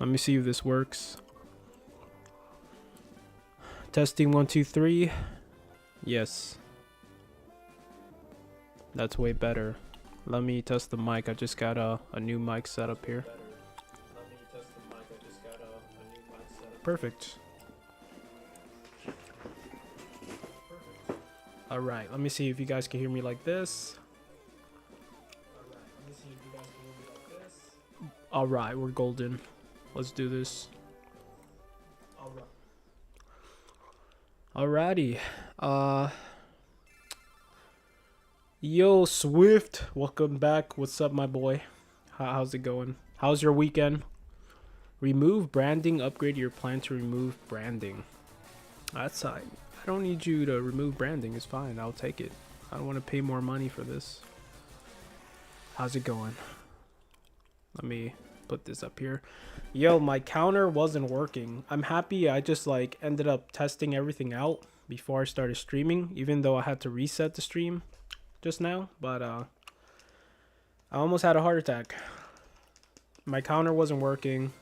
Let me see if this works. Testing 1 2 3. Yes. That's way better. Let me test the mic. I just got a new mic set up here. Perfect. Alright, let me see if you guys can hear me like this. Alright, we're golden. Let's do this. Alrighty. Yo, Swift. Welcome back. What's up, my boy? How's it going? How's your weekend? Remove branding. Upgrade your plan to remove branding. That's I don't need you to remove branding. It's fine. I'll take it. I don't want to pay more money for this. How's it going? Let me put this up here. Yo, my counter wasn't working. I'm happy I just like ended up testing everything out before I started streaming, even though I had to reset the stream just now. But I almost had a heart attack. My counter wasn't working.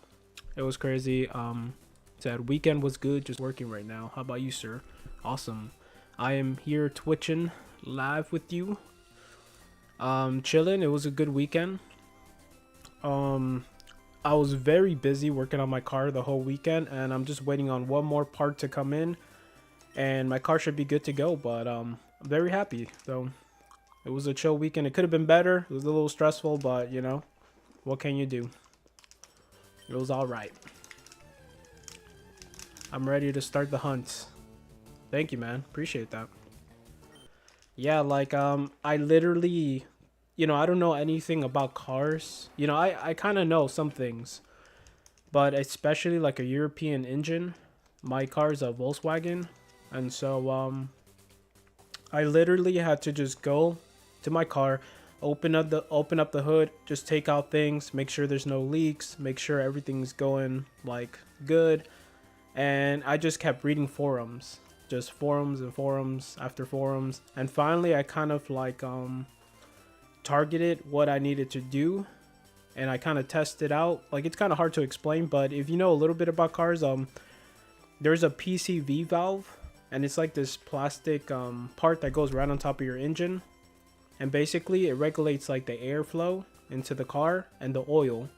It was crazy. Said weekend was good, just working right now. How about you, sir? Awesome. I am here twitching live with you. Chilling. It was a good weekend. I was very busy working on my car the whole weekend, and I'm just waiting on one more part to come in, and my car should be good to go. But I'm very happy. So it was a chill weekend. It could have been better. It was a little stressful, but you know, what can you do? It was all right. I'm ready to start the hunt. Thank you, man. Appreciate that. Yeah, like I literally, you know, I don't know anything about cars. You know, I kind of know some things, but especially like a European engine. My car is a Volkswagen, and so I literally had to just go to my car, open up the hood, just take out things, make sure there's no leaks, make sure everything's going like good. And I just kept reading forums, just forums and forums after forums, and finally I kind of like targeted what I needed to do, and I kind of tested out. Like, it's kind of hard to explain, but if you know a little bit about cars, there's a PCV valve, and it's like this plastic part that goes right on top of your engine, and basically it regulates like the airflow into the car and the oil.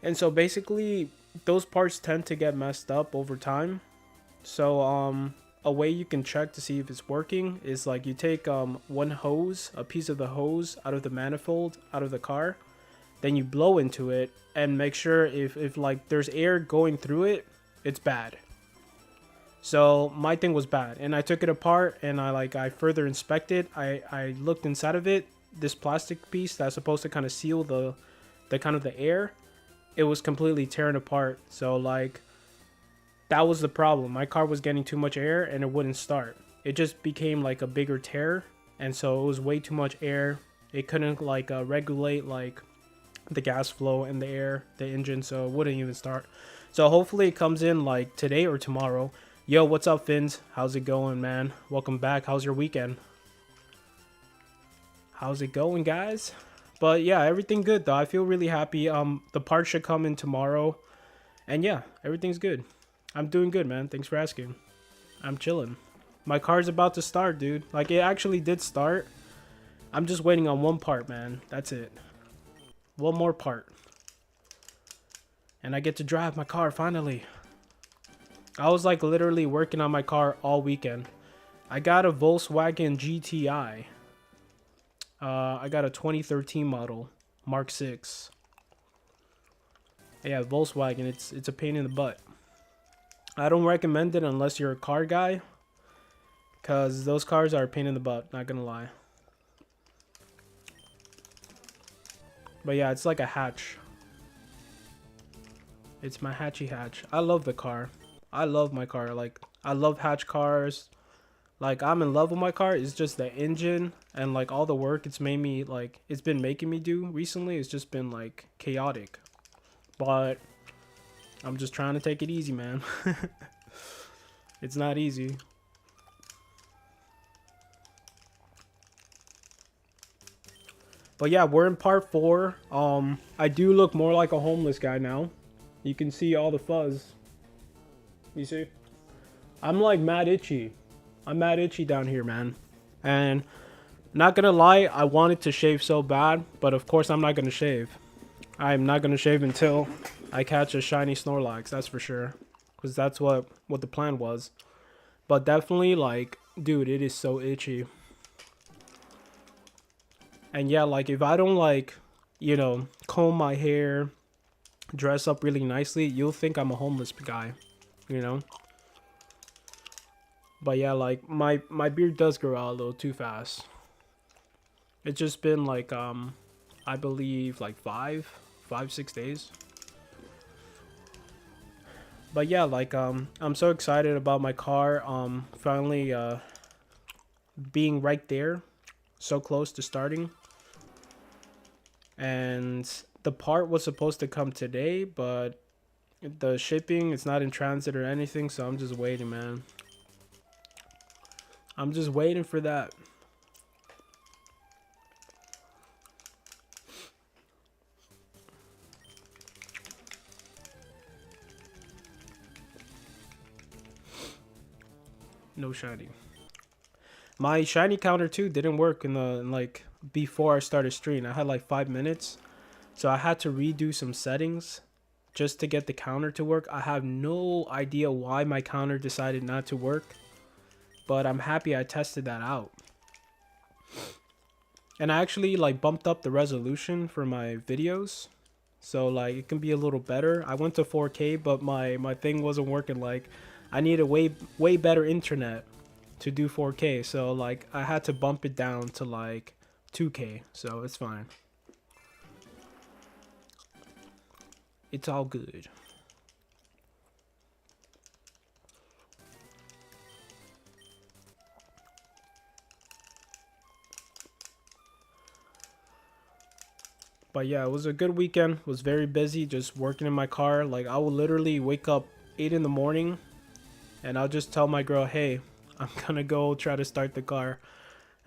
And so basically those parts tend to get messed up over time. So a way you can check to see if it's working is like you take one hose, a piece of the hose out of the manifold out of the car, then you blow into it and make sure if like there's air going through it, it's bad. So my thing was bad, and I took it apart, and I further inspected. I looked inside of it, this plastic piece that's supposed to kind of seal the kind of the air. It was completely tearing apart. So like that was the problem. My car was getting too much air and it wouldn't start. It just became like a bigger tear, and so it was way too much air. It couldn't like regulate like the gas flow and the air, the engine, so it wouldn't even start. So hopefully it comes in like today or tomorrow. Yo, what's up, Fins? How's it going, man? Welcome back. How's your weekend? How's it going, guys? But yeah, everything good though. I feel really happy. The part should come in tomorrow, and yeah, everything's good. I'm doing good, man. Thanks for asking. I'm chilling. My car's about to start, dude. Like, it actually did start. I'm just waiting on one part, man. That's it. One more part, and I get to drive my car finally. I was like literally working on my car all weekend. I got a Volkswagen GTI. I got a 2013 model, Mark 6. Yeah, Volkswagen, it's a pain in the butt. I don't recommend it unless you're a car guy, because those cars are a pain in the butt, not gonna lie. But yeah, it's like a hatch. It's my hatchy hatch. I love the car. I love my car. Like, I love hatch cars. Like, I'm in love with my car. It's just the engine and like all the work it's made me, like, it's been making me do recently. It's just been like chaotic. But I'm just trying to take it easy, man. It's not easy. But yeah, we're in part 4. I do look more like a homeless guy now. You can see all the fuzz. You see? I'm like mad itchy. I'm mad itchy down here, man. And not gonna lie, I wanted to shave so bad, but of course I'm not gonna shave. I'm not gonna shave until I catch a shiny Snorlax, that's for sure. Because that's what the plan was. But definitely, like, dude, it is so itchy. And yeah, like, if I don't, like, you know, comb my hair, dress up really nicely, you'll think I'm a homeless guy, you know? But yeah, like, my beard does grow out a little too fast. It's just been, like, I believe, like, 6 days. But yeah, like, I'm so excited about my car, finally, being right there, so close to starting. And the part was supposed to come today, but the shipping, it's not in transit or anything, so I'm just waiting, man. I'm just waiting for that. No shiny. My shiny counter too didn't work in the like before I started stream. I had like 5 minutes, so I had to redo some settings just to get the counter to work. I have no idea why my counter decided not to work, but I'm happy I tested that out. And I actually like bumped up the resolution for my videos, so like it can be a little better. I went to 4K, but my thing wasn't working. Like I need a way better internet to do 4K, so like I had to bump it down to like 2K, so it's fine. It's all good. But yeah, it was a good weekend. Was very busy, just working in my car. Like I will literally wake up 8 in the morning and I'll just tell my girl, hey, I'm gonna go try to start the car.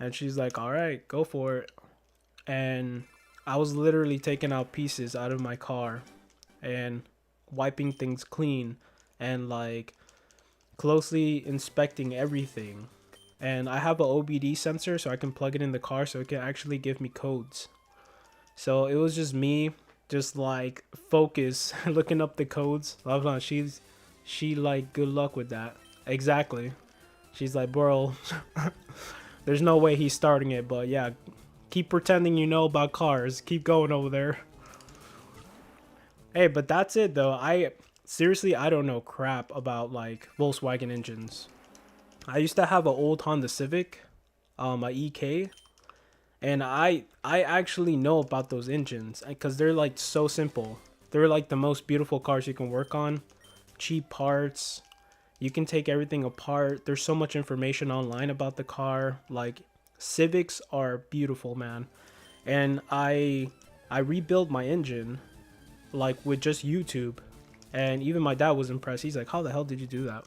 And she's like, all right, go for it. And I was literally taking out pieces out of my car and wiping things clean and like closely inspecting everything. And I have a OBD sensor, so I can plug it in the car so it can actually give me codes. So it was just me, just like focus, looking up the codes. She like, good luck with that. Exactly. She's like, bro, there's no way he's starting it, but yeah, keep pretending you know about cars. Keep going over there. Hey, but that's it though. I don't know crap about like Volkswagen engines. I used to have an old Honda Civic, a EK, and I actually know about those engines because they're like so simple. They're like the most beautiful cars you can work on. Cheap parts. You can take everything apart. There's so much information online about the car. Like Civics are beautiful, man. And I rebuilt my engine like with just YouTube, and even my dad was impressed. He's like, how the hell did you do that?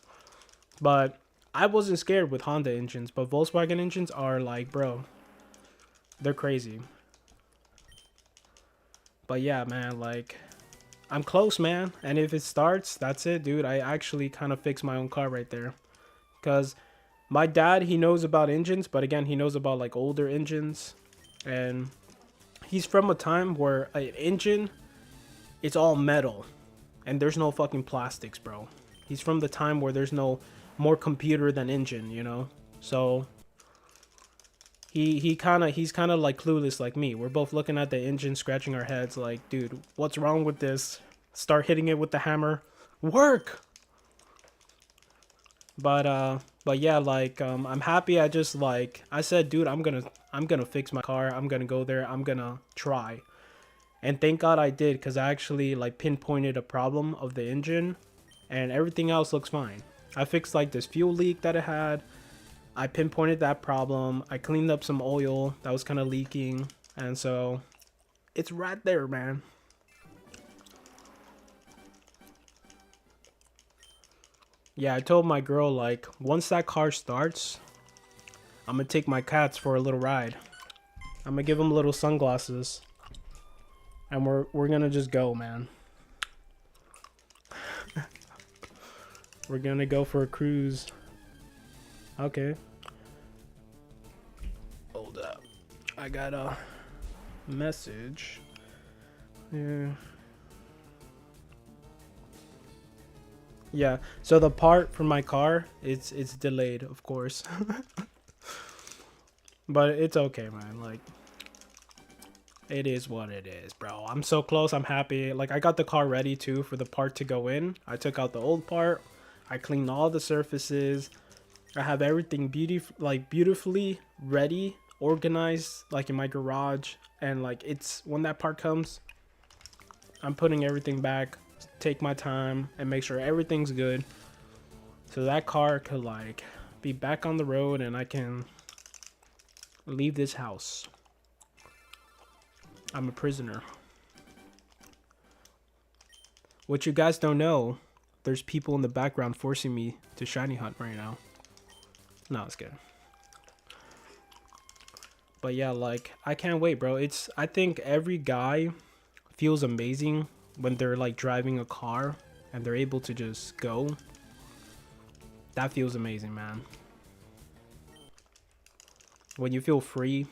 But I wasn't scared with Honda engines, but Volkswagen engines are like, bro, they're crazy. But yeah, man, like I'm close, man. And if it starts, that's it, dude. I actually kind of fixed my own car right there. Because my dad, he knows about engines, but again, he knows about like older engines. And he's from a time where an engine, it's all metal. And there's no fucking plastics, bro. He's from the time where there's no more computer than engine, you know? So he's kind of like clueless like me. We're both looking at the engine, scratching our heads like, dude, what's wrong with this? Start hitting it with the hammer. Work! But yeah, like I'm happy. I just like I said, dude, I'm gonna fix my car. I'm gonna go there. I'm gonna try. And thank God I did, because I actually like pinpointed a problem of the engine and everything else looks fine. I fixed like this fuel leak that it had. I pinpointed that problem. I cleaned up some oil that was kind of leaking. And so it's right there, man. Yeah, I told my girl, like, once that car starts, I'm gonna take my cats for a little ride. I'm gonna give them little sunglasses. And we're gonna just go, man. We're gonna go for a cruise. Okay. Hold up. I got a message. Yeah. Yeah. So the part for my car, it's delayed, of course. But it's okay, man. Like, it is what it is, bro. I'm so close. I'm happy. Like, I got the car ready too for the part to go in. I took out the old part. I cleaned all the surfaces. I have everything beautifully ready, organized, like in my garage. And like, it's when that part comes, I'm putting everything back, take my time, and make sure everything's good. So that car could like be back on the road and I can leave this house. I'm a prisoner. What you guys don't know, there's people in the background forcing me to shiny hunt right now. No, it's good. But yeah, like, I can't wait, bro. I think every guy feels amazing when they're like driving a car and they're able to just go. That feels amazing, man. When you feel free.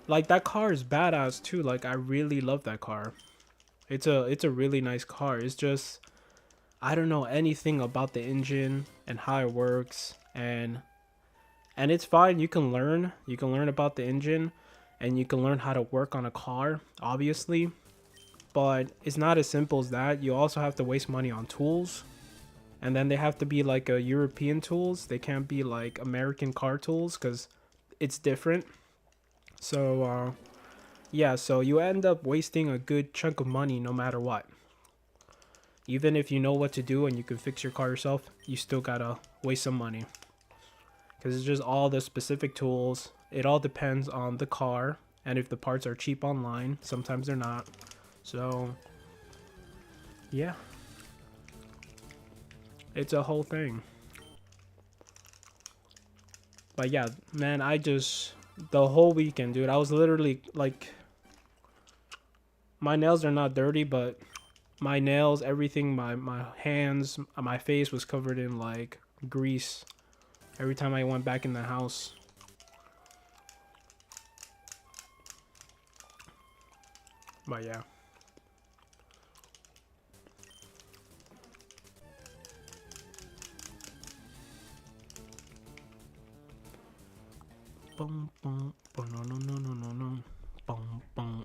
Like, that car is badass too. Like, I really love that car. It's a really nice car. It's just, I don't know anything about the engine and how it works, and it's fine. You can learn about the engine, and you can learn how to work on a car, obviously, but it's not as simple as that. You also have to waste money on tools, and then they have to be like European tools. They can't be like American car tools because it's different. So yeah, so you end up wasting a good chunk of money no matter what. Even if you know what to do and you can fix your car yourself, you still gotta waste some money. Because it's just all the specific tools. It all depends on the car. And if the parts are cheap online, sometimes they're not. So, yeah. It's a whole thing. But yeah, man, the whole weekend, dude, I was literally like, my nails are not dirty, but my nails, everything, my hands, my face was covered in like grease every time I went back in the house. But yeah. Boom, boom, boom, no, no, no, no, no, no. Boom, boom.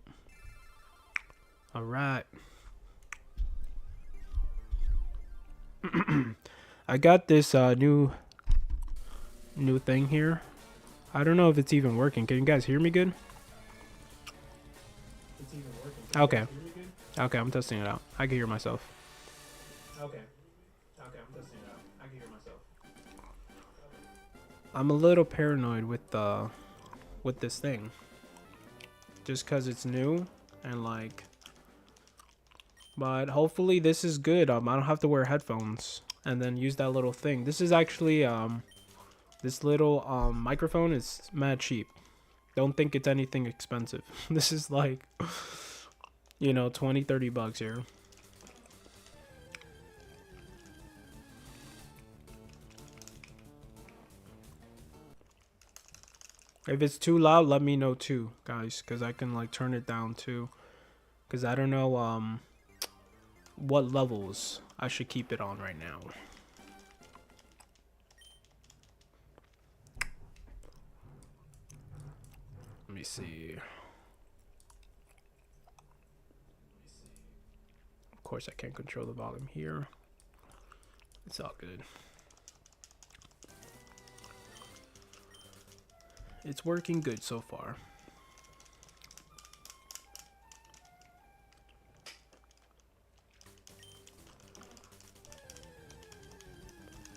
All right. I got this new thing here. I don't know if it's even working. Can you guys hear me good? It's even working. Okay. Okay, I'm testing it out. I can hear myself. Okay. Okay, I'm testing it out. I can hear myself. I'm a little paranoid with this thing. Just cuz it's new and like, but hopefully this is good. I don't have to wear headphones and then use that little thing. This is actually this little microphone is mad cheap. Don't think it's anything expensive. This is like, you know, 20-30 bucks here. If it's too loud, let me know too, guys, because I can like turn it down too. Because I don't know what levels I should keep it on right now. Let me see. Of course, I can't control the volume here. It's all good. It's working good so far.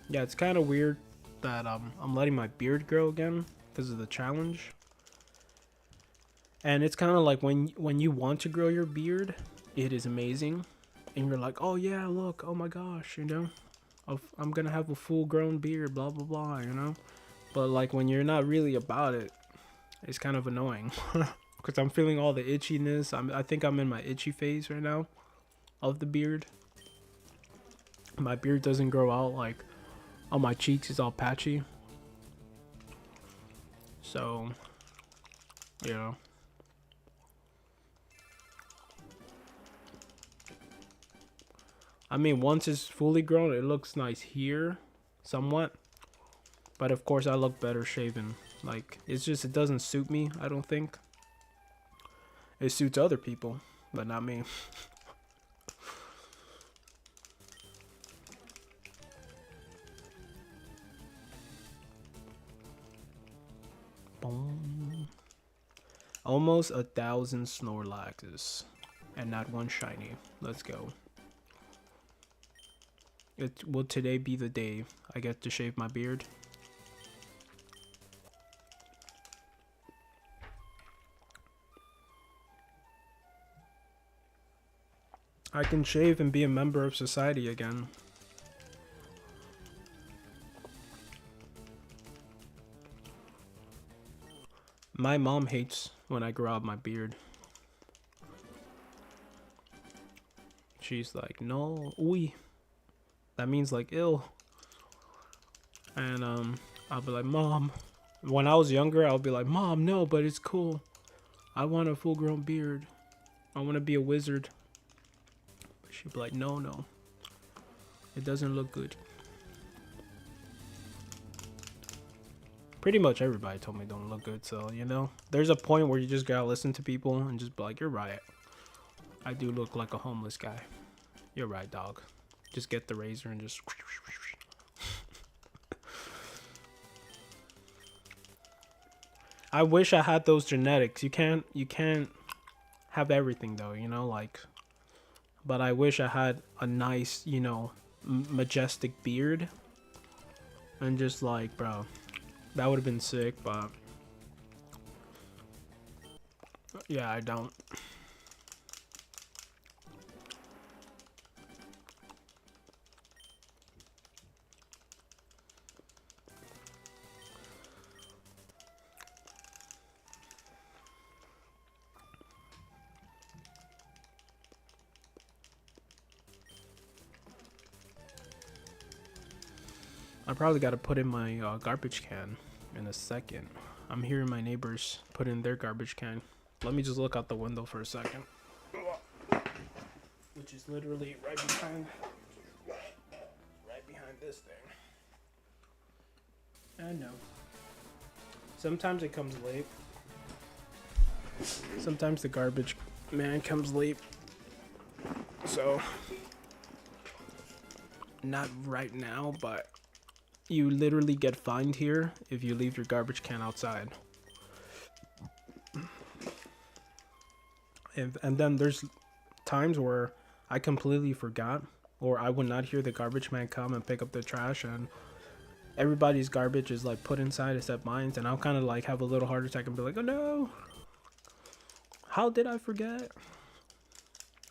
Yeah, it's kind of weird that I'm letting my beard grow again because of the challenge. And it's kind of like when you want to grow your beard, it is amazing. And you're like, oh yeah, look, oh my gosh, you know, I'm gonna have a full grown beard, blah blah blah, you know. But like when you're not really about it, it's kind of annoying. Because I'm feeling all the itchiness. I think I'm in my itchy phase right now of the beard. My beard doesn't grow out like on my cheeks. It's all patchy. So, you know. I mean, once it's fully grown, it looks nice here, somewhat. But of course, I look better shaven. Like, it's just, it doesn't suit me, I don't think. It suits other people, but not me. Boom. Almost 1,000 Snorlaxes. And not one shiny. Let's go. It will today be the day I get to shave my beard. I can shave and be a member of society again. My mom hates when I grow out my beard. She's like, no, uy. That means like ill. And I'll be like, Mom. When I was younger, I'll be like, Mom, no, but it's cool. I want a full grown beard. I want to be a wizard. But she'd be like, no, no. It doesn't look good. Pretty much everybody told me don't look good, so, you know. There's a point where you just gotta listen to people and just be like, you're right. I do look like a homeless guy. You're right, dog. Just get the razor and just... I wish I had those genetics. You can't have everything though, you know, like... But I wish I had a nice, you know, majestic beard. And just like, bro, that would have been sick, but... Yeah, I don't. I probably got to put in my garbage can in a second. I'm hearing my neighbors put in their garbage can. Let me just look out the window for a second. Which is literally right behind this thing. I know. Sometimes it comes late. Sometimes the garbage man comes late. So, not right now, but you literally get fined here if you leave your garbage can outside. And then there's times where I completely forgot, or I would not hear the garbage man come and pick up the trash, and everybody's garbage is like put inside except mine, and I'll kind of like have a little heart attack and be like, oh no, how did I forget?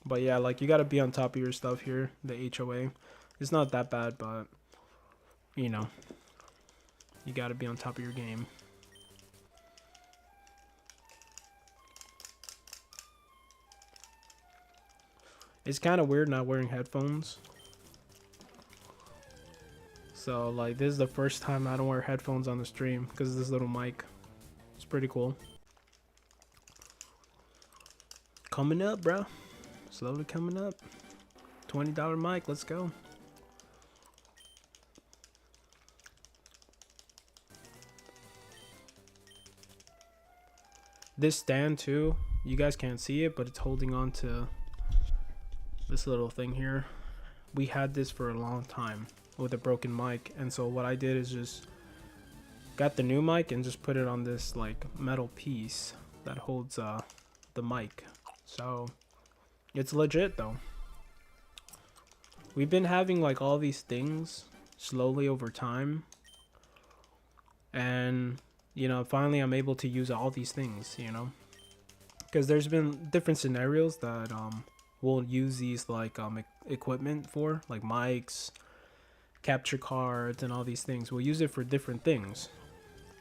But yeah, like you gotta be on top of your stuff here. The HOA, it's not that bad, but you know, you gotta be on top of your game. It's kind of weird not wearing headphones. So like this is the first time I don't wear headphones on the stream because of this little mic. It's pretty cool. Coming up, bro. Slowly coming up. $20 mic, let's go. This stand too, you guys can't see it, but it's holding on to this little thing here. We had this for a long time with a broken mic, and so what I did is just got the new mic and just put it on this like metal piece that holds the mic. So it's legit though. We've been having like all these things slowly over time, and you know, finally I'm able to use all these things, you know, because there's been different scenarios that we'll use these like equipment for, like mics, capture cards, and all these things. We'll use it for different things,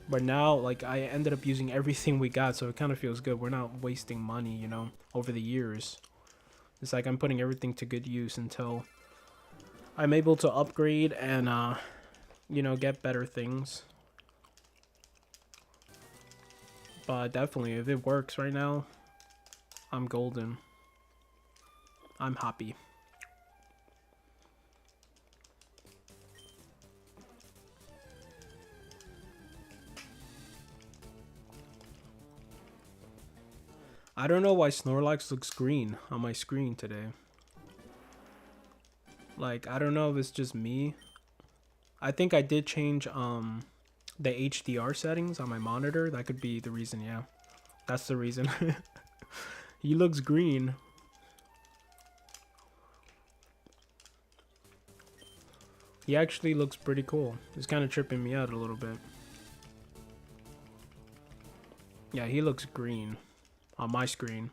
but now like I ended up using everything we got, so it kind of feels good. We're not wasting money, you know, over the years. It's like I'm putting everything to good use until I'm able to upgrade and you know, get better things. But definitely, if it works right now, I'm golden. I'm happy. I don't know why Snorlax looks green on my screen today. Like, I don't know if it's just me. I think I did change the HDR settings on my monitor. That could be the reason, yeah. That's the reason. He looks green. He actually looks pretty cool. It's kind of tripping me out a little bit. Yeah, he looks green on my screen.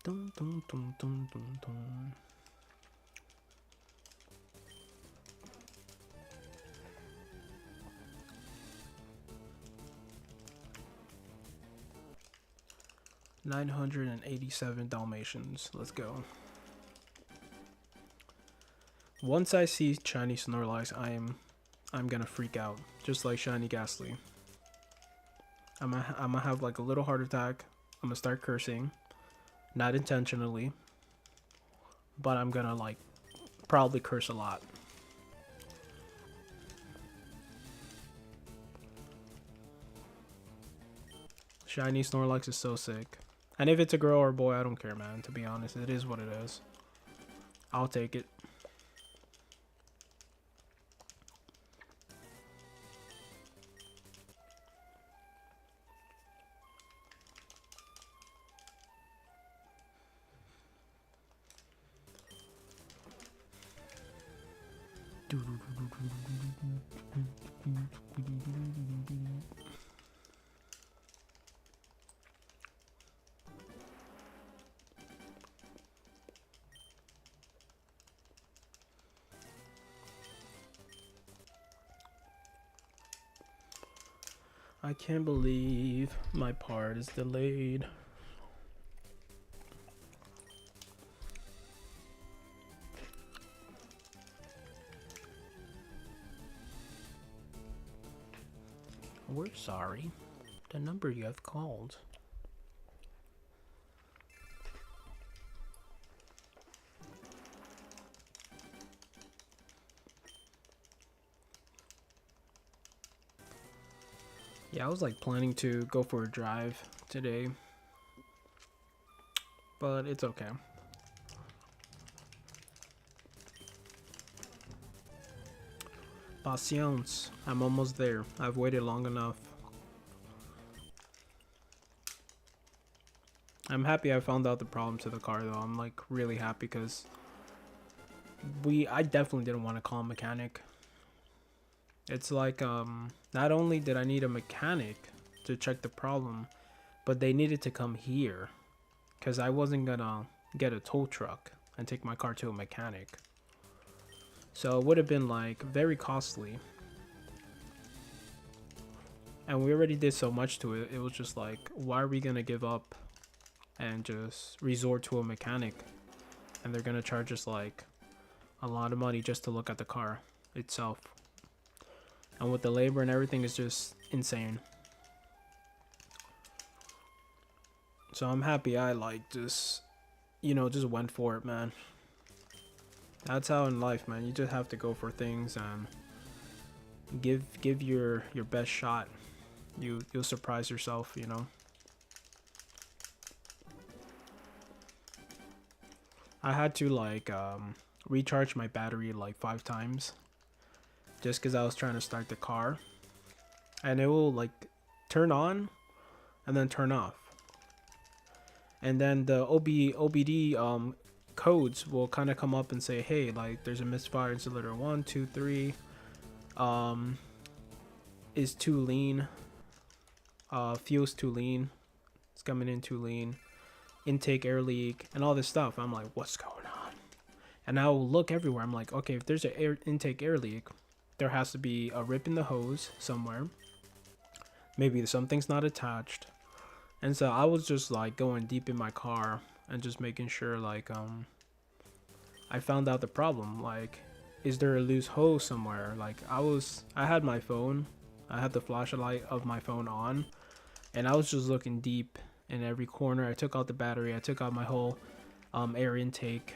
Dun, dun, dun, dun, dun, dun. $987 Dalmatians. Let's go. Once I see shiny Snorlax, I'm gonna freak out, just like shiny Ghastly. I'm gonna have like a little heart attack. I'm gonna start cursing, not intentionally, but I'm gonna like probably curse a lot. Shiny Snorlax is so sick. And if it's a girl or a boy, I don't care, man. To be honest, it is what it is. I'll take it. I can't believe my part is delayed. We're sorry. The number you have called. Yeah, I was like planning to go for a drive today, but it's okay. Patience. I'm almost there. I've waited long enough. I'm happy I found out the problem to the car though. I'm like really happy because I definitely didn't want to call a mechanic. It's like not only did I need a mechanic to check the problem, but they needed to come here because I wasn't gonna get a tow truck and take my car to a mechanic. So it would have been like very costly. And we already did so much to it. It was just like, why are we gonna give up and just resort to a mechanic? And they're gonna charge us like a lot of money just to look at the car itself. And with the labor and everything, is just insane. So I'm happy I like just, you know, just went for it, man. That's how in life, man. You just have to go for things and give your best shot. You'll surprise yourself, you know. I had to like recharge my battery like 5 times just because I was trying to start the car, and it will like turn on and then turn off, and then the OBD codes will kind of come up and say, hey, like there's a misfire insulator 1 2 3 is too lean, fuel's too lean, it's coming in too lean, intake air leak, and all this stuff. I'm like, what's going on? And I'll look everywhere. I'm like, okay, if there's an intake air leak, there has to be a rip in the hose somewhere. Maybe something's not attached. And so I was just like going deep in my car and just making sure like I found out the problem. Like, is there a loose hose somewhere? Like I had my phone, I had the flashlight of my phone on, and I was just looking deep in every corner. I took out the battery, I took out my whole air intake.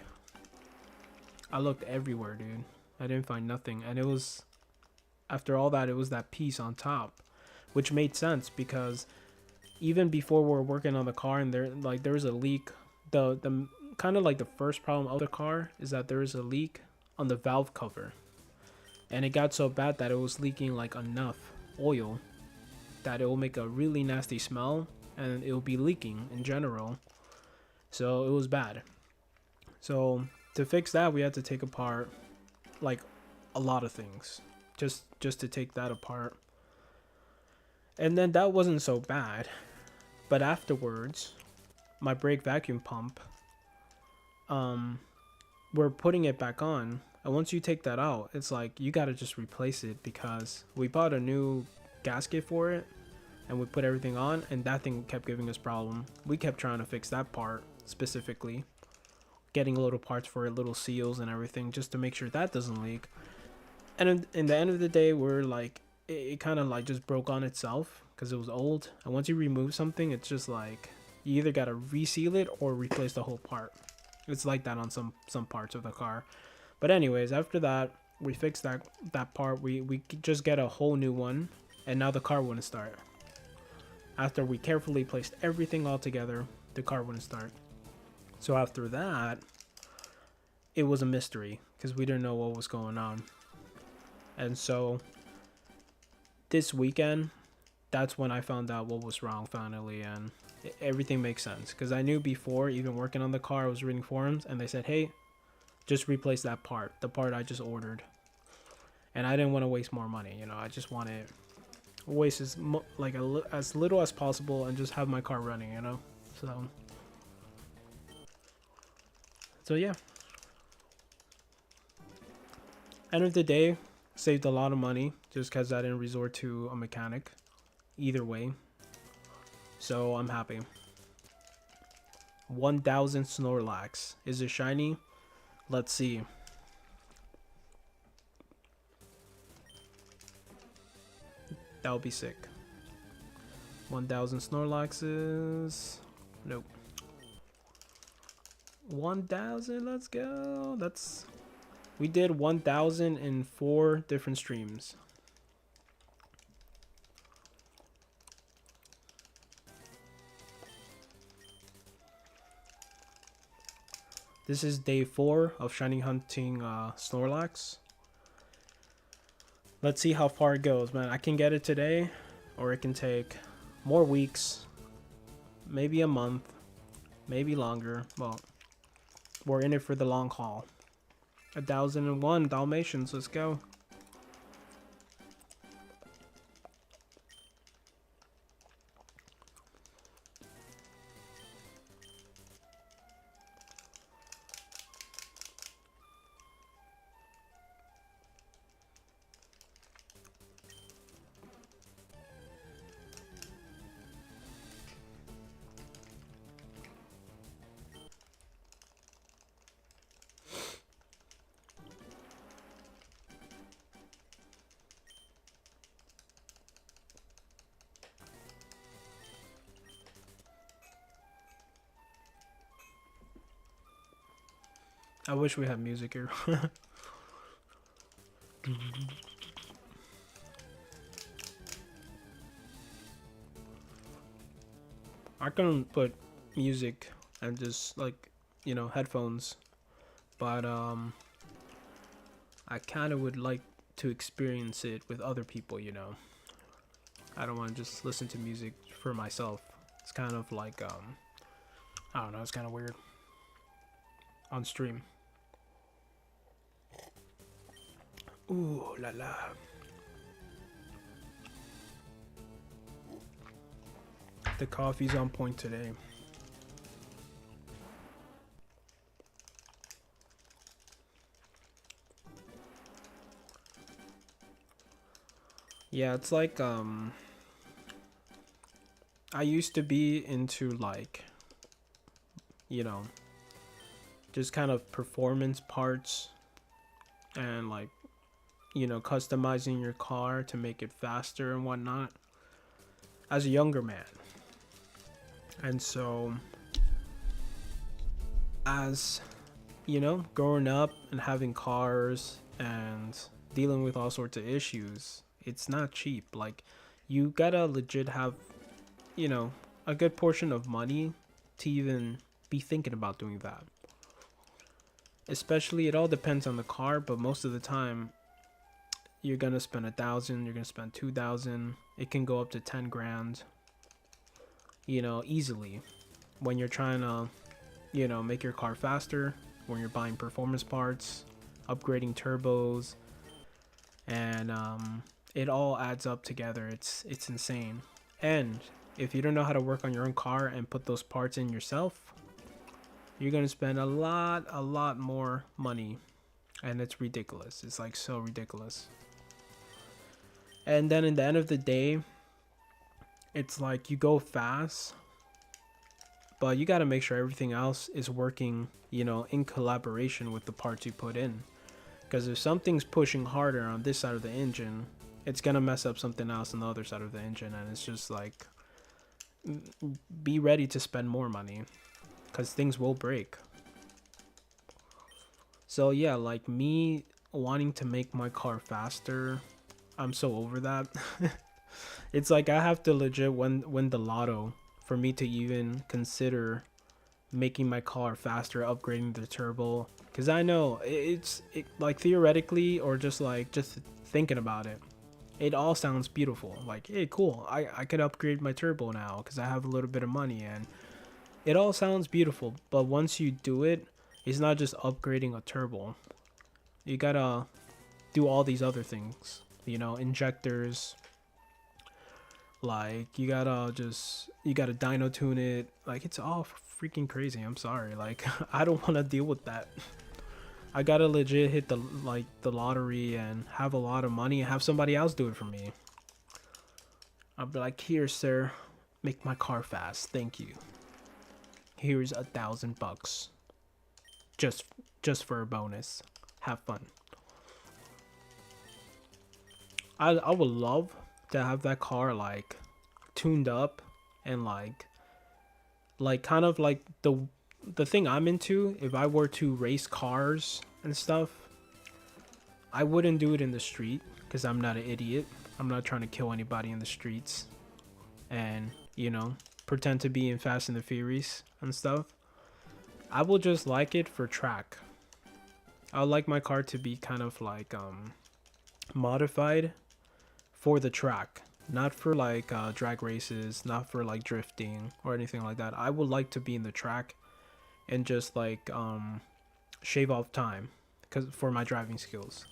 I looked everywhere, dude. I didn't find nothing. And it was, after all that, it was that piece on top, which made sense because even before we were working on the car and there was a leak, the kind of like the first problem of the car is that there is a leak on the valve cover, and it got so bad that it was leaking like enough oil that it will make a really nasty smell, and it will be leaking in general. So it was bad. So to fix that, we had to take apart like a lot of things just to take that apart. And then that wasn't so bad, but afterwards my brake vacuum pump, we're putting it back on, and once you take that out, it's like you gotta just replace it because we bought a new gasket for it and we put everything on, and that thing kept giving us problem. We kept trying to fix that part specifically, getting little parts for it, little seals and everything, just to make sure that doesn't leak. And in the end of the day, we're like, it kind of like just broke on itself because it was old. And once you remove something, it's just like you either gotta reseal it or replace the whole part. It's like that on some parts of the car. But anyways, after that, we fixed that part. We just get a whole new one, and now the car wouldn't start. After we carefully placed everything all together, the car wouldn't start. So after that, it was a mystery because we didn't know what was going on. And so this weekend, that's when I found out what was wrong finally, and everything makes sense. Because I knew before, even working on the car, I was reading forums, and they said, hey, just replace that part, the part I just ordered. And I didn't want to waste more money, you know. I just wanted to waste as little as possible and just have my car running, you know. So yeah. End of the day, saved a lot of money just because I didn't resort to a mechanic either way. So I'm happy. 1000 Snorlax. Is it shiny? Let's see. That would be sick. 1000 Snorlaxes. Nope. 1000, let's go. We did 1000 in 4 different streams. This is day 4 of shiny hunting Snorlax. Let's see how far it goes, man. I can get it today, or it can take more weeks, maybe a month, maybe longer. Well, we're in it for the long haul. 1001 Dalmatians, let's go. I wish we had music here. I can put music and just like, you know, headphones, but I kind of would like to experience it with other people, you know. I don't want to just listen to music for myself. It's kind of like I don't know, it's kind of weird on stream. Ooh la la. The coffee's on point today. Yeah, it's like I used to be into like, you know, just kind of performance parts and like, you know, customizing your car to make it faster and whatnot as a younger man. And so as, you know, growing up and having cars and dealing with all sorts of issues, it's not cheap. Like, you gotta legit have, you know, a good portion of money to even be thinking about doing that. Especially, it all depends on the car, but most of the time, you're gonna spend 1,000, you're gonna spend 2,000. It can go up to 10 grand, you know, easily when you're trying to, you know, make your car faster, when you're buying performance parts, upgrading turbos, and it all adds up together. It's insane. And if you don't know how to work on your own car and put those parts in yourself, you're gonna spend a lot more money, and it's ridiculous. It's like so ridiculous. And then in the end of the day, it's like you go fast, but you got to make sure everything else is working, you know, in collaboration with the parts you put in. Because if something's pushing harder on this side of the engine, it's gonna mess up something else on the other side of the engine, and it's just like, be ready to spend more money, because things will break. So yeah, like me wanting to make my car faster, I'm so over that. It's like I have to legit win the lotto for me to even consider making my car faster, upgrading the turbo. Because I know like theoretically, or just thinking about it, it all sounds beautiful. Like, hey, cool, I could upgrade my turbo now because I have a little bit of money, and it all sounds beautiful. But once you do it, it's not just upgrading a turbo. You gotta do all these other things, you know, injectors. Like, you gotta dyno tune it. Like, it's all freaking crazy. I'm sorry, like, I don't want to deal with that. I gotta legit hit the lottery and have a lot of money and have somebody else do it for me. I'll be like, here, sir, make my car fast, thank you. Here's $1,000, just for a bonus. Have fun. I would love to have that car like tuned up and like kind of like the thing I'm into. If I were to race cars and stuff, I wouldn't do it in the street because I'm not an idiot. I'm not trying to kill anybody in the streets and, you know, pretend to be in Fast and the Furious and stuff. I will just like it for track. I would like my car to be kind of like modified for the track, not for like drag races, not for like drifting or anything like that. I would like to be in the track and just like shave off time because for my driving skills.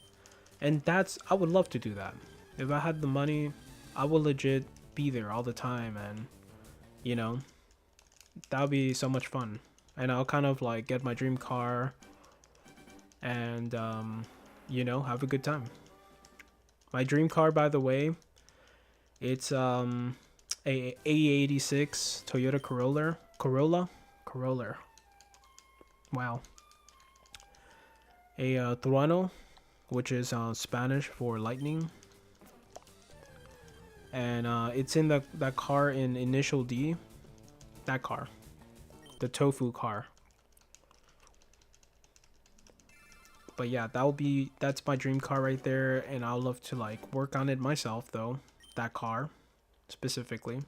And I would love to do that. If I had the money, I would legit be there all the time, and you know, that would be so much fun. And I'll kind of like get my dream car and you know, have a good time. My dream car, by the way, it's a A86 Toyota Corolla. Wow. A Trueno, which is Spanish for lightning. And it's in that car in Initial D. That car. The tofu car. But yeah, that's my dream car right there, and I'll love to like work on it myself though. That car specifically.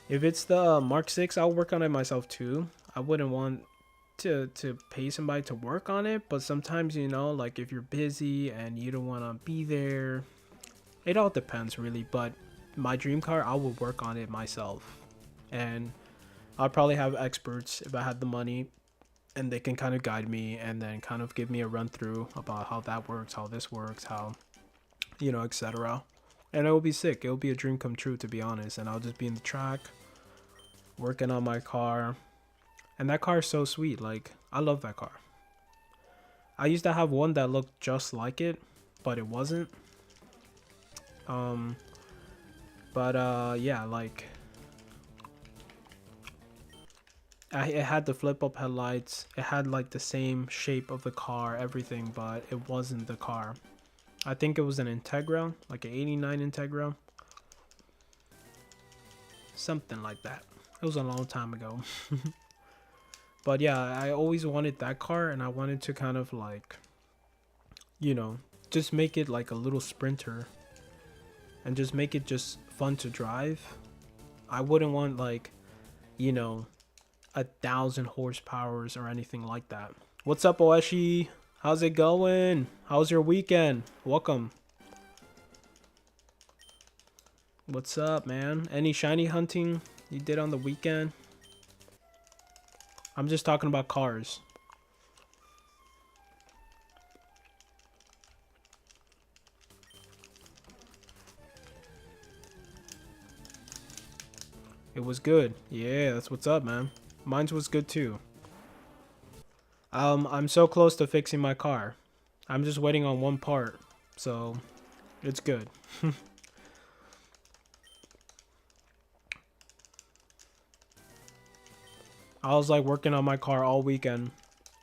If it's the Mark 6, I'll work on it myself too. I wouldn't want to pay somebody to work on it, but sometimes, you know, like if you're busy and you don't want to be there, it all depends really. But my dream car, I will work on it myself, and I'll probably have experts if I had the money, and they can kind of guide me and then kind of give me a run through about how that works, how this works, how, you know, etc. And it will be sick. It will be a dream come true, to be honest. And I'll just be in the track working on my car, and that car is so sweet. Like, I love that car. I used to have one that looked just like it, but it wasn't. Yeah, like it had the flip up headlights. It had like the same shape of the car, everything, but it wasn't the car. I think it was an Integra, like an 89 Integra. Something like that. It was a long time ago. But yeah, I always wanted that car, and I wanted to kind of like, you know, just make it like a little sprinter and just make it just fun to drive. I wouldn't want like, you know, 1,000 horsepowers or anything like that. What's up, Oeshi? How's it going? How's your weekend? Welcome. What's up, man? Any shiny hunting you did on the weekend? I'm just talking about cars. It was good. Yeah, that's what's up, man. Mine's was good too. I'm so close to fixing my car. I'm just waiting on one part, so it's good. I was like working on my car all weekend,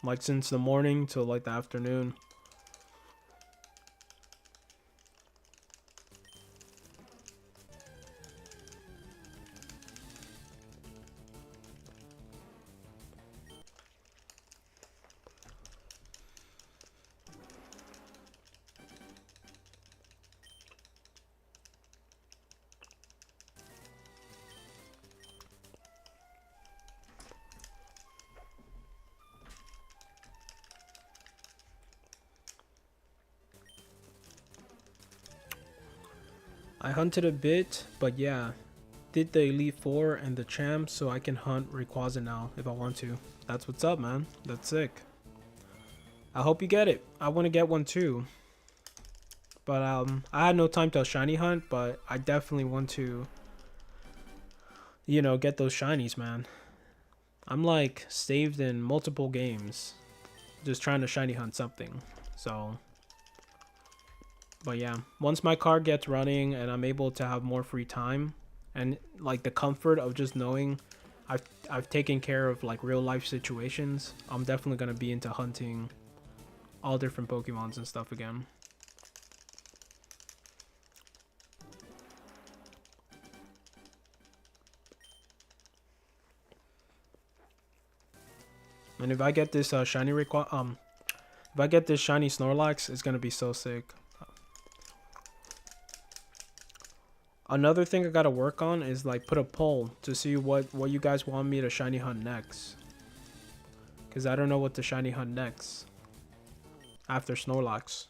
like since the morning till like the afternoon. I hunted a bit, but yeah, did the Elite 4 and the Champ so I can hunt Rayquaza now if I want to. That's what's up, man. That's sick. I hope you get it. I want to get one too. But I had no time to shiny hunt, but I definitely want to, you know, get those shinies, man. I'm like saved in multiple games just trying to shiny hunt something. So, but yeah, once my car gets running and I'm able to have more free time and like the comfort of just knowing I've taken care of like real life situations, I'm definitely going to be into hunting all different Pokemons and stuff again. And if I get this shiny if I get this shiny Snorlax, it's gonna be so sick. Another thing I gotta work on is like put a poll to see what you guys want me to shiny hunt next. Cause I don't know what to shiny hunt next after Snorlax.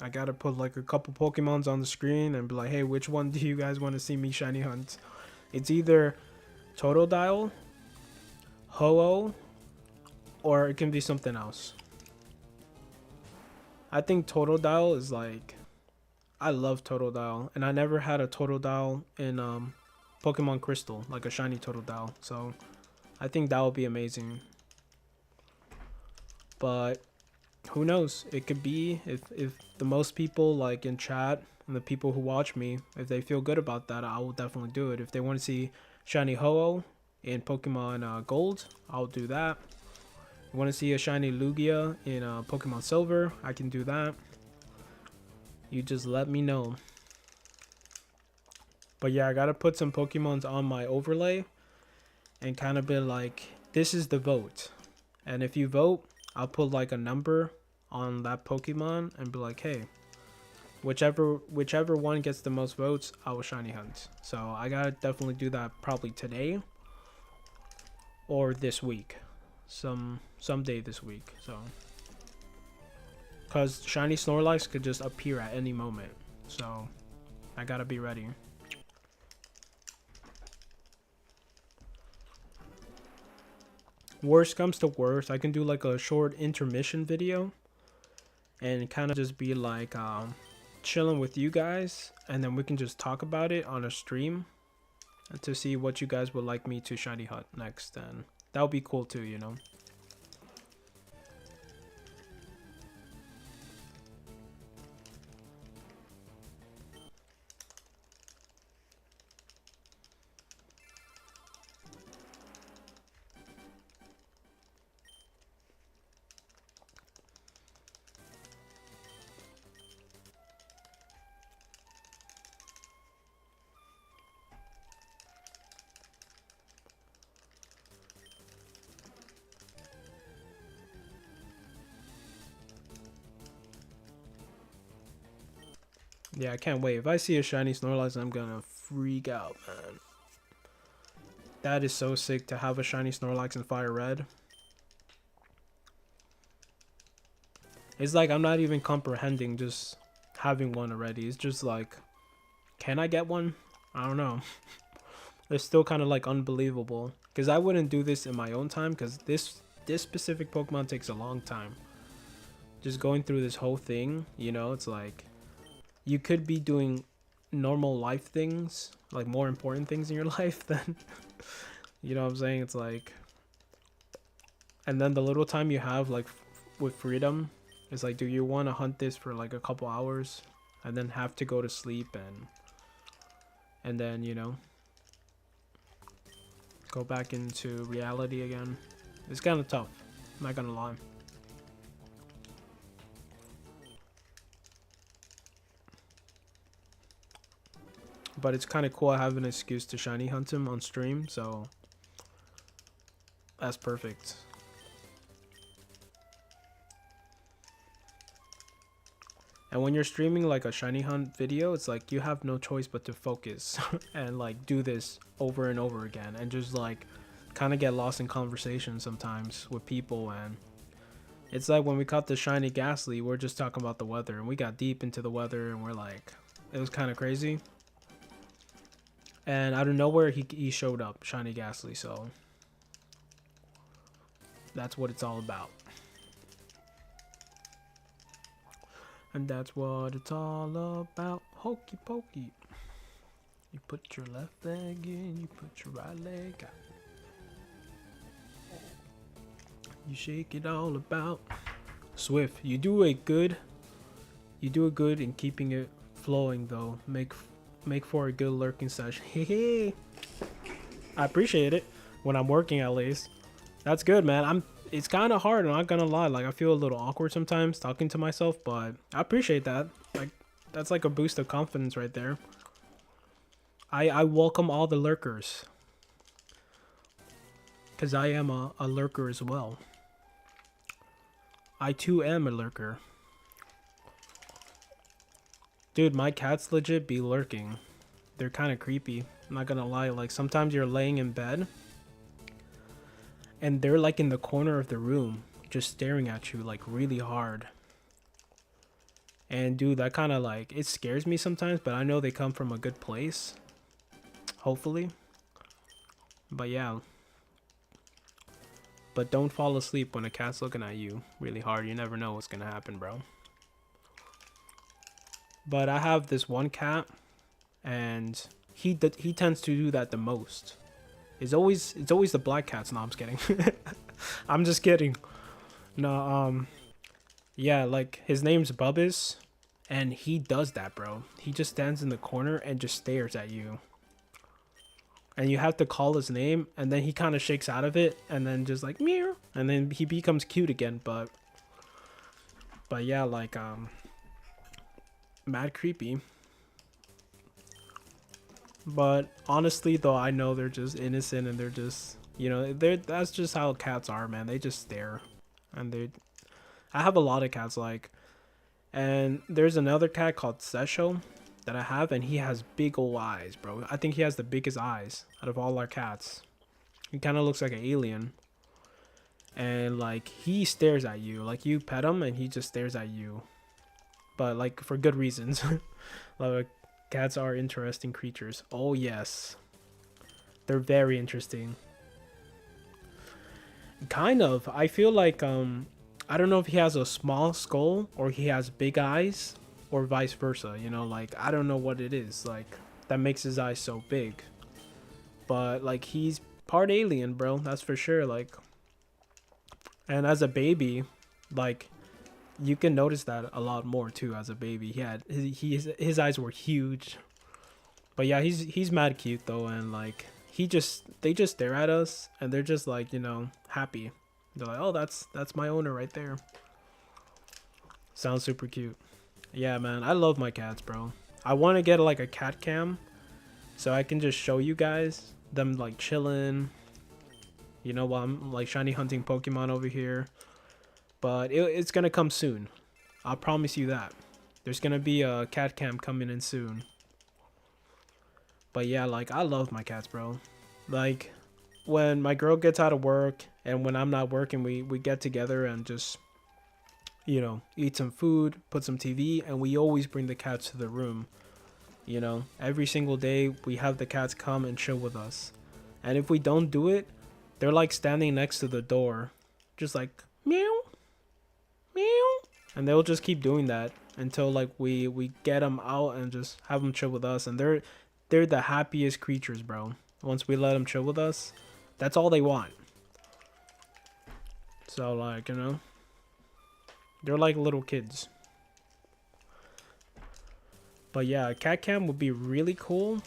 I gotta put like a couple Pokemons on the screen and be like, hey, which one do you guys want to see me shiny hunt? It's either Totodile, Ho-Oh, or it can be something else. I think Totodile is like, I love Totodile, and I never had a Totodile in Pokemon Crystal, like a shiny Totodile. So I think that would be amazing. But who knows? It could be if the most people like in chat and the people who watch me, if they feel good about that, I will definitely do it. If they want to see shiny Ho-Oh in Pokemon Gold, I'll do that. Want to see a shiny Lugia in Pokemon Silver, I can do that. You just let me know. But yeah, I gotta put some Pokemons on my overlay and kind of be like, this is the vote. And if you vote, I'll put like a number on that Pokemon and be like, hey, whichever one gets the most votes, I will shiny hunt. So I gotta definitely do that probably today or this week, someday this week. So because shiny Snorlax could just appear at any moment, so I gotta be ready. Worst comes to worst, I can do like a short intermission video and kind of just be like chilling with you guys, and then we can just talk about it on a stream to see what you guys would like me to shiny hunt next. And that would be cool too, you know. Yeah, I can't wait. If I see a shiny Snorlax, I'm gonna freak out, man. That is so sick to have a shiny Snorlax in Fire Red. It's like I'm not even comprehending just having one already. It's just like, can I get one? I don't know. It's still kind of like unbelievable. Because I wouldn't do this in my own time, because this specific Pokemon takes a long time. Just going through this whole thing, you know, it's like you could be doing normal life things, like more important things in your life than, you know what I'm saying? It's like, and then the little time you have like with freedom, it's like, do you want to hunt this for like a couple hours and then have to go to sleep and then, you know, go back into reality again? It's kind of tough, I'm not gonna lie. But it's kind of cool. I have an excuse to shiny hunt him on stream, so that's perfect. And when you're streaming like a shiny hunt video, it's like you have no choice but to focus and like do this over and over again, and just like kind of get lost in conversation sometimes with people. And it's like when we caught the shiny Ghastly, we're just talking about the weather, and we got deep into the weather, and we're like, it was kind of crazy. And out of nowhere, he showed up, shiny Ghastly. So that's what it's all about. And that's what it's all about. Hokey pokey. You put your left leg in, you put your right leg out. You shake it all about. Swift, you do a good in keeping it flowing though. Make for a good lurking session. Hey, I appreciate it when I'm working, at least. That's good, man. It's kind of hard, I'm not gonna lie. Like, I feel a little awkward sometimes talking to myself, but I appreciate that. Like, that's like a boost of confidence right there. I welcome all the lurkers, because I am a lurker as well. I too am a lurker. Dude, my cats legit be lurking. They're kind of creepy, I'm not gonna lie. Like, sometimes you're laying in bed and they're like in the corner of the room just staring at you like really hard. And dude, that kind of like, it scares me sometimes, but I know they come from a good place, hopefully. But yeah, but don't fall asleep when a cat's looking at you really hard. You never know what's gonna happen, bro. But I have this one cat, and he tends to do that the most. It's always the black cats. No, I'm just kidding. I'm just kidding. No, yeah, like, his name's Bubbas, and he does that, bro. He just stands in the corner and just stares at you. And you have to call his name, and then he kind of shakes out of it, and then just like, meow, and then he becomes cute again. But yeah, like, mad creepy. But honestly though, I know they're just innocent, and they're just, you know, that's just how cats are, man. They just stare. And I have a lot of cats, like, and there's another cat called Sesho that I have, and he has big old eyes, bro. I think he has the biggest eyes out of all our cats. He kind of looks like an alien. And like, he stares at you, like, you pet him and he just stares at you, but like for good reasons. Like, cats are interesting creatures. Oh yes, they're very interesting. Kind of. I feel like I don't know if he has a small skull or he has big eyes or vice versa, you know, like I don't know what it is like that makes his eyes so big. But like he's part alien, bro, that's for sure. Like, and as a baby, like you can notice that a lot more too. As a baby, he had his eyes were huge. But yeah, he's mad cute though, and like they just stare at us and they're just like, you know, happy. They're like, oh, that's my owner right there. Sounds super cute. Yeah, man, I love my cats, bro. I want to get like a cat cam so I can just show you guys them like chilling, you know, while I'm like shiny hunting Pokemon over here. But it's gonna come soon. I'll promise you that. There's gonna be a cat cam coming in soon. But yeah, like I love my cats, bro. Like when my girl gets out of work and when I'm not working, we get together and just, you know, eat some food, put some TV, and we always bring the cats to the room. You know, every single day we have the cats come and chill with us. And if we don't do it, they're like standing next to the door, just like meow, meow, and they'll just keep doing that until like we get them out and just have them chill with us. And they're the happiest creatures, bro. Once we let them chill with us, that's all they want. So like, you know, they're like little kids. But yeah, cat cam would be really cool.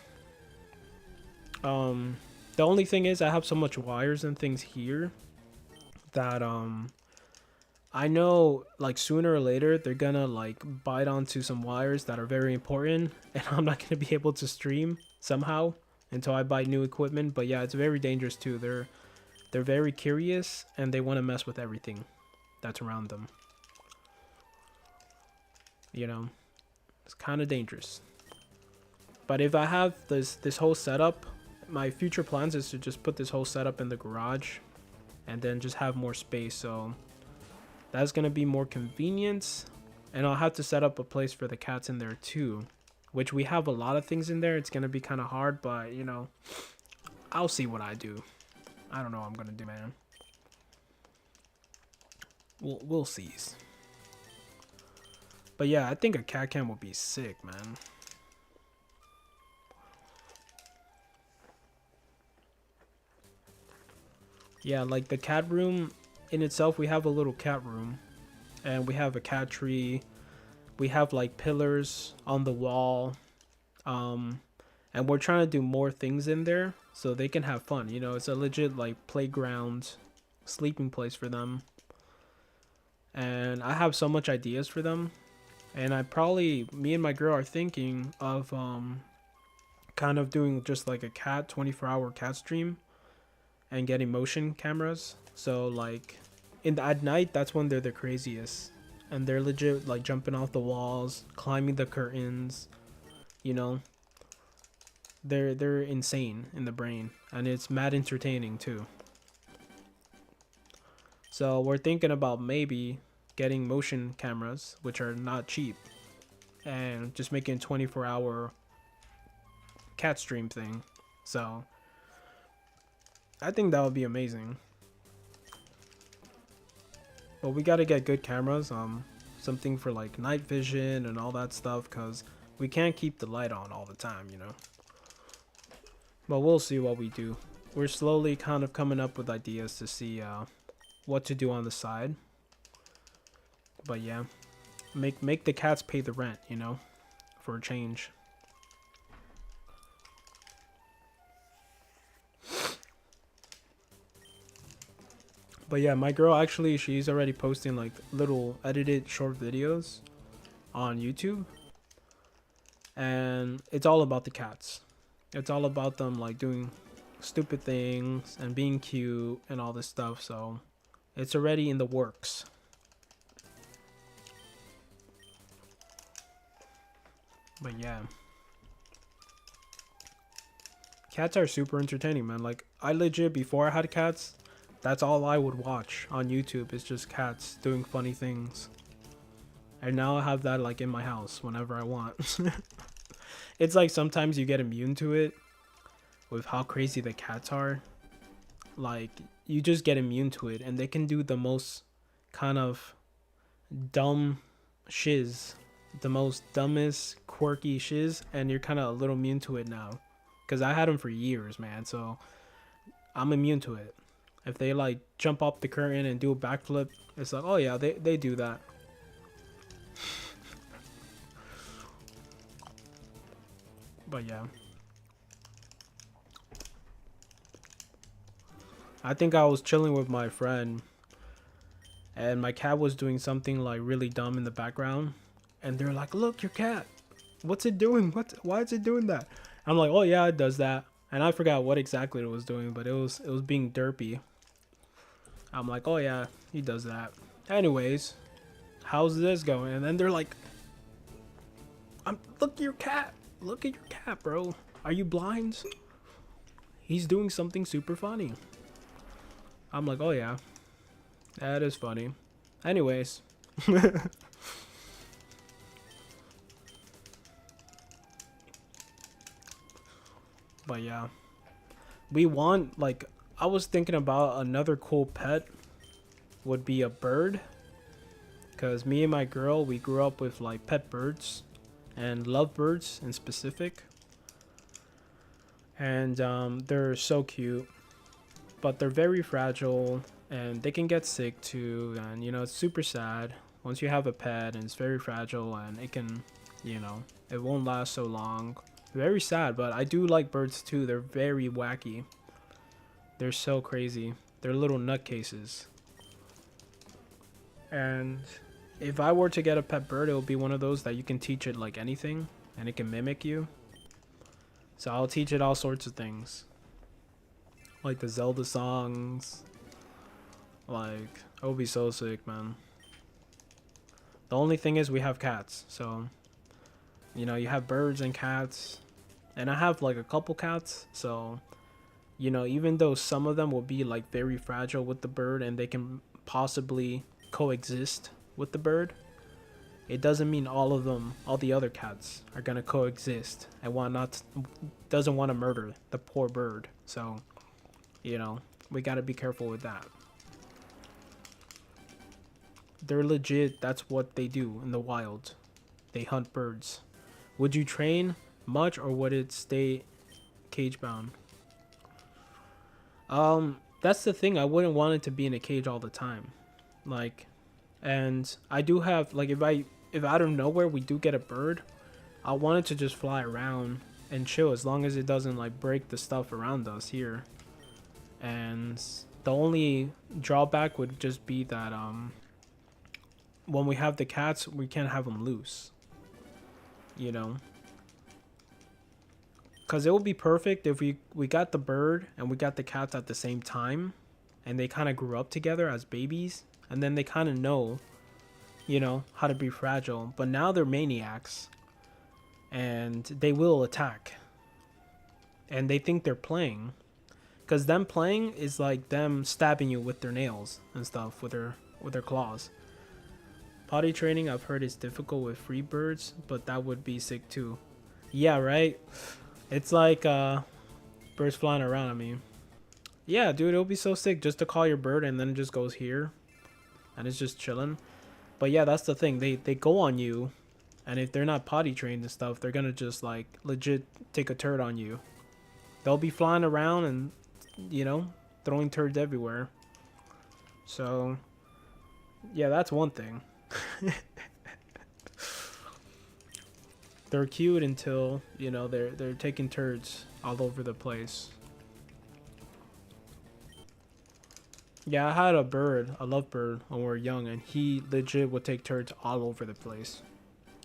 The only thing is I have so much wires and things here that I know like sooner or later they're gonna like bite onto some wires that are very important, and I'm not gonna be able to stream somehow until I buy new equipment. But yeah, it's very dangerous too. They're very curious and they want to mess with everything that's around them. You know, it's kind of dangerous. But if I have this whole setup, my future plans is to just put this whole setup in the garage and then just have more space. So that's going to be more convenient. And I'll have to set up a place for the cats in there too, which we have a lot of things in there. It's going to be kind of hard, but you know, I'll see what I do. I don't know what I'm going to do, man. We'll see. But yeah, I think a cat cam would be sick, man. Yeah, like the cat room in itself, we have a little cat room. And we have a cat tree. We have like pillars on the wall. And we're trying to do more things in there so they can have fun. You know, it's a legit like playground, sleeping place for them. And I have so much ideas for them. And me and my girl are thinking of kind of doing just like a cat 24-hour cat stream and getting motion cameras. So like at night, that's when they're the craziest. And they're legit like jumping off the walls, climbing the curtains, you know. They're insane in the brain, and it's mad entertaining too. So we're thinking about maybe getting motion cameras, which are not cheap, and just making a 24-hour cat stream thing. So I think that would be amazing. But we gotta get good cameras, something for like night vision and all that stuff, because we can't keep the light on all the time, you know. But we'll see what we do. We're slowly kind of coming up with ideas to see what to do on the side. But yeah, make the cats pay the rent, you know, for a change. But yeah, my girl actually, she's already posting like little edited short videos on YouTube. And it's all about the cats. It's all about them like doing stupid things and being cute and all this stuff. So it's already in the works. But yeah, cats are super entertaining, man. Like I legit, before I had cats, that's all I would watch on YouTube, is just cats doing funny things. And now I have that like in my house whenever I want. It's like sometimes you get immune to it with how crazy the cats are. Like you just get immune to it, and they can do the most kind of dumb shiz, the most dumbest quirky shiz, and you're kind of a little immune to it now, because I had them for years, man. So I'm immune to it. If they like jump off the curtain and do a backflip, it's like, oh yeah, they do that. But yeah, I think I was chilling with my friend, and my cat was doing something like really dumb in the background, and they're like, look, your cat, what's it doing? Why is it doing that? I'm like, oh yeah, it does that. And I forgot what exactly it was doing, but it was being derpy. I'm like, oh yeah, he does that. Anyways, how's this going? And then they're like, look at your cat. Look at your cat, bro. Are you blind? He's doing something super funny. I'm like, oh yeah, that is funny. Anyways. But yeah, we want, like, I was thinking about another cool pet would be a bird, because me and my girl, we grew up with like pet birds and love birds in specific, and they're so cute, but they're very fragile and they can get sick too, and you know, it's super sad once you have a pet and it's very fragile, and it can, you know, it won't last so long. Very sad. But I do like birds too. They're very wacky. They're so crazy. They're little nutcases. And if I were to get a pet bird, it would be one of those that you can teach it like anything and it can mimic you. So I'll teach it all sorts of things, like the Zelda songs. Like, it would be so sick, man. The only thing is we have cats, so you know, you have birds and cats, and I have like a couple cats, so you know, even though some of them will be like very fragile with the bird and they can possibly coexist with the bird, it doesn't mean all of them, all the other cats are gonna coexist and doesn't want to murder the poor bird. So, you know, we gotta be careful with that. They're legit, that's what they do in the wild. They hunt birds. Would you train much, or would it stay cage bound? That's the thing. I wouldn't want it to be in a cage all the time. Like, and I do have, like, if out of nowhere we do get a bird, I want it to just fly around and chill, as long as it doesn't like break the stuff around us here. And the only drawback would just be that when we have the cats, we can't have them loose, you know, because it would be perfect if we got the bird and we got the cats at the same time, and they kind of grew up together as babies, and then they kind of know, you know, how to be fragile. But now they're maniacs and they will attack, and they think they're playing, because them playing is like them stabbing you with their nails and stuff, with their claws. Potty training, I've heard, is difficult with free birds, but that would be sick too. Yeah, right? It's like birds flying around. I mean, yeah, dude, it'll be so sick just to call your bird and then it just goes here and it's just chilling. But yeah, that's the thing. They go on you, and if they're not potty trained and stuff, they're gonna just like legit take a turd on you. They'll be flying around and, you know, throwing turds everywhere. So yeah, that's one thing. They're cute until, you know, they're taking turds all over the place. Yeah, I had a bird, a lovebird, when we were young, and he legit would take turds all over the place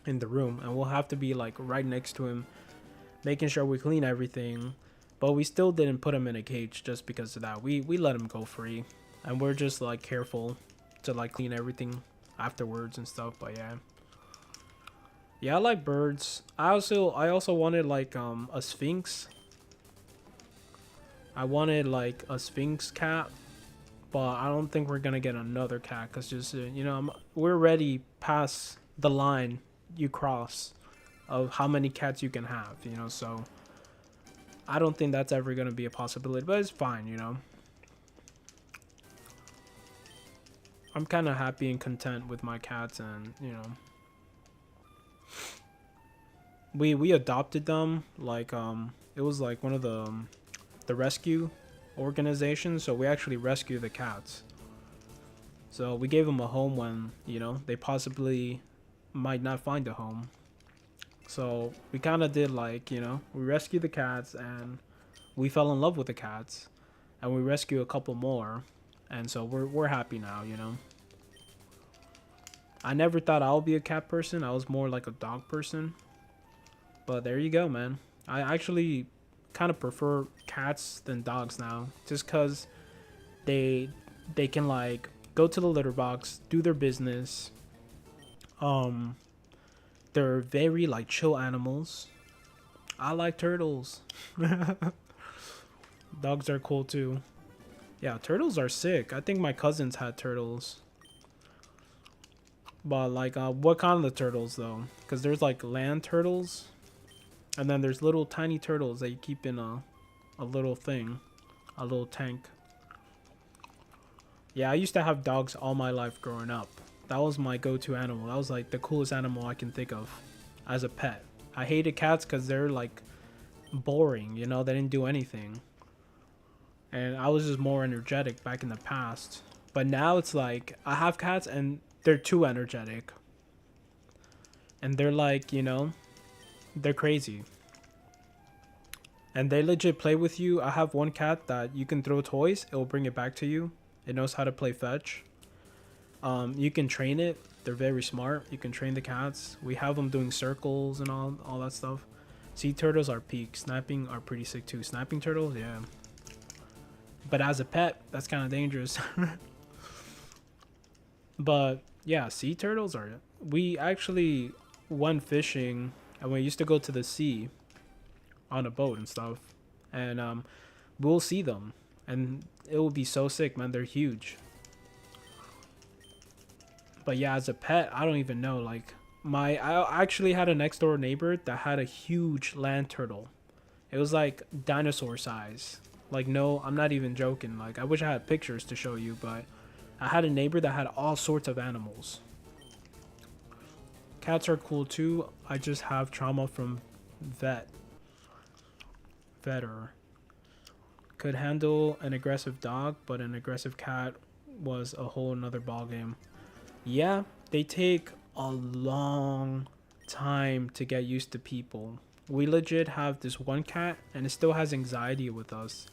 in the room, and we'll have to be like right next to him, making sure we clean everything. But we still didn't put him in a cage just because of that. We let him go free, and we're just like careful to like clean everything afterwards and stuff. But yeah, I like birds. I also wanted like a sphinx. I wanted like a sphinx cat, but I don't think we're gonna get another cat, because just you know, we're already past the line you cross of how many cats you can have, you know. So I don't think that's ever gonna be a possibility, but it's fine, you know. I'm kind of happy and content with my cats, and you know, we adopted them like it was like one of the rescue organizations, so we actually rescue the cats. So we gave them a home when, you know, they possibly might not find a home. So we kind of did like, you know, we rescued the cats and we fell in love with the cats, and we rescue a couple more, and so we're happy now, you know. I never thought I would be a cat person. I was more like a dog person. But there you go, man. I actually kind of prefer cats than dogs now, just cuz they they can like go to the litter box, do their business. Um they're very like chill animals. I like turtles. Dogs are cool too. Yeah, turtles are sick. I think my cousins had turtles. But like what kind of the turtles though? Cuz there's like land turtles, and then there's little tiny turtles that you keep in a little thing, a little tank. Yeah, I used to have dogs all my life growing up. That was my go-to animal. That was like the coolest animal I can think of as a pet. I hated cats because they're like boring, you know, they didn't do anything. And I was just more energetic back in the past. But now it's like I have cats and they're too energetic. And they're like, you know, they're crazy. And they legit play with you. I have one cat that you can throw toys, it will bring it back to you. It knows how to play fetch. You can train it. They're very smart. You can train the cats. We have them doing circles and all that stuff. Sea turtles are peak. Snapping are pretty sick too. Snapping turtles, yeah. But as a pet, that's kind of dangerous. But yeah, sea turtles are. We actually went fishing, and we used to go to the sea on a boat and stuff, and we'll see them, and it will be so sick, man. They're huge. But yeah, as a pet, I don't even know. Like I actually had a next door neighbor that had a huge land turtle. It was like dinosaur size. Like no, I'm not even joking. Like I wish I had pictures to show you, but I had a neighbor that had all sorts of animals. Cats are cool too. I just have trauma from vet. Vetter. Could handle an aggressive dog, but an aggressive cat was a whole nother ballgame. Yeah, they take a long time to get used to people. We legit have this one cat and it still has anxiety with us.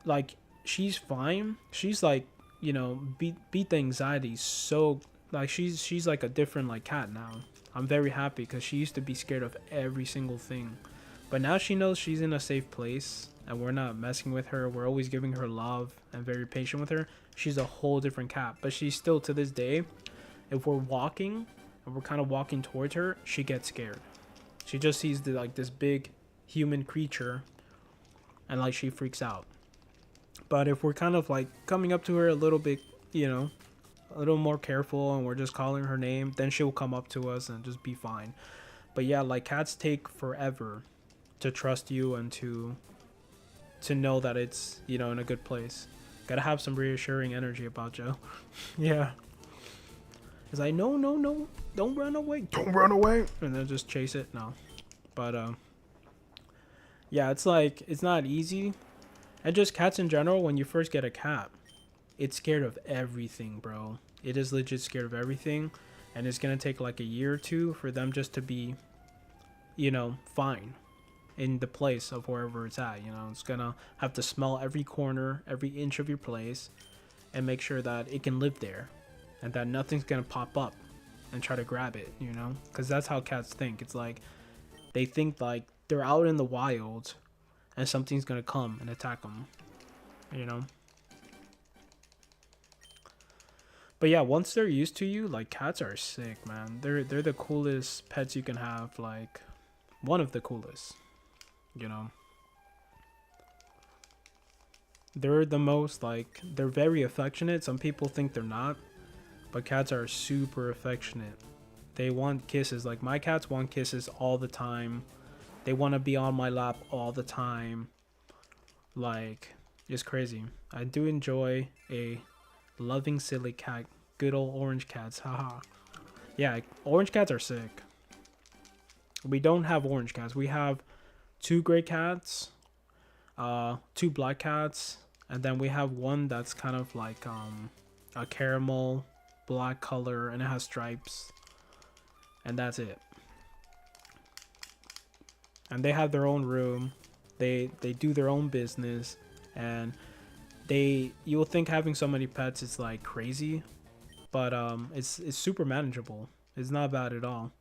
Like she's fine. She's like, you know, beat the anxiety so like she's like a different like cat now. I'm very happy because she used to be scared of every single thing. But now she knows she's in a safe place and we're not messing with her. We're always giving her love and very patient with her. She's a whole different cat. But she's still, to this day, if we're walking and we're kind of walking towards her, she gets scared. She just sees like this big human creature and like she freaks out. But if we're kind of like coming up to her a little bit, you know, a little more careful, and we're just calling her name, then she'll come up to us and just be fine. But yeah, like cats take forever to trust you and to know that it's, you know, in a good place. Gotta have some reassuring energy about Joe. Yeah. It's like, no, no, no, don't run away. Don't run away. And then just chase it. No. But, yeah, it's like, it's not easy. And just cats in general, when you first get a cat, it's scared of everything, bro. It is legit scared of everything. And it's gonna take like a year or two for them just to be, you know, fine in the place of wherever it's at. You know, it's gonna have to smell every corner, every inch of your place, and make sure that it can live there and that nothing's gonna pop up and try to grab it, you know, because that's how cats think. It's like they think like they're out in the wild and something's gonna come and attack them, you know. But yeah, once they're used to you, like cats are sick, man. They're the coolest pets you can have, like one of the coolest, you know. They're the most like, they're very affectionate. Some people think they're not, but cats are super affectionate. They want kisses. Like my cats want kisses all the time. They want to be on my lap all the time. Like it's crazy. I do enjoy a Loving silly cat. Good old orange cats. Haha. Yeah, orange cats are sick. We don't have orange cats. We have 2 gray cats, 2 black cats, and then we have one that's kind of like a caramel black color and it has stripes. And that's it. And they have their own room. They do their own business, and you'll think having so many pets is like crazy, but it's super manageable. It's not bad at all.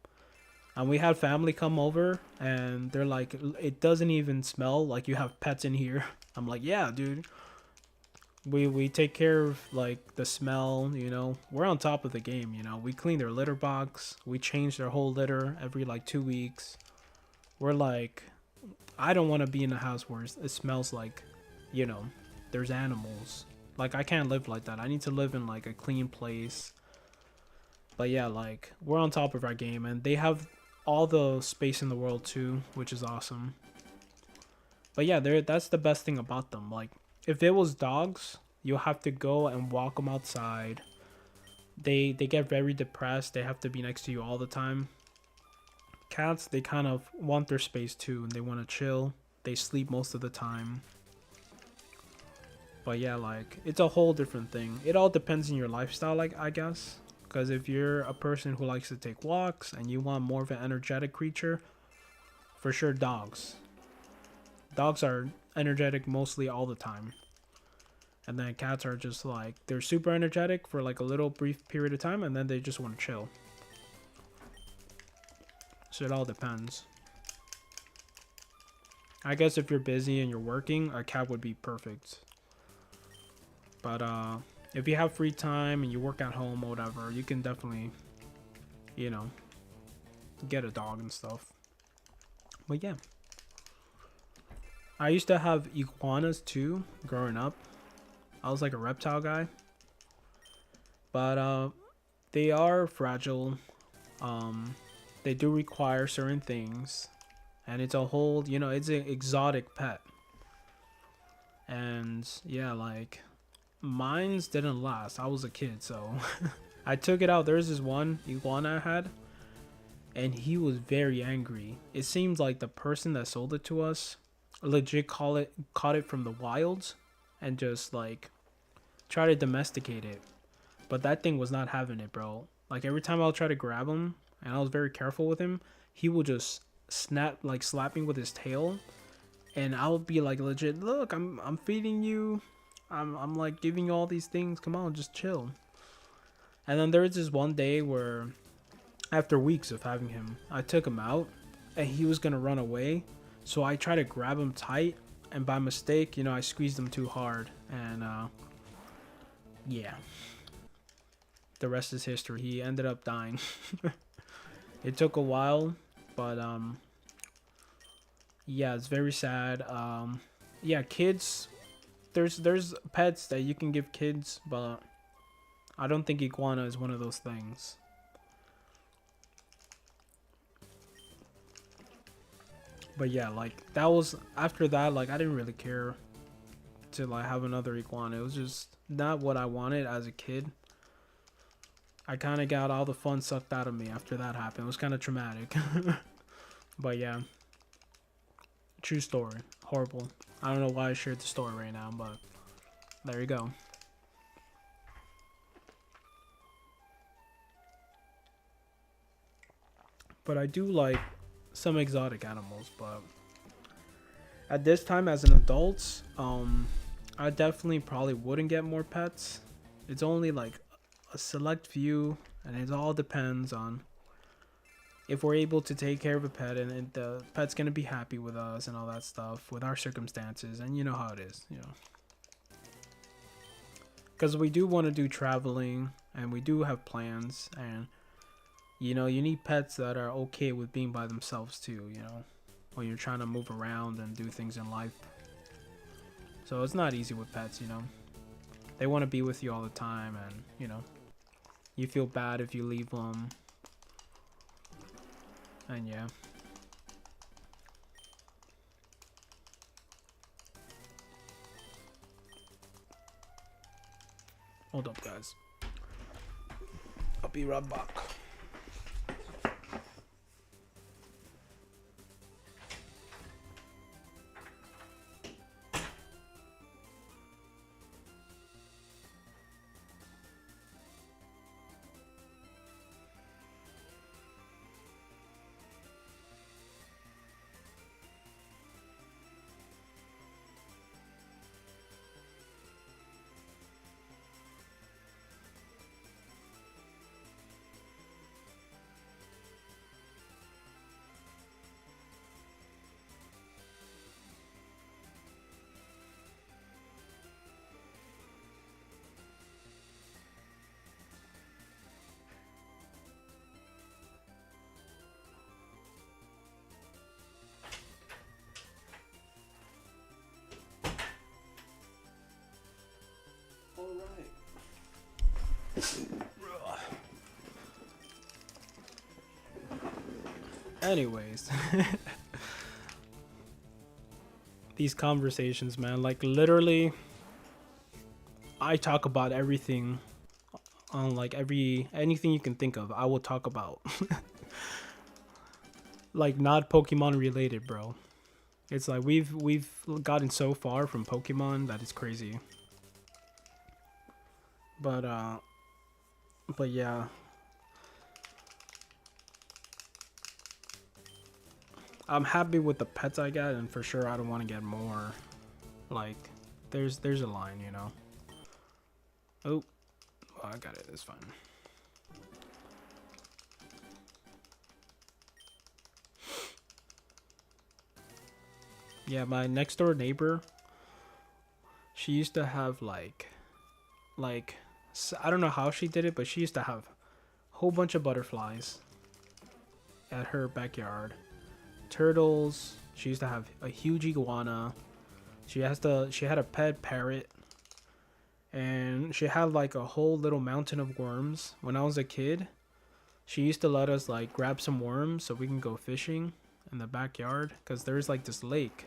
And we had family come over and they're like, it doesn't even smell like you have pets in here. I'm like, yeah, dude. We take care of like the smell, you know. We're on top of the game, you know. We clean their litter box. We change their whole litter every like 2 weeks. We're like, I don't want to be in a house where it smells like, you know, there's animals. Like, I can't live like that. I need to live in like a clean place. But yeah, like, we're on top of our game, and they have all the space in the world too, which is awesome. But yeah, that's the best thing about them. Like, if it was dogs, you'll have to go and walk them outside. They get very depressed. They have to be next to you all the time. Cats, they kind of want their space too, and they want to chill. They sleep most of the time. But yeah, like, it's a whole different thing. It all depends on your lifestyle, like, I guess. Because if you're a person who likes to take walks and you want more of an energetic creature, for sure dogs. Dogs are energetic mostly all the time. And then cats are just like, they're super energetic for like a little brief period of time, and then they just want to chill. So it all depends. I guess if you're busy and you're working, a cat would be perfect. But if you have free time and you work at home or whatever, you can definitely, you know, get a dog and stuff. But yeah. I used to have iguanas too growing up. I was like a reptile guy. But they are fragile. They do require certain things. And it's a whole, you know, it's an exotic pet. And yeah, like, mine's didn't last. I was a kid, so I took it out. There's this one iguana I had, and he was very angry. It seemed like the person that sold it to us legit caught it from the wilds and just like try to domesticate it. But that thing was not having it, bro. Like, every time I'll try to grab him, and I was very careful with him, he will just slap me with his tail, and I'll be like, legit, look, I'm feeding you, I'm like giving you all these things, come on, just chill. And then there was this one day where, after weeks of having him, I took him out and he was gonna run away, so I tried to grab him tight, and by mistake, you know, I squeezed him too hard, and yeah, the rest is history. He ended up dying. It took a while, but yeah, it's very sad. Yeah, kids, there's pets that you can give kids, but I don't think iguana is one of those things. But yeah, like, that was after that, like, I didn't really care to like have another iguana. It was just not what I wanted as a kid. I kind of got all the fun sucked out of me after that happened. It was kind of traumatic. But yeah, true story. Horrible. I don't know why I shared the story right now, but there you go. But I do like some exotic animals, but at this time as an adult, I definitely probably wouldn't get more pets. It's only like a select few, and it all depends on if we're able to take care of a pet, and the pet's gonna be happy with us and all that stuff with our circumstances, and you know how it is, you know. Because we do want to do traveling, and we do have plans, and you know, you need pets that are okay with being by themselves too, you know, when you're trying to move around and do things in life. So it's not easy with pets, you know. They want to be with you all the time, and you know, you feel bad if you leave them. And yeah. Hold up, guys. I'll be right back. Anyways, these conversations, man, like literally I talk about everything on like anything you can think of. I will talk about. Like not Pokemon related, bro. It's like we've gotten so far from Pokemon that it's crazy. But yeah. I'm happy with the pets I got, and for sure I don't want to get more. Like, there's a line, you know. Oh, well, I got it. It's fine. Yeah, my next door neighbor, she used to have like I don't know how she did it, but she used to have a whole bunch of butterflies at her backyard. Turtles. She used to have a huge iguana. She had a pet parrot, and she had like a whole little mountain of worms. When I was a kid, she used to let us like grab some worms so we can go fishing in the backyard, because there's like this lake.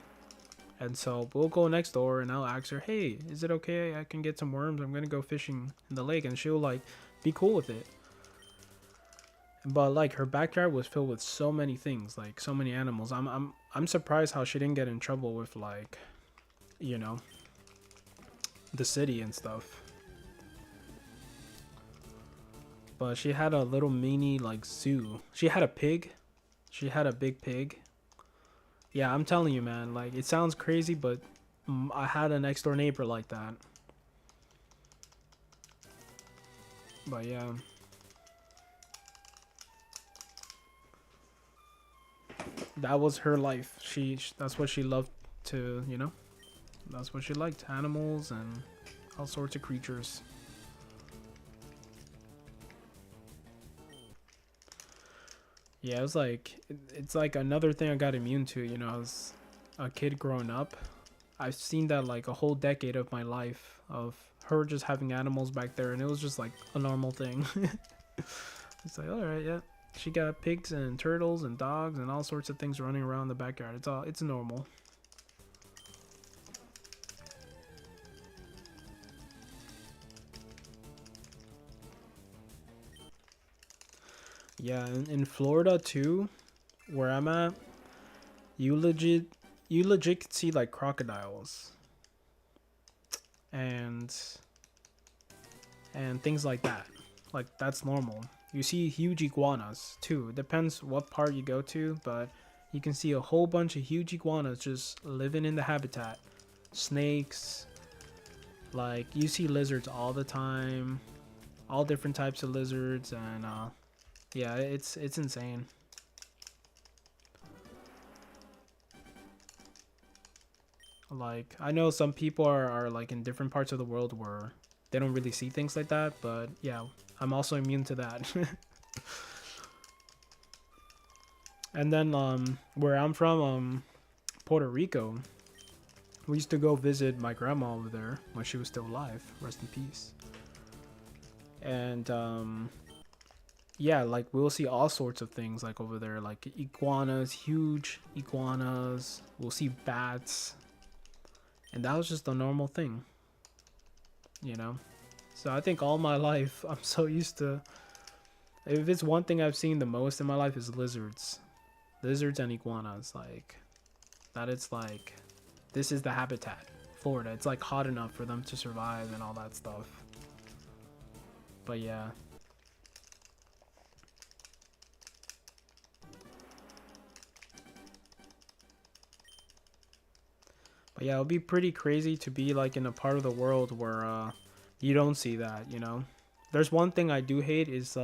And so we'll go next door and I'll ask her, hey, is it okay? I can get some worms. I'm going to go fishing in the lake. And she'll like be cool with it. But like her backyard was filled with so many things, like so many animals. I'm surprised how she didn't get in trouble with like, you know, the city and stuff. But she had a little mini like zoo. She had a pig. She had a big pig. Yeah, I'm telling you, man, like it sounds crazy, but I had a next door neighbor like that. But yeah. That was her life. That's what she loved to, you know. That's what she liked, animals and all sorts of creatures. Yeah, it's like another thing I got immune to, you know, as a kid growing up. I've seen that like a whole decade of my life of her just having animals back there, and it was just like a normal thing. It's like, all right, yeah. She got pigs and turtles and dogs and all sorts of things running around the backyard. It's normal. Yeah, in Florida too, where I'm at, you legit could see like crocodiles and things like that. Like that's normal. You see huge iguanas too. It depends what part you go to, but you can see a whole bunch of huge iguanas just living in the habitat. Snakes, like you see lizards all the time, all different types of lizards, and yeah, it's insane. Like I know some people are like in different parts of the world where they don't really see things like that, but yeah, I'm also immune to that. And then where I'm from, Puerto Rico, we used to go visit my grandma over there when she was still alive. Rest in peace. And yeah, like we'll see all sorts of things like over there, like iguanas, huge iguanas. We'll see bats, and that was just a normal thing, you know. So I think all my life I'm so used to, if it's one thing I've seen the most in my life is lizards. Lizards and iguanas, like that. It's like this is the habitat. Florida, it's like hot enough for them to survive and all that stuff. But yeah. But yeah, it would be pretty crazy to be like in a part of the world where you don't see that, you know. There's one thing I do hate is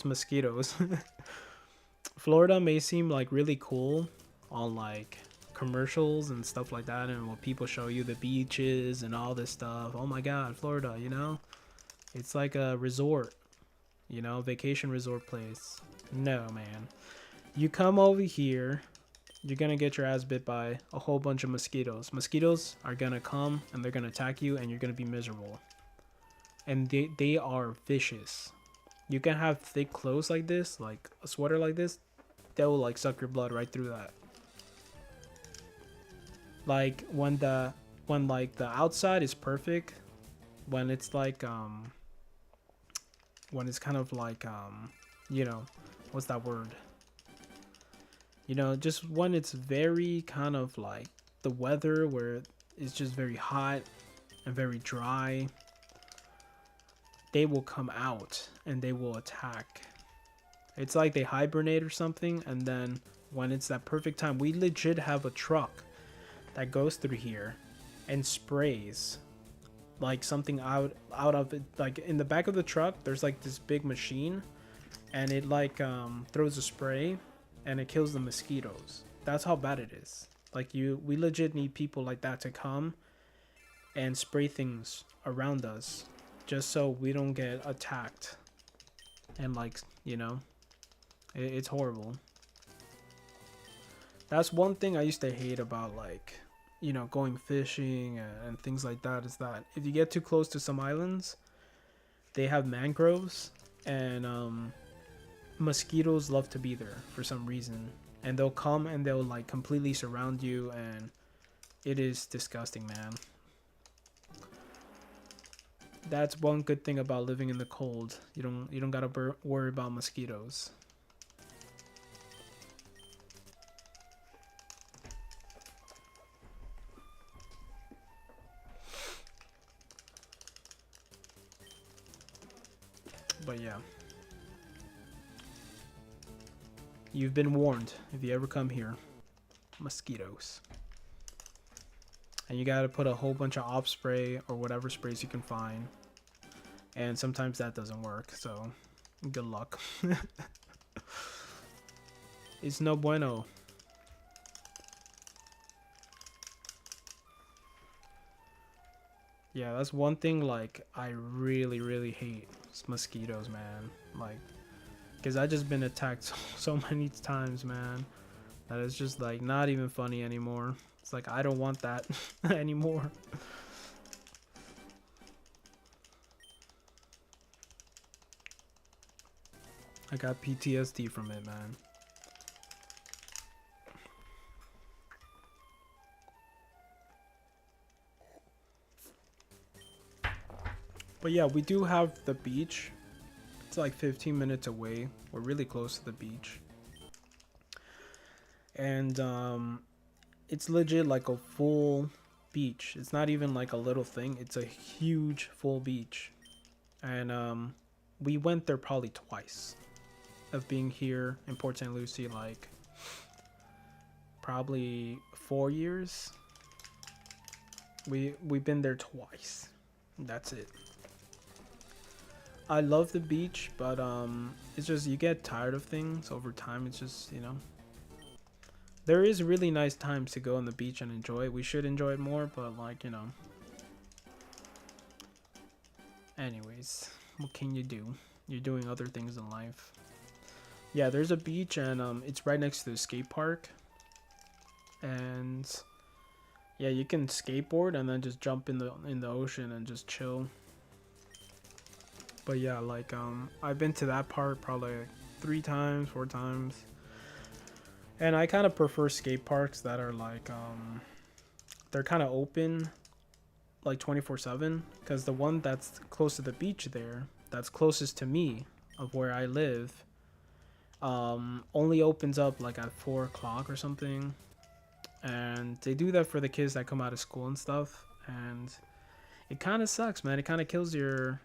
mosquitoes. Florida may seem like really cool on like commercials and stuff like that, and when people show you the beaches and all this stuff. Oh my god, Florida, you know? It's like a resort, you know, vacation resort place. No, man. You come over here, you're gonna get your ass bit by a whole bunch of mosquitoes. Mosquitoes are gonna come and they're gonna attack you and you're gonna be miserable. And they are vicious. You can have thick clothes like this, like a sweater like this, they will like suck your blood right through that. Like when like the outside is perfect, when it's like when it's kind of like you know, what's that word? You know, just when it's very kind of like the weather where it's just very hot and very dry, they will come out and they will attack. It's like they hibernate or something, and then when it's that perfect time, we legit have a truck that goes through here and sprays like something out of it. Like in the back of the truck there's like this big machine, and it like throws a spray and it kills the mosquitoes. That's how bad it is. Like we legit need people like that to come and spray things around us just so we don't get attacked. And like, you know, it's horrible. That's one thing I used to hate about like, you know, going fishing and things like that, is that if you get too close to some islands, they have mangroves, and mosquitoes love to be there for some reason, and they'll come and they'll like completely surround you, and it is disgusting, man. That's one good thing about living in the cold. You don't gotta worry about mosquitoes. But yeah, you've been warned if you ever come here. Mosquitoes. And you gotta put a whole bunch of op spray or whatever sprays you can find. And sometimes that doesn't work, so good luck. It's no bueno. Yeah, that's one thing like I really hate. It's mosquitoes, man. Like, because I just been attacked so many times, man, that it's just like not even funny anymore. It's like I don't want that anymore. I got PTSD from it, man. But yeah, we do have the beach. It's like 15 minutes away. We're really close to the beach. And it's legit like a full beach. It's not even like a little thing. It's a huge full beach. And we went there probably twice of being here in Port St. Lucie, like probably 4 years. We've been there twice. That's it. I love the beach, but it's just you get tired of things over time. It's just, you know, there is really nice times to go on the beach and enjoy it. We should enjoy it more, but like, you know. Anyways, what can you do? You're doing other things in life. Yeah, there's a beach, and it's right next to the skate park. And yeah, you can skateboard and then just jump in the ocean and just chill. But yeah, like I've been to that part probably like 3 times, 4 times. And I kind of prefer skate parks that are like they're kind of open, like 24/7, because the one that's close to the beach there, that's closest to me of where I live, only opens up like at 4 o'clock or something. And they do that for the kids that come out of school and stuff. And it kind of sucks, man. It kind of kills your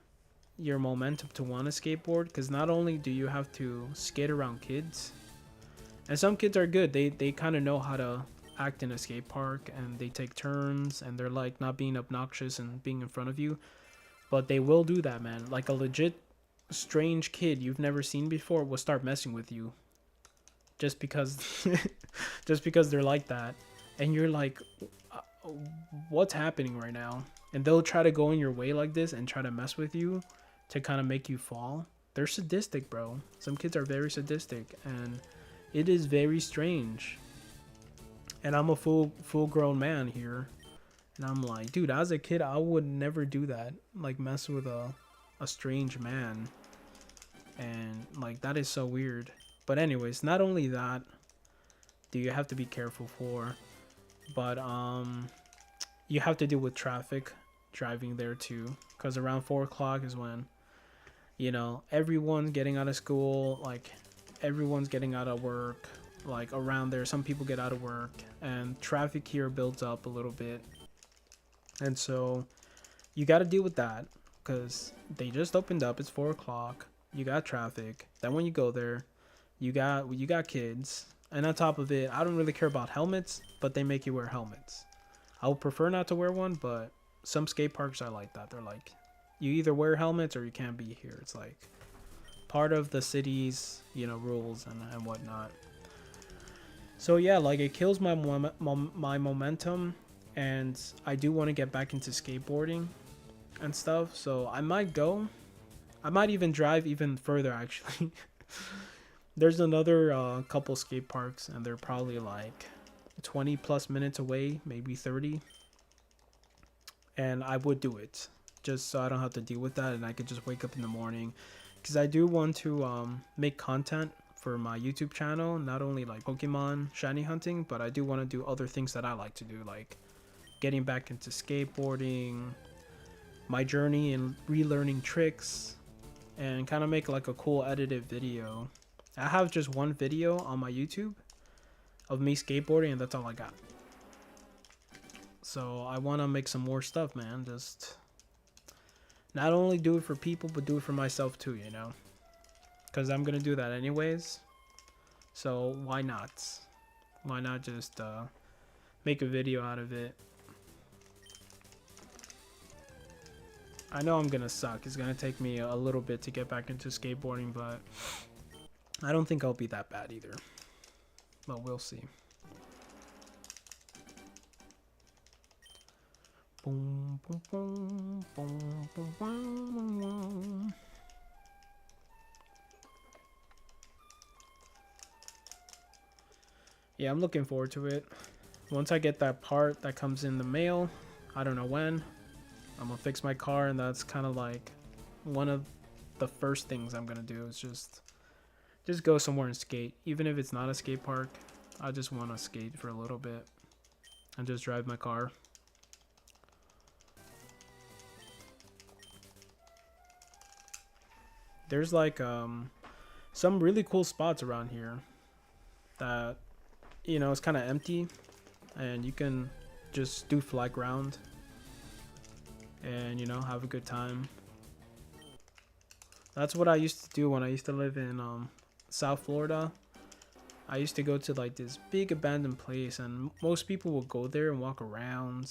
momentum to want to skateboard, because not only do you have to skate around kids, and some kids are good, they kind of know how to act in a skate park, and they take turns, and they're like not being obnoxious and being in front of you, but they will do that, man. Like a legit strange kid you've never seen before will start messing with you just because just because they're like that, and you're like, what's happening right now? And they'll try to go in your way like this and try to mess with you to kind of make you fall. They're sadistic, bro. Some kids are very sadistic, and it is very strange. And I'm a full grown man here, and I'm like, dude, as a kid I would never do that, like mess with a strange man. And like, that is so weird. But anyways, not only that do you have to be careful for, but you have to deal with traffic driving there too, because around 4 o'clock is when, you know, everyone's getting out of school, like everyone's getting out of work, like around there some people get out of work, and traffic here builds up a little bit. And so you got to deal with that, because they just opened up, it's 4 o'clock, you got traffic, then when you go there you got kids, and on top of it, I don't really care about helmets, but they make you wear helmets. I would prefer not to wear one, but some skate parks are like that. They're like, you either wear helmets or you can't be here. It's like part of the city's, you know, rules and whatnot. So yeah, like it kills my momentum, and I do want to get back into skateboarding and stuff. So I might even drive even further actually. There's another couple skate parks, and they're probably like 20 plus minutes away, maybe 30. And I would do it just so I don't have to deal with that, and I could just wake up in the morning, because I do want to make content for my YouTube channel, not only like Pokemon shiny hunting, but I do want to do other things that I like to do, like getting back into skateboarding, my journey and relearning tricks, and kind of make like a cool edited video. I have just one video on my YouTube of me skateboarding, and that's all I got. So I want to make some more stuff, man. Just not only do it for people, but do it for myself too, you know, because I'm gonna do that anyways. So why not just make a video out of it? I know I'm gonna suck. It's gonna take me a little bit to get back into skateboarding, but I don't think I'll be that bad either. But we'll see. Boom, boom, boom, boom, boom, boom, boom. Yeah, I'm looking forward to it. Once I get that part that comes in the mail, I don't know when, I'm gonna fix my car, and that's kind of like one of the first things I'm gonna do is just go somewhere and skate. Even if it's not a skate park, I just want to skate for a little bit and just drive my car. There's like some really cool spots around here that, you know, it's kind of empty, and you can just do fly ground and, you know, have a good time. That's what I used to do when I used to live in South Florida. I used to go to like this big abandoned place, and most people would go there and walk around,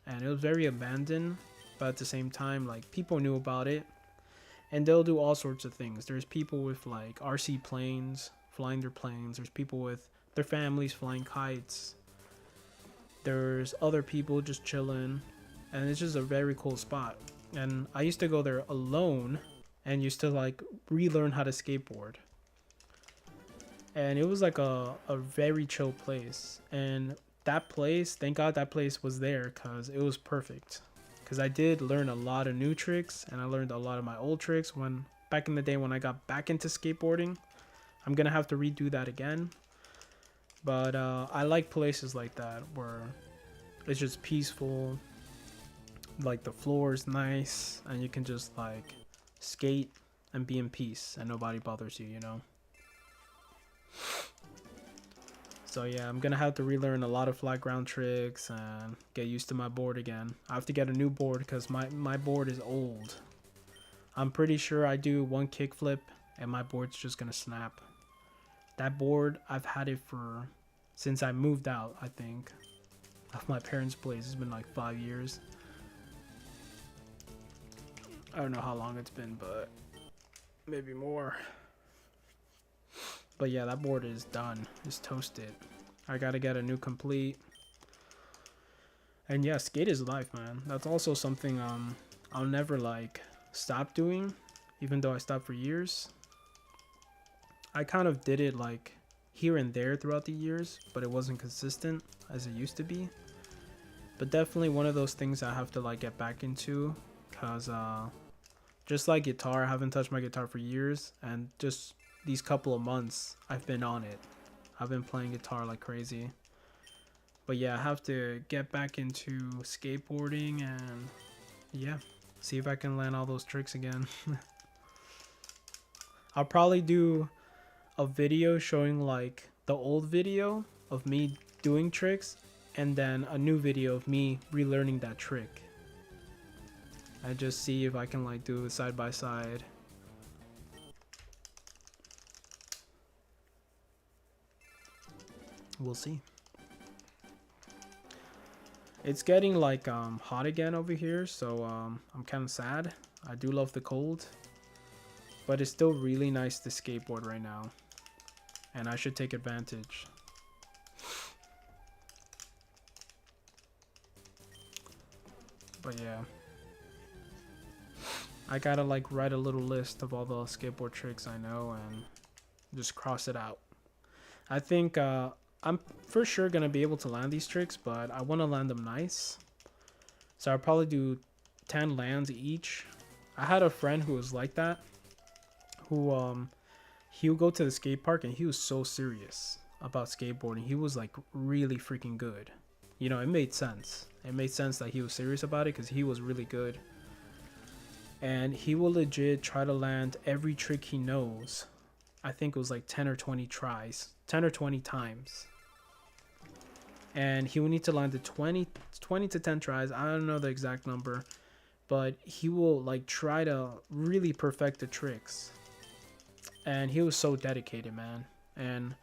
and it was very abandoned, but at the same time, like, people knew about it, and they'll do all sorts of things. There's people with like RC planes flying their planes, there's people with their families flying kites, there's other people just chilling, and it's just a very cool spot. And I used to go there alone and used to like relearn how to skateboard, and it was like a very chill place. And that place, thank God that place was there, because it was perfect, because I did learn a lot of new tricks, and I learned a lot of my old tricks when back in the day when I got back into skateboarding. I'm gonna have to redo that again, but I like places like that where it's just peaceful, Like the floor is nice and you can just like skate and be in peace and nobody bothers you, you know? So yeah, I'm gonna have to relearn a lot of flat ground tricks and get used to my board again. I have to get a new board because my board is old. I'm pretty sure I do one kickflip and my board's just gonna snap. That board, I've had it for since I moved out, I think, of my parents' place. It's been like 5 years. I don't know how long it's been, but maybe more. But yeah, that board is done. It's toasted. I gotta get a new complete. And yeah, skate is life, man. That's also something I'll never like stop doing, even though I stopped for years. I kind of did it like here and there throughout the years, but it wasn't consistent as it used to be. But definitely one of those things I have to like get back into, cause just like guitar, I haven't touched my guitar for years, and just these couple of months I've been on it. I've been playing guitar like crazy. But yeah, I have to get back into skateboarding and yeah, see if I can land all those tricks again. I'll probably do a video showing like the old video of me doing tricks and then a new video of me relearning that trick. And just see if I can like do it side by side. We'll see. It's getting like hot again over here, so I'm kind of sad. I do love the cold, but it's still really nice to skateboard right now, and I should take advantage. But yeah, I gotta like write a little list of all the skateboard tricks I know and just cross it out. I think I'm for sure gonna be able to land these tricks, but I want to land them nice. So I'll probably do 10 lands each. I had a friend who was like that, who he would go to the skate park and he was so serious about skateboarding. He was like really freaking good. You know, it made sense. It made sense that he was serious about it because he was really good. And he will legit try to land every trick he knows. I think it was like 10 or 20 tries, 10 or 20 times. And he will need to land the 20 to 10 tries. I don't know the exact number, but he will like try to really perfect the tricks. And he was so dedicated, man. And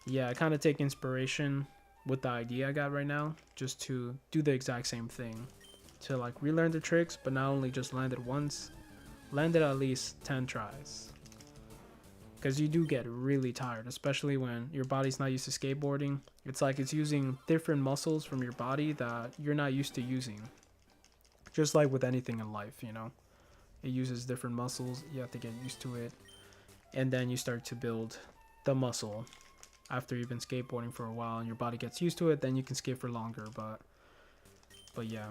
yeah, I kind of take inspiration with the idea I got right now, just to do the exact same thing, to like relearn the tricks, but not only just land it once, land it at least 10 tries. Because you do get really tired, especially when your body's not used to skateboarding. It's like it's using different muscles from your body that you're not used to using. Just like with anything in life, you know, it uses different muscles. You have to get used to it, and then you start to build the muscle after you've been skateboarding for a while and your body gets used to it. Then you can skate for longer. But yeah,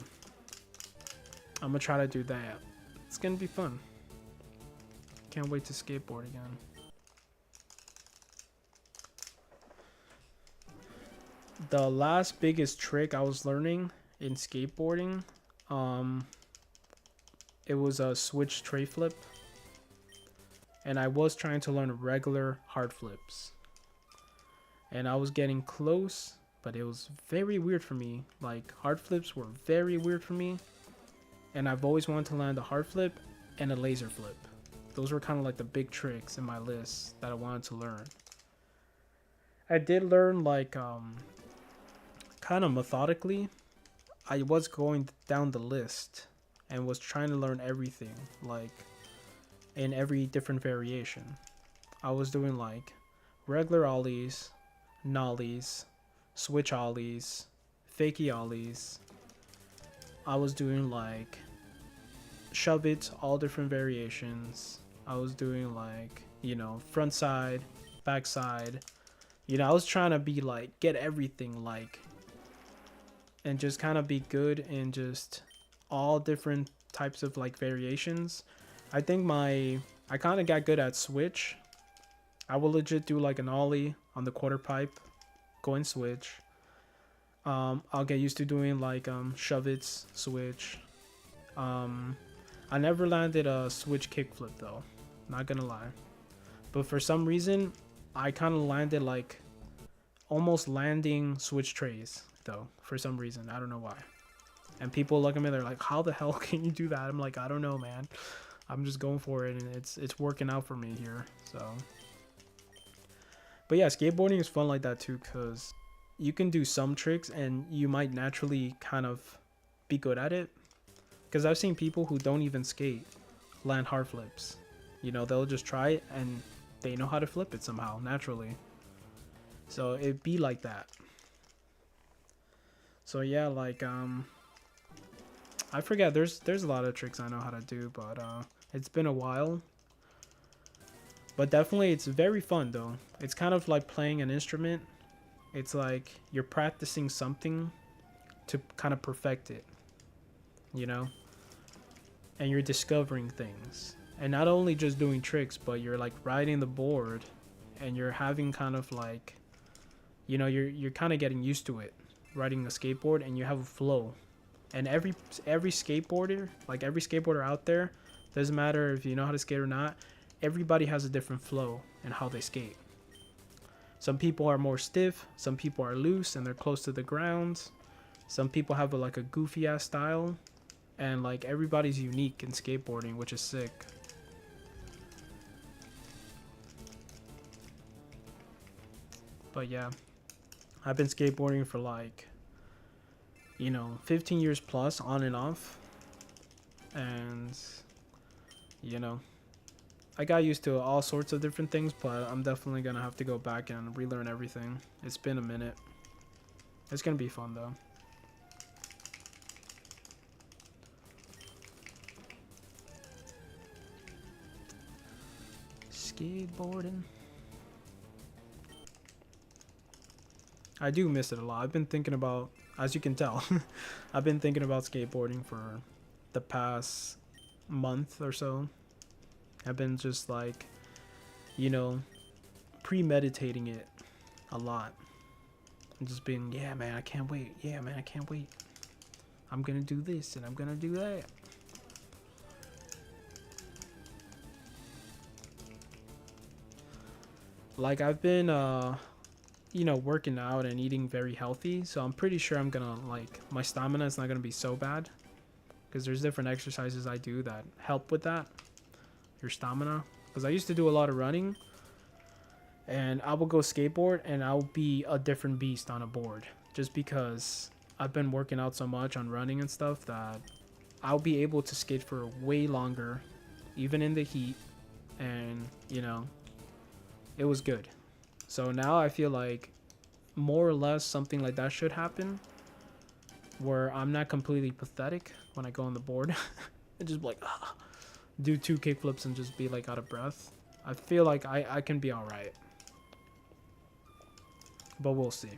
I'm gonna try to do that. It's gonna be fun. Can't wait to skateboard again. The last biggest trick I was learning in skateboarding, it was a switch tray flip, and I was trying to learn regular hard flips, and I was getting close, but it was very weird for me. Like, hard flips were very weird for me, and I've always wanted to land a hard flip and a laser flip. Those were kind of like the big tricks in my list that I wanted to learn. I did learn like kind of methodically. I was going down the list and was trying to learn everything, like in every different variation. I was doing like regular ollies, nollies, switch ollies, fakey ollies. I was doing like shove it, all different variations. I was doing like, you know, front side, back side. You know, I was trying to be like, get everything like, and just kind of be good in just all different types of like variations. I think I kind of got good at switch. I will legit do like an ollie on the quarter pipe, go and switch. I'll get used to doing like shove it, switch, I never landed a switch kickflip though, not gonna lie. But for some reason, I kind of landed like almost landing switch trays though, for some reason. I don't know why. And people look at me, they're like, how the hell can you do that? I'm like, I don't know, man. I'm just going for it, and it's working out for me here. So, but yeah, skateboarding is fun like that too, because you can do some tricks and you might naturally kind of be good at it. Because I've seen people who don't even skate land hard flips. You know, they'll just try it and they know how to flip it somehow naturally. So it'd be like that. So yeah, like I forget, there's a lot of tricks I know how to do, but it's been a while. But definitely it's very fun though. It's kind of like playing an instrument. It's like you're practicing something to kind of perfect it, you know? And you're discovering things. And not only just doing tricks, but you're like riding the board and you're having kind of like, you know, you're kind of getting used to it, riding a skateboard, and you have a flow. And every skateboarder, like every skateboarder out there, doesn't matter if you know how to skate or not, everybody has a different flow in how they skate. Some people are more stiff, some people are loose and they're close to the ground. Some people have like a goofy ass style, and like everybody's unique in skateboarding, which is sick. But yeah, I've been skateboarding for like, you know, 15 years plus on and off. And, you know, I got used to all sorts of different things, but I'm definitely going to have to go back and relearn everything. It's been a minute. It's going to be fun though. Skateboarding. I do miss it a lot. I've been thinking about, as you can tell, I've been thinking about skateboarding for the past month or so. I've been just like, you know, premeditating it a lot. And just being, yeah, man, I can't wait. Yeah, man, I can't wait. I'm gonna do this and I'm gonna do that. Like I've been, you know, working out and eating very healthy, so I'm pretty sure I'm gonna, like, my stamina is not gonna be so bad, because there's different exercises I do that help with that, your stamina. Because I used to do a lot of running, and I will go skateboard and I'll be a different beast on a board, just because I've been working out so much on running and stuff that I'll be able to skate for way longer, even in the heat, and, you know, it was good. So now I feel like more or less something like that should happen, where I'm not completely pathetic when I go on the board and just be like, do 2 kickflips and just be like out of breath. I feel like I can be all right, but we'll see.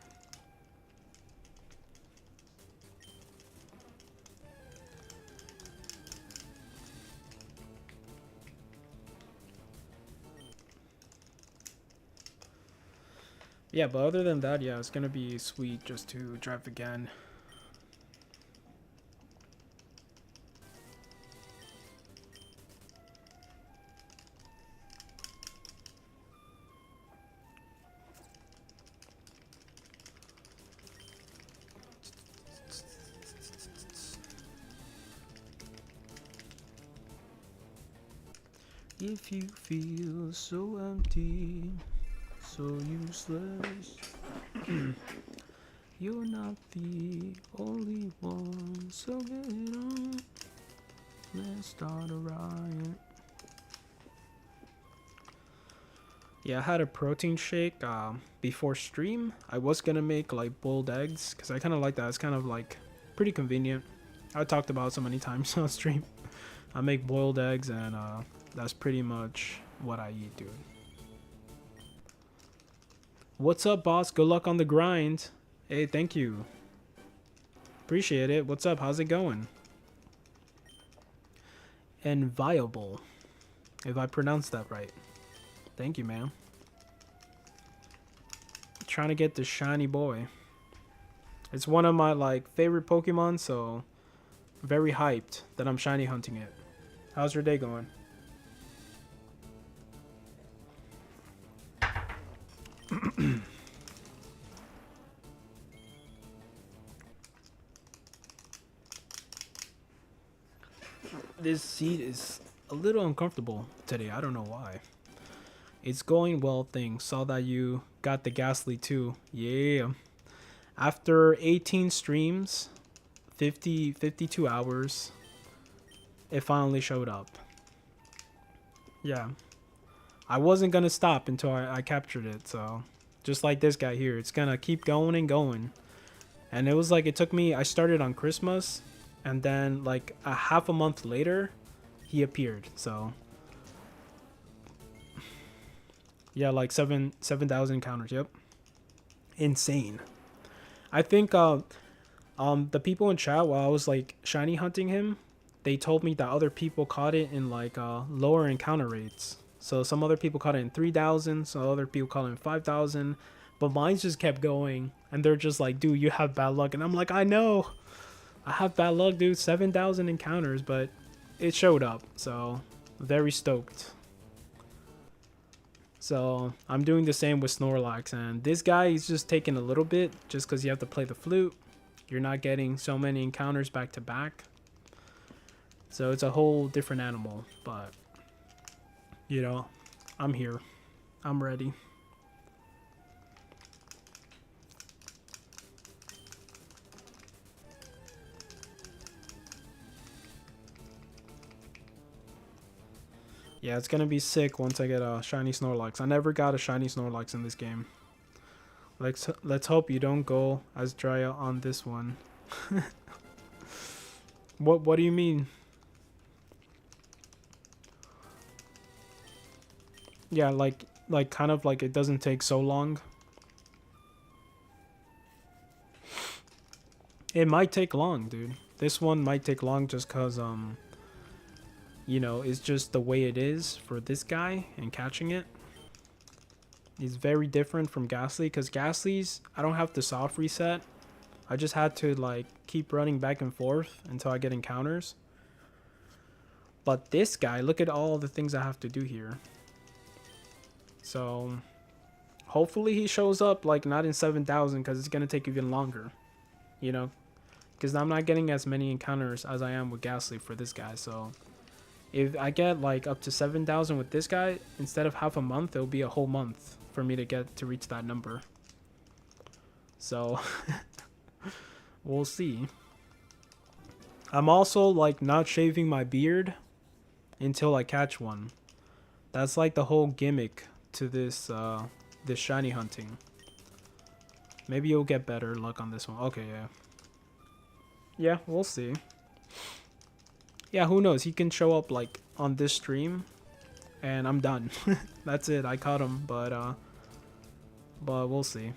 Yeah, but other than that, yeah, it's gonna be sweet just to drive again. If you feel so empty, so useless, you're not the only one, so get it on. Let's start a riot. Yeah, I had a protein shake before stream. I was gonna make like boiled eggs, because I kind of like that. It's kind of like pretty convenient. I talked about it so many times on stream. I make boiled eggs, and that's pretty much what I eat, dude. What's up, boss? Good luck on the grind. Hey, thank you. Appreciate it. What's up? How's it going? Inviolable, if I pronounced that right. Thank you, man. Trying to get the shiny boy. It's one of my like favorite Pokemon, so very hyped that I'm shiny hunting it. How's your day going? This seat is a little uncomfortable today. I don't know why. It's going well thing. Saw that you got the Ghastly too. Yeah. After 18 streams, 52 hours, it finally showed up. Yeah. I wasn't going to stop until I captured it. So just like this guy here, it's going to keep going and going. And it was like, it took me, I started on Christmas, and then like a half a month later, he appeared. So yeah, like 7,000 encounters. Yep. Insane. I think the people in chat while I was like shiny hunting him, they told me that other people caught it in like lower encounter rates. So some other people caught it in 3,000, some other people caught it in 5,000, but mine just kept going, and they're just like, dude, you have bad luck. And I'm like, I know I have bad luck, dude. 7,000 encounters, but it showed up, so very stoked. So I'm doing the same with Snorlax, and this guy is just taking a little bit just because you have to play the flute. You're not getting so many encounters back to back, so it's a whole different animal. But you know, I'm here, I'm ready. Yeah, it's gonna be sick once I get a shiny Snorlax. I never got a shiny Snorlax in this game. Let's hope you don't go as dry on this one. What do you mean? Yeah, like kind of like it doesn't take so long. It might take long, dude. This one might take long just cause you know, it's just the way it is for this guy, and catching it is very different from Ghastly, because Ghastly's, I don't have to soft reset. I just had to like keep running back and forth until I get encounters. But this guy, look at all the things I have to do here. So hopefully he shows up like not in 7,000, because it's going to take even longer, you know, because I'm not getting as many encounters as I am with Ghastly for this guy. So if I get like up to 7,000 with this guy, instead of half a month, it'll be a whole month for me to get to reach that number. So we'll see. I'm also like not shaving my beard until I catch one. That's like the whole gimmick to this this shiny hunting. Maybe you'll get better luck on this one. Okay, yeah. Yeah, we'll see. Yeah, who knows? He can show up like on this stream and I'm done. That's it. I caught him, but we'll see.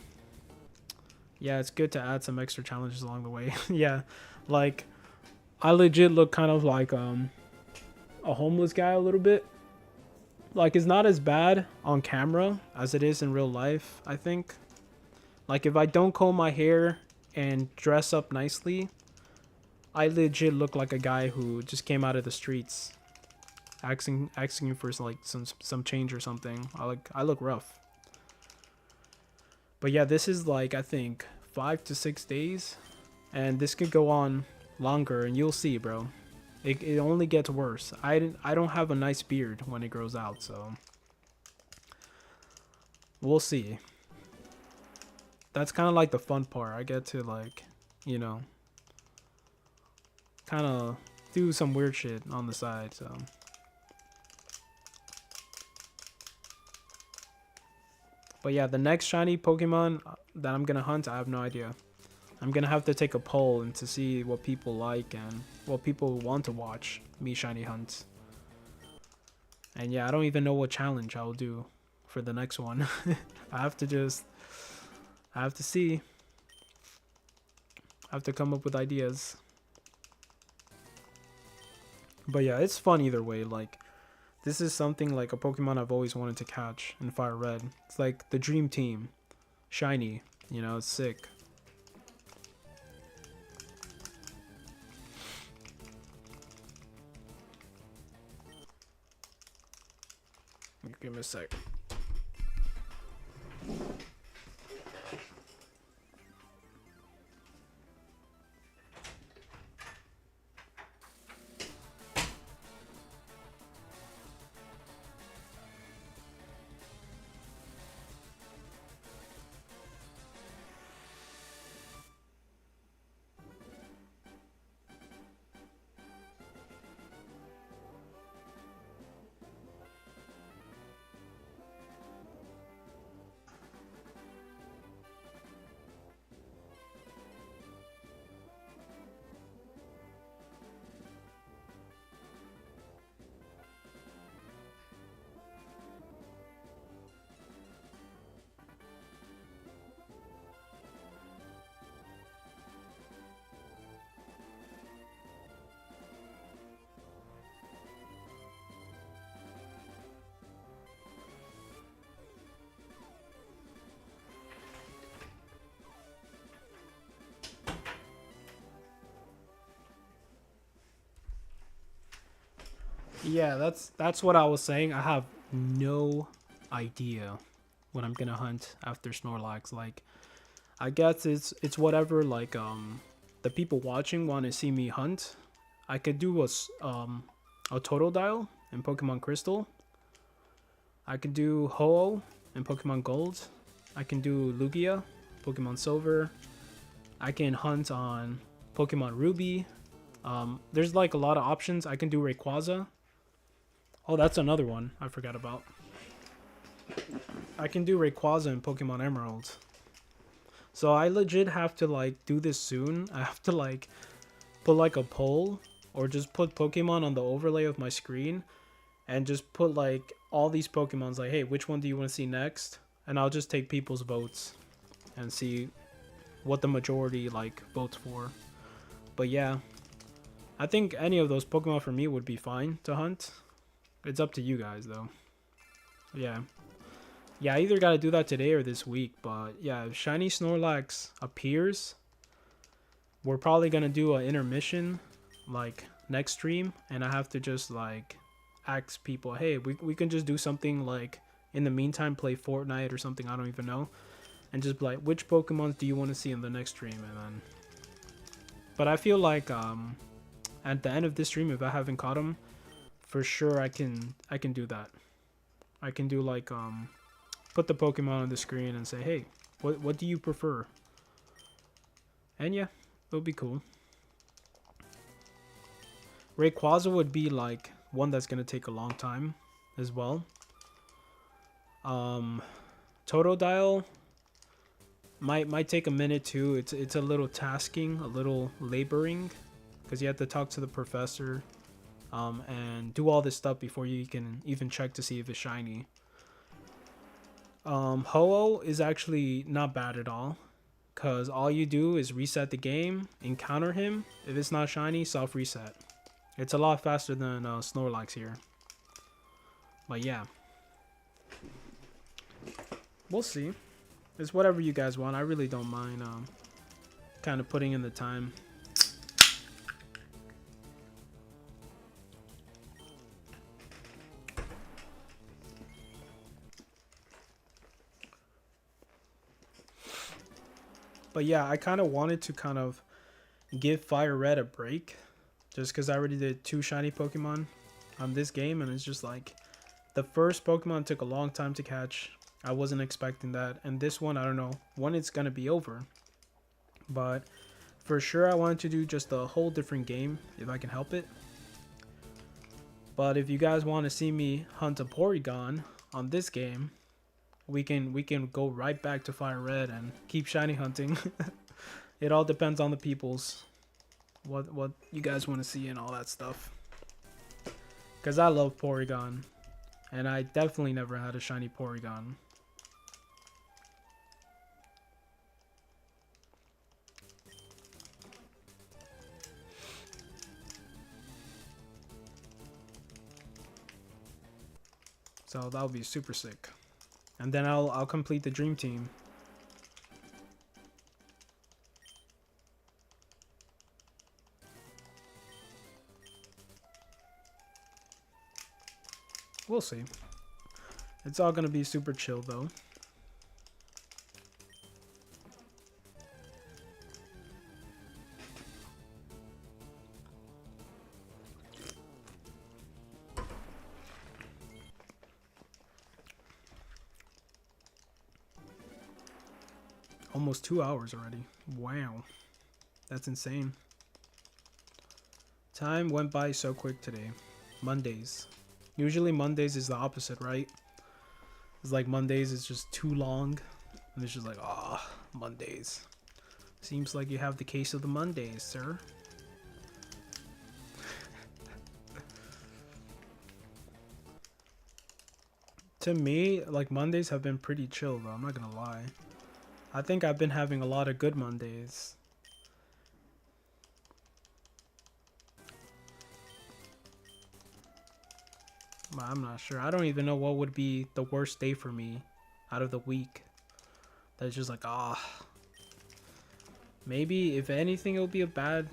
Yeah, it's good to add some extra challenges along the way. Yeah, like I legit look kind of like a homeless guy a little bit. Like, it's not as bad on camera as it is in real life, I think. Like, if I don't comb my hair and dress up nicely, I legit look like a guy who just came out of the streets, asking for like some change or something. I look rough. But yeah, this is like, I think 5 to 6 days, and this could go on longer, and you'll see, bro. It only gets worse. I don't have a nice beard when it grows out, so we'll see. That's kind of like the fun part. I get to like, you know, kind of do some weird shit on the side, so. But yeah, the next shiny Pokemon that I'm gonna hunt, I have no idea. I'm gonna have to take a poll and to see what people like and what people want to watch me shiny hunt. And yeah, I don't even know what challenge I'll do for the next one. I have to see. I have to come up with ideas. But yeah, it's fun either way. Like, this is something like a Pokemon I've always wanted to catch in Fire Red. It's like the dream team. Shiny, you know, it's sick. Give me a sec. Yeah, that's what I was saying. I have no idea what I'm gonna hunt after Snorlax. Like, I guess it's whatever. Like, the people watching want to see me hunt. I could do a Totodile in Pokemon Crystal. I could do Ho-Oh in Pokemon Gold. I can do Lugia, Pokemon Silver. I can hunt on Pokemon Ruby. There's like a lot of options. I can do Rayquaza. Oh, that's another one I forgot about. I can do Rayquaza in Pokemon Emerald. So I legit have to like do this soon. I have to like put like a poll or just put Pokemon on the overlay of my screen and just put like all these Pokemons like, hey, which one do you want to see next? And I'll just take people's votes and see what the majority like votes for. But yeah, I think any of those Pokemon for me would be fine to hunt. It's up to you guys though. Yeah. Yeah, I either gotta do that today or this week, but yeah, if Shiny Snorlax appears, we're probably gonna do an intermission like next stream, and I have to just like ask people, hey, we can just do something like in the meantime play Fortnite or something, I don't even know, and just be like, which Pokemons do you want to see in the next stream? And then, but I feel like at the end of this stream, if I haven't caught them, for sure I can do that. I can do like put the Pokemon on the screen and say, hey, what do you prefer? And yeah, it'll be cool. Rayquaza would be like one that's gonna take a long time as well. Totodile might take a minute too. It's a little tasking, a little laboring, because you have to talk to the professor and do all this stuff before you can even check to see if it's shiny. Ho-Oh is actually not bad at all, because all you do is reset the game, encounter him. If it's not shiny, soft reset. It's a lot faster than Snorlax here. But yeah, we'll see. It's whatever you guys want. I really don't mind kind of putting in the time. But yeah, I kind of wanted to kind of give Fire Red a break, just because I already did 2 shiny Pokemon on this game, and it's just like the first Pokemon took a long time to catch. I wasn't expecting that, and this one, I don't know when it's gonna be over, but for sure I wanted to do just a whole different game if I can help it. But if you guys want to see me hunt a Porygon on this game, we can go right back to Fire Red and keep shiny hunting. It all depends on the people's what you guys want to see and all that stuff. Cause I love Porygon, and I definitely never had a shiny Porygon. So that would be super sick. And then I'll complete the dream team. We'll see. It's all gonna be super chill though. Almost 2 hours already. Wow. That's insane. Time went by so quick today. Mondays. Usually Mondays is the opposite, right? It's like Mondays is just too long. And it's just like, ah, oh, Mondays. Seems like you have the case of the Mondays, sir. To me, like Mondays have been pretty chill though, I'm not gonna lie. I think I've been having a lot of good Mondays. But I'm not sure. I don't even know what would be the worst day for me out of the week. That's just like, ah. Maybe if anything it'll be a bad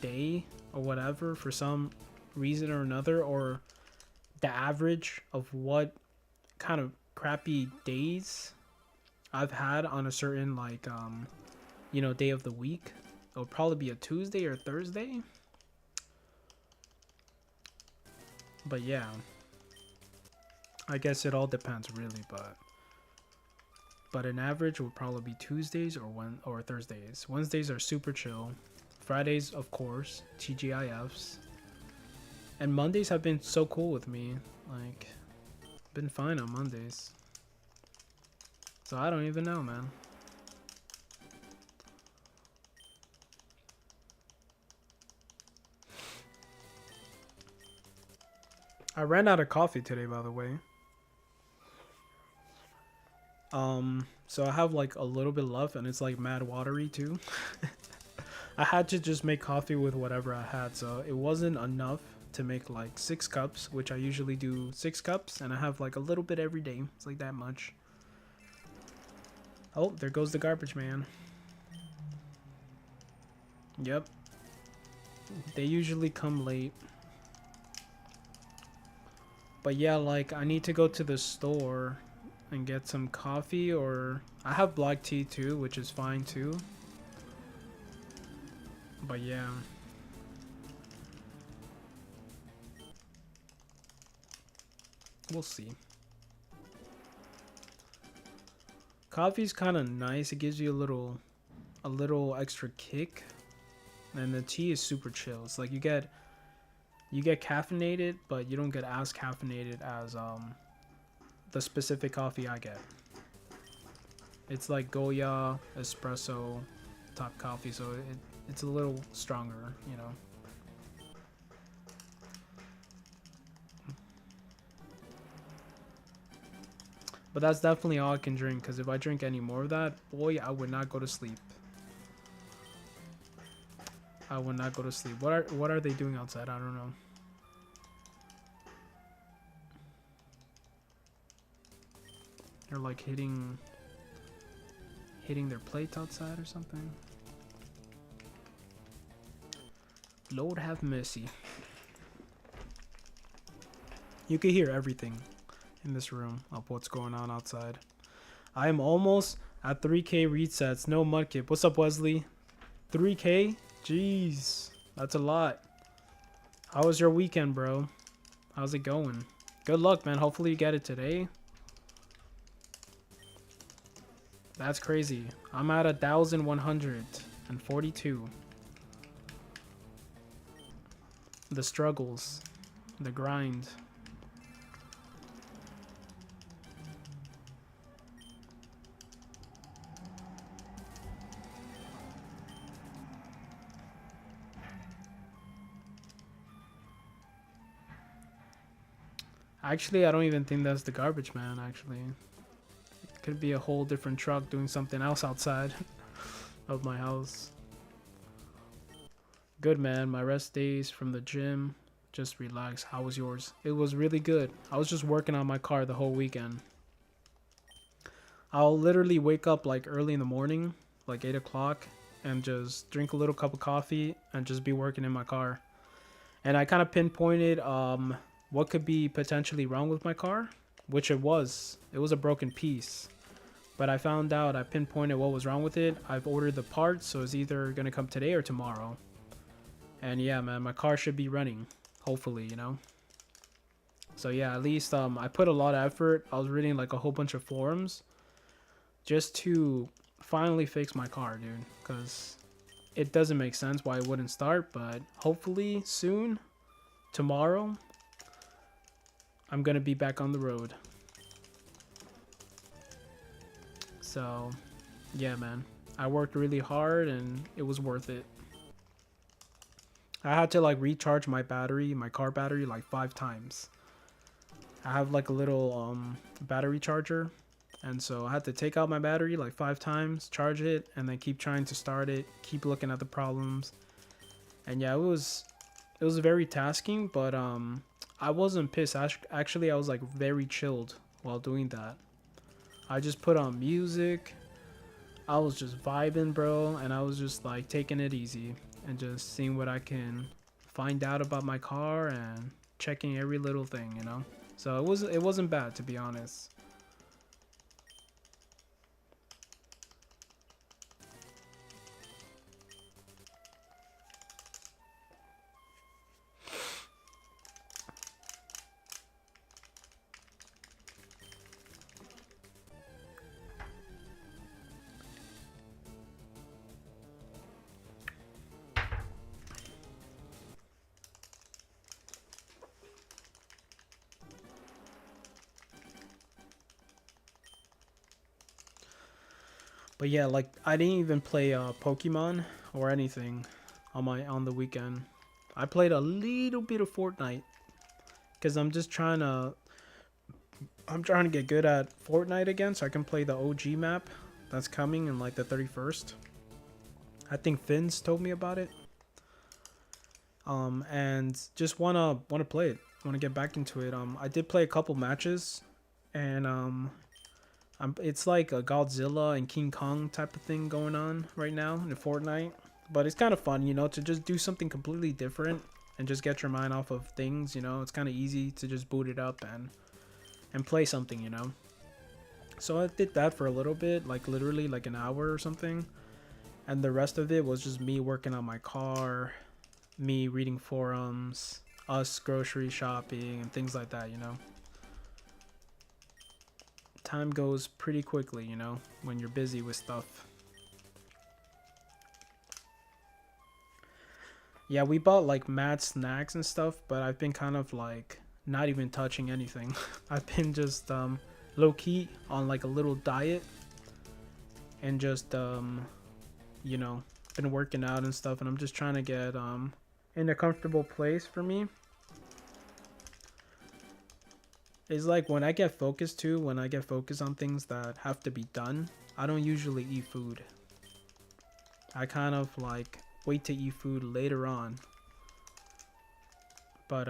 day or whatever for some reason or another, or the average of what kind of crappy days I've had on a certain like you know, day of the week. It'll probably be a Tuesday or Thursday. But yeah, I guess it all depends really, but an average would probably be Tuesdays or Thursdays. Wednesdays are super chill. Fridays, of course, TGIFs. And Mondays have been so cool with me. Like, been fine on Mondays. So I don't even know, man. I ran out of coffee today, by the way. So I have like a little bit left, and it's like mad watery too. I had to just make coffee with whatever I had, so it wasn't enough to make like 6 cups, which I usually do 6 cups, and I have like a little bit every day. It's like that much. Oh, there goes the garbage man. Yep. They usually come late. But yeah, like I need to go to the store and get some coffee, or I have black tea too, which is fine too. But yeah. We'll see. Coffee's kind of nice. It gives you a little extra kick. And the tea is super chill. It's like you get caffeinated, but you don't get as caffeinated as the specific coffee I get. It's like Goya espresso top coffee, so it's a little stronger, you know. But that's definitely all I can drink, because if I drink any more of that, boy, I would not go to sleep. I would not go to sleep. What are they doing outside? I don't know. They're like hitting their plates outside or something. Lord have mercy. You can hear everything in this room of what's going on outside. I am almost at 3K resets. No mudkip. What's up, Wesley? 3K? Jeez, that's a lot. How was your weekend, bro? How's it going? Good luck, man. Hopefully you get it today. That's crazy. I'm at 1,142. The struggles, the grind. Actually, I don't even think that's the garbage man, actually. It could be a whole different truck doing something else outside of my house. Good, man. My rest days from the gym. Just relax. How was yours? It was really good. I was just working on my car the whole weekend. I'll literally wake up like early in the morning, like 8 o'clock, and just drink a little cup of coffee and just be working in my car. And I kind of pinpointed what could be potentially wrong with my car. which it was. It was a broken piece. But I found out, I pinpointed what was wrong with it. I've ordered the parts, so it's either gonna come today or tomorrow. And yeah, man, my car should be running, hopefully, you know. So yeah, at least I put a lot of effort. I was reading like a whole bunch of forums just to finally fix my car, dude, because it doesn't make sense why it wouldn't start. But hopefully soon, tomorrow, I'm gonna be back on the road. So yeah, man, I worked really hard and it was worth it. I had to like recharge my battery, my car battery, like 5 times. I have like a little battery charger, and so I had to take out my battery like 5 times, charge it, and then keep trying to start it, keep looking at the problems. And yeah, it was very tasking, but I wasn't pissed. Actually, I was like very chilled while doing that. I just put on music. I was just vibing, bro, and I was just like taking it easy and just seeing what I can find out about my car and checking every little thing, you know. So it wasn't bad, to be honest. But yeah, like I didn't even play Pokemon or anything on the weekend. I played a little bit of Fortnite because I'm trying to get good at Fortnite again so I can play the OG map that's coming in like the 31st. I think Finn's told me about it. And just wanna play it. Wanna get back into it. I did play a couple matches, and it's like a Godzilla and King Kong type of thing going on right now in Fortnite. But it's kind of fun, you know, to just do something completely different and just get your mind off of things, you know. It's kind of easy to just boot it up and play something, you know. So I did that for a little bit, like literally like an hour or something. And the rest of it was just me working on my car, me reading forums, us grocery shopping and things like that, you know. Time goes pretty quickly, you know, when you're busy with stuff. Yeah, we bought like mad snacks and stuff, but I've been kind of like not even touching anything. I've been just low key on like a little diet and just you know, been working out and stuff, and I'm just trying to get in a comfortable place for me. It's like when I get focused on things that have to be done, I don't usually eat food. I kind of like wait to eat food later on. But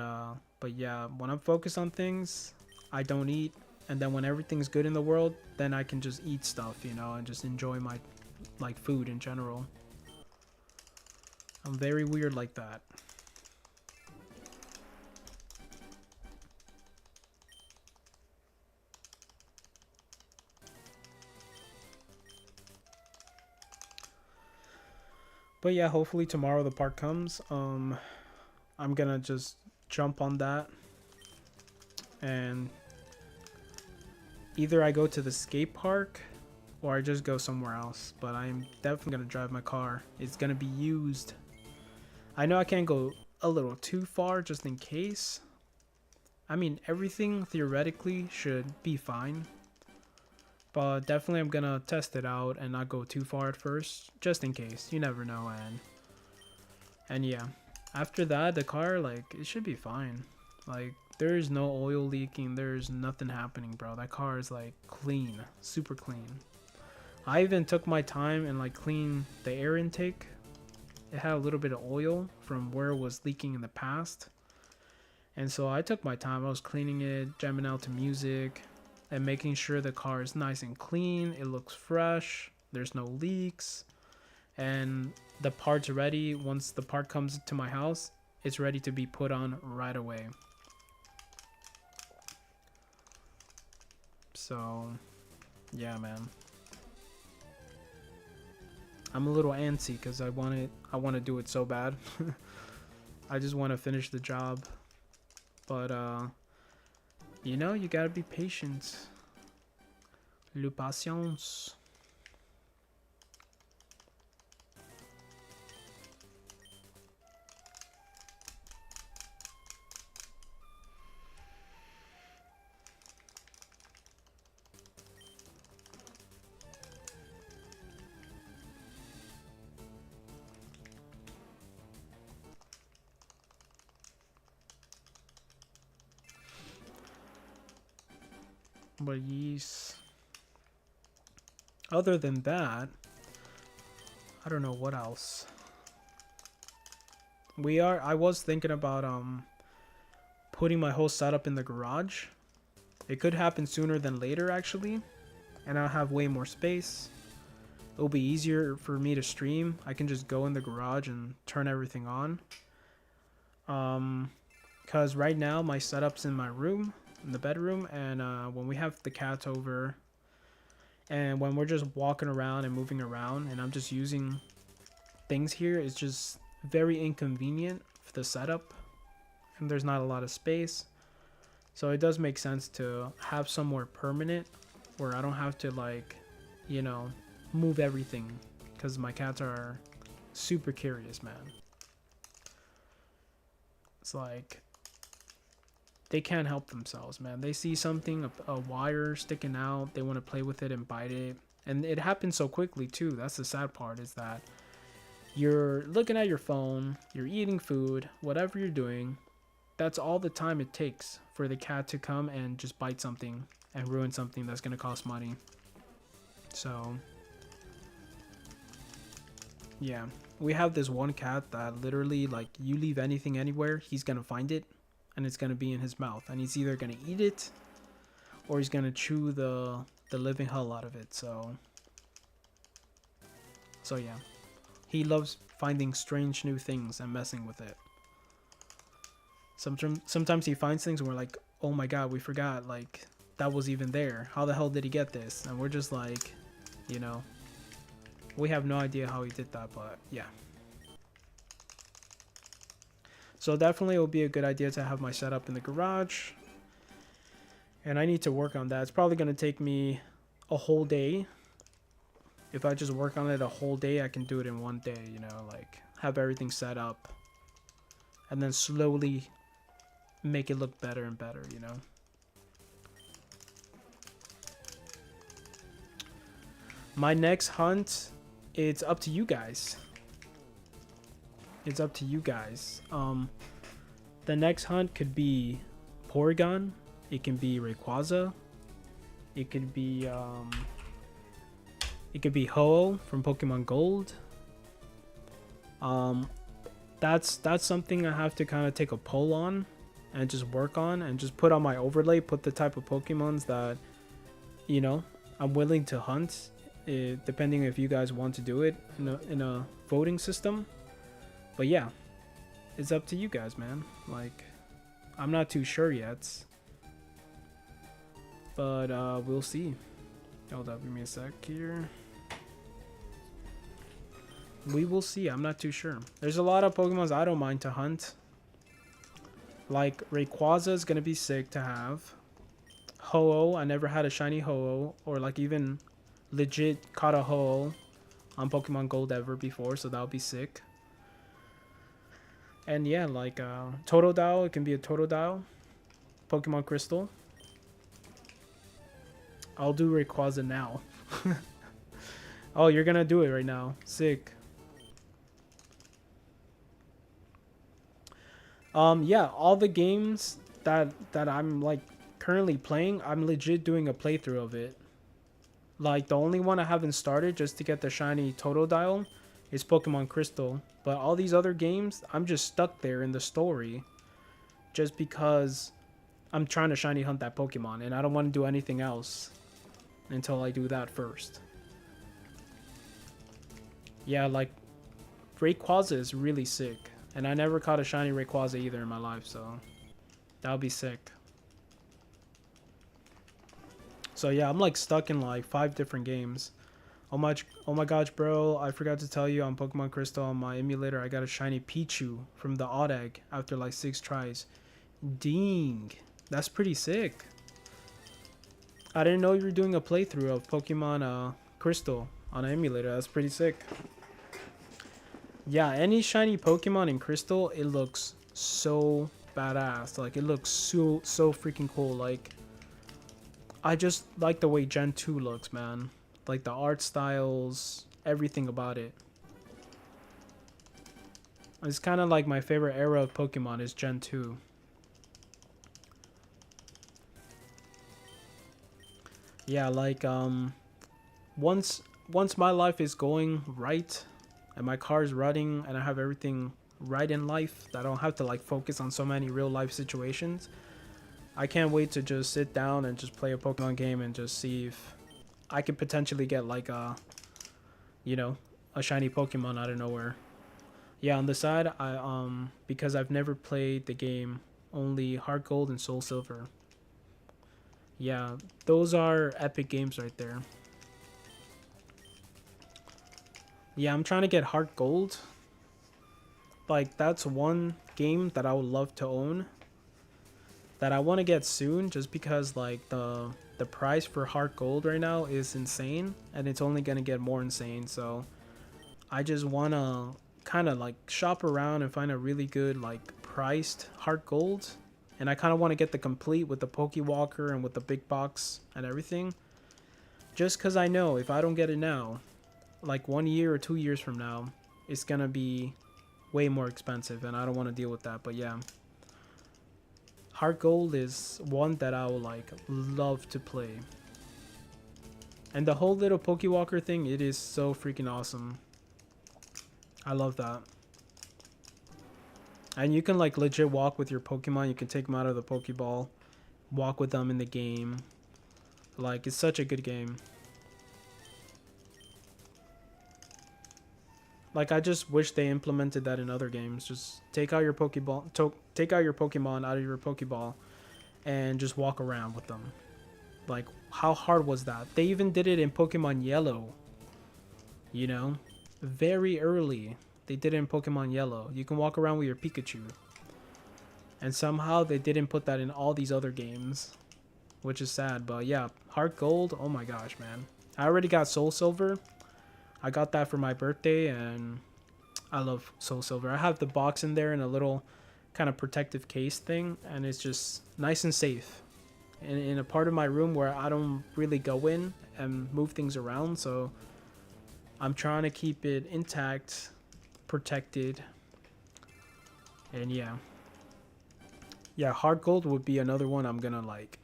yeah, when I'm focused on things, I don't eat. And then when everything's good in the world, then I can just eat stuff, you know, and just enjoy my like food in general. I'm very weird like that. But yeah, hopefully tomorrow the part comes. I'm gonna just jump on that, and either I go to the skate park or I just go somewhere else. But I'm definitely gonna drive my car. It's gonna be used. I know I can't go a little too far just in case. I mean, everything theoretically should be fine. But definitely I'm gonna test it out and not go too far at first, just in case. You never know. And yeah, after that, the car, like, it should be fine. Like, there's no oil leaking, there's nothing happening, bro. That car is like clean, super clean. I even took my time and like cleaned the air intake. It had a little bit of oil from where it was leaking in the past, and so I took my time. I was cleaning it, jamming out to music, and making sure the car is nice and clean. It looks fresh, there's no leaks, and the part's ready. Once the part comes to my house, it's ready to be put on right away. So, yeah, man. I'm a little antsy because I want to do it so bad. I just want to finish the job. But, you know, you gotta be patient. Le patience. But yes. Other than that, I don't know what else. I was thinking about putting my whole setup in the garage. It could happen sooner than later actually, and I'll have way more space. It'll be easier for me to stream. I can just go in the garage and turn everything on. Cause right now my setup's in my room, in the bedroom, and when we have the cats over, and when we're just walking around and moving around, and I'm just using things here, it's just very inconvenient for the setup, and there's not a lot of space. So it does make sense to have somewhere permanent where I don't have to, like, you know, move everything, because my cats are super curious, man. It's like they can't help themselves, man. They see something, a wire sticking out, they want to play with it and bite it. And it happens so quickly too. That's the sad part, is that you're looking at your phone, you're eating food, whatever you're doing, that's all the time it takes for the cat to come and just bite something and ruin something that's going to cost money. So yeah, we have this one cat that literally, like, you leave anything anywhere, he's going to find it and it's going to be in his mouth, and he's either going to eat it or he's going to chew the living hell out of it. So yeah, he loves finding strange new things and messing with it. Sometimes he finds things and we're like, oh my god, we forgot, like, that was even there. How the hell did he get this? And we're just like, you know, we have no idea how he did that, but yeah. So definitely it will be a good idea to have my setup in the garage. And I need to work on that. It's probably going to take me a whole day. If I just work on it a whole day, I can do it in one day, you know, like have everything set up and then slowly make it look better and better, you know. My next hunt, it's up to you guys. It's up to you guys. The next hunt could be Porygon. It can be Rayquaza. It could be Ho-Oh from Pokemon Gold. That's something I have to kind of take a poll on and just work on and just put on my overlay. Put the type of Pokemons that, you know, I'm willing to hunt. Depending if you guys want to do it in a voting system. But yeah, it's up to you guys, man. Like, I'm not too sure yet, but we'll see. Hold up, give me a sec here. We will see. I'm not too sure. There's a lot of Pokemons I don't mind to hunt. Like Rayquaza is gonna be sick to have. Ho-Oh, I never had a shiny Ho-Oh, or like even legit caught a Ho-Oh on Pokemon Gold ever before, so that'll be sick. And yeah, like Totodile, it can be a Totodile. Pokemon Crystal. I'll do Rayquaza now. Oh, you're gonna do it right now. Sick. Yeah, all the games that I'm like currently playing, I'm legit doing a playthrough of it. Like, the only one I haven't started just to get the shiny Totodile is Pokemon Crystal. But all these other games, I'm just stuck there in the story just because I'm trying to shiny hunt that Pokemon, and I don't want to do anything else until I do that first. Yeah, like, Rayquaza is really sick. And I never caught a shiny Rayquaza either in my life, so that would be sick. So yeah, I'm like stuck in like 5 different games. Oh my gosh, bro! I forgot to tell you on Pokemon Crystal on my emulator, I got a shiny Pichu from the odd egg after like 6 tries. Ding, that's pretty sick. I didn't know you were doing a playthrough of Pokemon Crystal on an emulator. That's pretty sick. Yeah, any shiny Pokemon in Crystal, it looks so badass. Like it looks so freaking cool. Like I just like the way Gen 2 looks, man. Like the art styles, everything about it. It's kind of like my favorite era of Pokemon is Gen 2. Yeah, like once my life is going right and my car is running and I have everything right in life, that I don't have to like focus on so many real life situations, I can't wait to just sit down and just play a Pokemon game and just see if I could potentially get like you know, a shiny Pokemon out of nowhere. Yeah, on the side, I because I've never played the game, only Heart Gold and Soul Silver. Yeah, those are epic games right there. Yeah, I'm trying to get Heart Gold. Like that's one game that I would love to own, that I want to get soon, just because like the price for Heart Gold right now is insane and it's only going to get more insane. So I just want to kind of like shop around and find a really good like priced Heart Gold, and I kind of want to get the complete with the Pokewalker and with the big box and everything, just because I know if I don't get it now, like 1 year or 2 years from now, it's going to be way more expensive and I don't want to deal with that. But yeah, Heart Gold is one that I would like love to play. And the whole little Pokewalker thing, it is so freaking awesome. I love that. And you can like legit walk with your Pokemon. You can take them out of the Pokeball, walk with them in the game. Like, it's such a good game. Like, I just wish they implemented that in other games. Just take out your take out your Pokemon out of your Pokeball and just walk around with them. Like, how hard was that? They even did it in Pokemon Yellow. You know? Very early. They did it in Pokemon Yellow. You can walk around with your Pikachu. And somehow they didn't put that in all these other games, which is sad. But yeah, Heart Gold, oh my gosh, man. I already got Soul Silver. I got that for my birthday, and I love Soul Silver. I have the box in there in a little kind of protective case thing, and it's just nice and safe. In a part of my room where I don't really go in and move things around, so I'm trying to keep it intact, protected, and yeah. Yeah, Heart Gold would be another one I'm gonna like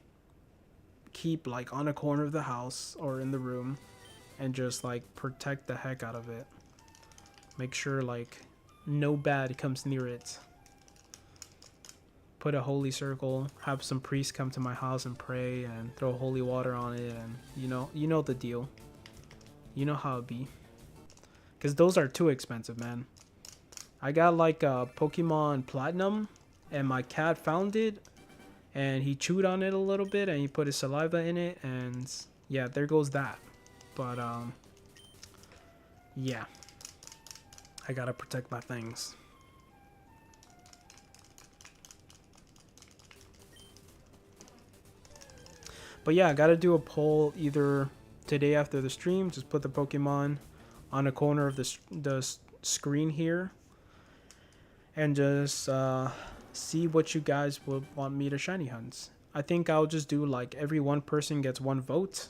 keep like on a corner of the house or in the room and just like protect the heck out of it. Make sure like no bad comes near it. Put a holy circle, have some priests come to my house and pray and throw holy water on it, and you know the deal. You know how it be. Cause those are too expensive, man. I got like a Pokemon Platinum, and my cat found it and he chewed on it a little bit and he put his saliva in it, and yeah, there goes that. But yeah, I gotta protect my things. But yeah, I gotta do a poll either today after the stream. Just put the Pokemon on a corner of the screen here and just see what you guys would want me to shiny hunt. I think I'll just do like every one person gets one vote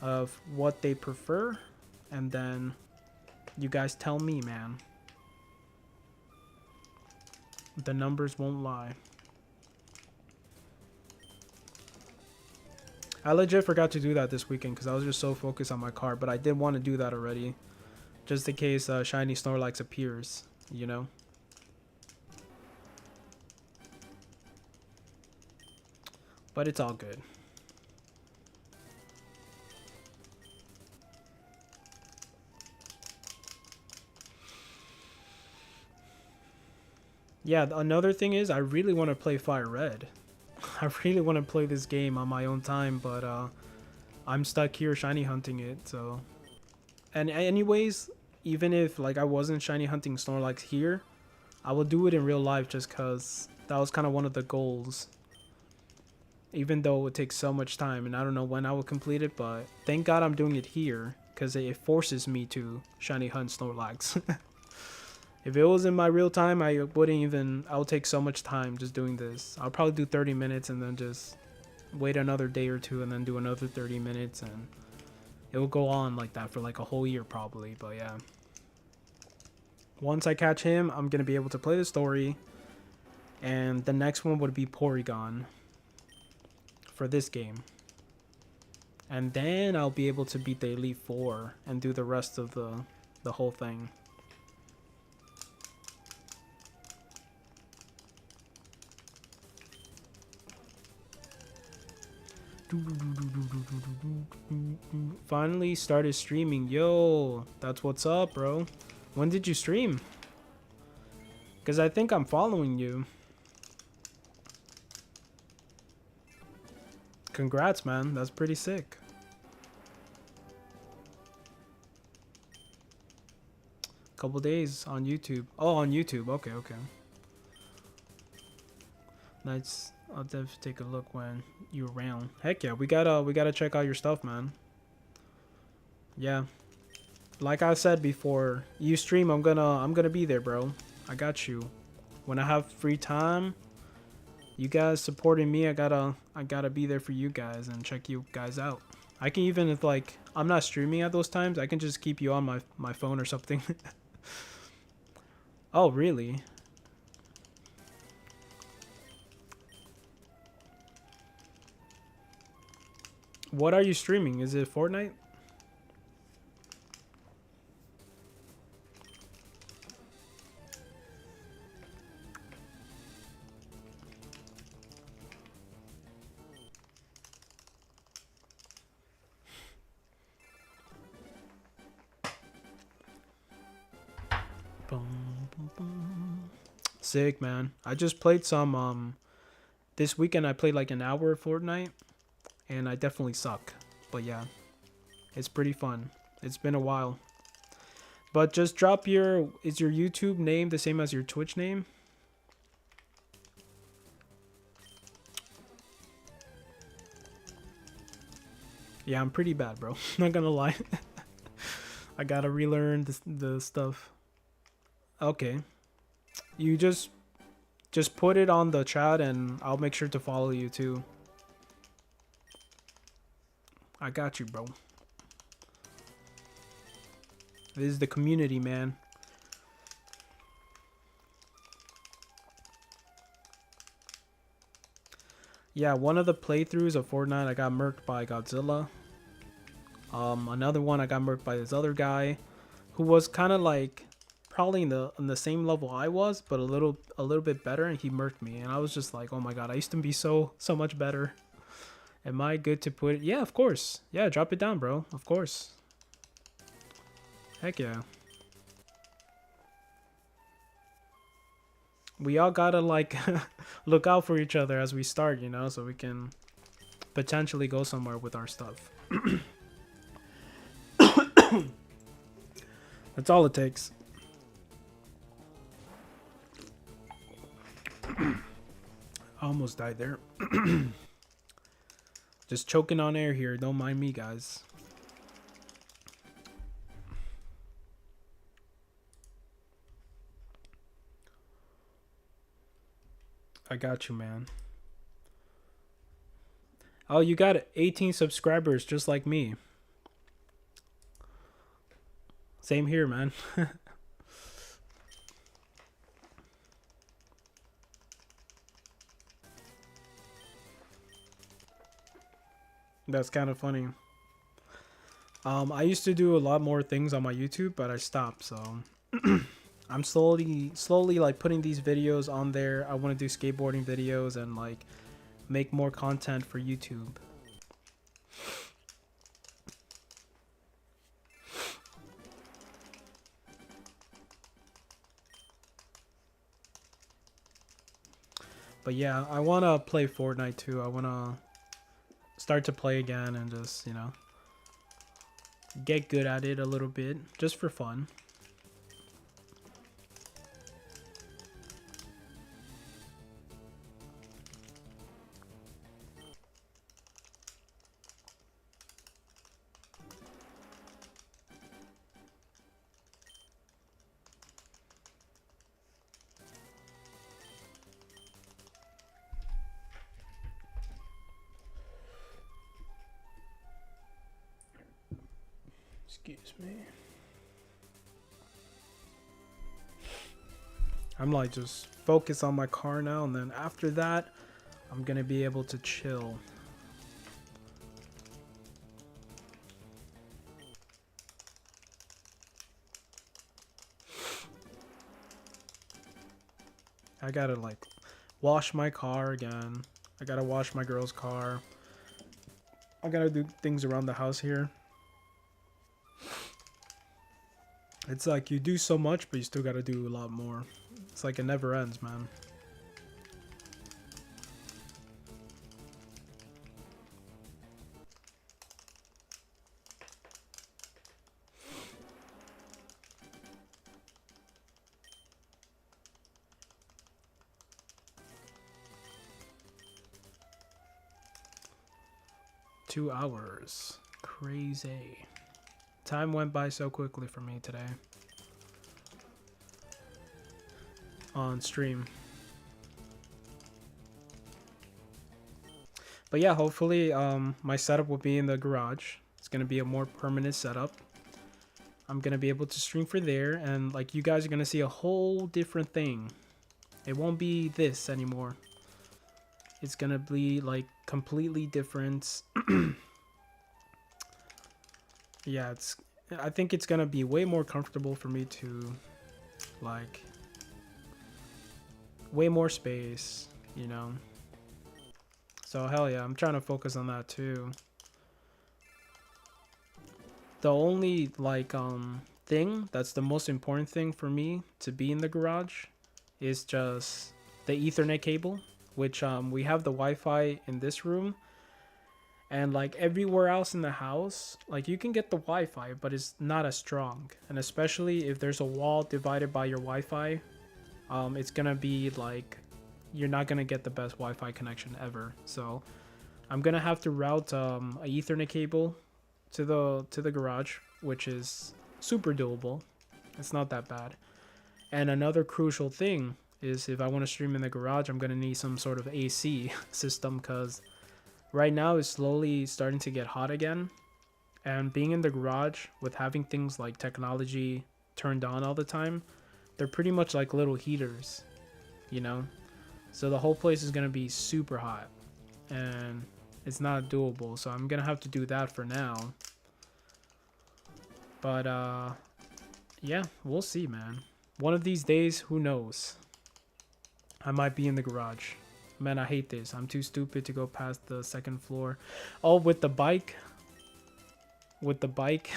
of what they prefer, and then you guys tell me, man. The numbers won't lie. I legit forgot to do that this weekend because I was just so focused on my car, but I did want to do that already, just in case shiny Snorlax appears, you know? But it's all good. Yeah, another thing is I really want to play Fire Red. I really want to play this game on my own time, but I'm stuck here shiny hunting it. So, and anyways, even if like I wasn't shiny hunting Snorlax here, I will do it in real life just cause that was kind of one of the goals. Even though it would take so much time, and I don't know when I will complete it, but thank God I'm doing it here because it forces me to shiny hunt Snorlax. If it was in my real time, I wouldn't even. I would take so much time just doing this. I'll probably do 30 minutes and then just wait another day or two and then do another 30 minutes, and it will go on like that for like a whole year probably. But yeah, once I catch him, I'm gonna be able to play the story, and the next one would be Porygon for this game, and then I'll be able to beat the Elite Four and do the rest of the whole thing. Finally started streaming. Yo, that's what's up, bro. When did you stream? Because I think I'm following you. Congrats, man. That's pretty sick. Couple days on YouTube. Oh, on YouTube. Okay, okay. Nice. I'll definitely take a look when you're around. Heck yeah, we gotta check out your stuff, man. Yeah. Like I said before, you stream, I'm gonna be there, bro. I got you. When I have free time, you guys supporting me, I gotta be there for you guys and check you guys out. I can even, if like I'm not streaming at those times, I can just keep you on my phone or something. Oh, really? What are you streaming? Is it Fortnite? Sick, man. I just played some this weekend. I played like an hour of Fortnite, and I definitely suck. But yeah, it's pretty fun. It's been a while. But just drop is your YouTube name the same as your Twitch name? Yeah, I'm pretty bad, bro. Not gonna lie. I gotta relearn the stuff. Okay. You just put it on the chat and I'll make sure to follow you too. I got you, bro. This is the community, man. Yeah, one of the playthroughs of Fortnite, I got murked by Godzilla. Another one, I got murked by this other guy, who was kind of like probably in the same level I was, but a little bit better, and he murked me, and I was just like, oh my god, I used to be so much better. Am I good to put it? Yeah, of course. Yeah, drop it down, bro. Of course. Heck yeah. We all gotta like look out for each other as we start, you know, so we can potentially go somewhere with our stuff. That's all it takes. I almost died there. Just choking on air here. Don't mind me, guys. I got you, man. Oh, you got 18 subscribers just like me. Same here, man. That's kind of funny. I used to do a lot more things on my YouTube, but I stopped, so I'm slowly like putting these videos on there. I want to do skateboarding videos and like make more content for YouTube. But yeah, I want to play Fortnite too. I want to start to play again and just, you know, get good at it a little bit just for fun. Excuse me. I'm like just focus on my car now, and then after that, I'm gonna be able to chill. I gotta like wash my car again. I gotta wash my girl's car. I gotta do things around the house here. It's like you do so much, but you still gotta do a lot more. It's like it never ends, man. Two hours. Crazy. Time went by so quickly for me today. On stream. But yeah, hopefully my setup will be in the garage. It's gonna be a more permanent setup. I'm gonna be able to stream for there, and like you guys are gonna see a whole different thing. It won't be this anymore. It's gonna be like completely different. Yeah, I think it's gonna be way more comfortable for me to like way more space, you know. So hell yeah, I'm trying to focus on that too. The only like thing that's the most important thing for me to be in the garage is just the Ethernet cable, which we have the Wi-Fi in this room, and like everywhere else in the house, like you can get the Wi-Fi, but it's not as strong. And especially if there's a wall divided by your Wi-Fi, it's gonna be like you're not gonna get the best Wi-Fi connection ever. So I'm gonna have to route a Ethernet cable to the garage, which is super doable. It's not that bad. And another crucial thing is if I want to stream in the garage, I'm gonna need some sort of AC system, because right now it's slowly starting to get hot again. And being in the garage with having things like technology turned on all the time, they're pretty much like little heaters, you know? So the whole place is gonna be super hot, and it's not doable. So I'm gonna have to do that for now. But yeah, we'll see, man. One of these days, who knows? I might be in the garage. Man, I hate this. I'm too stupid to go past the second floor. Oh, with the bike. With the bike.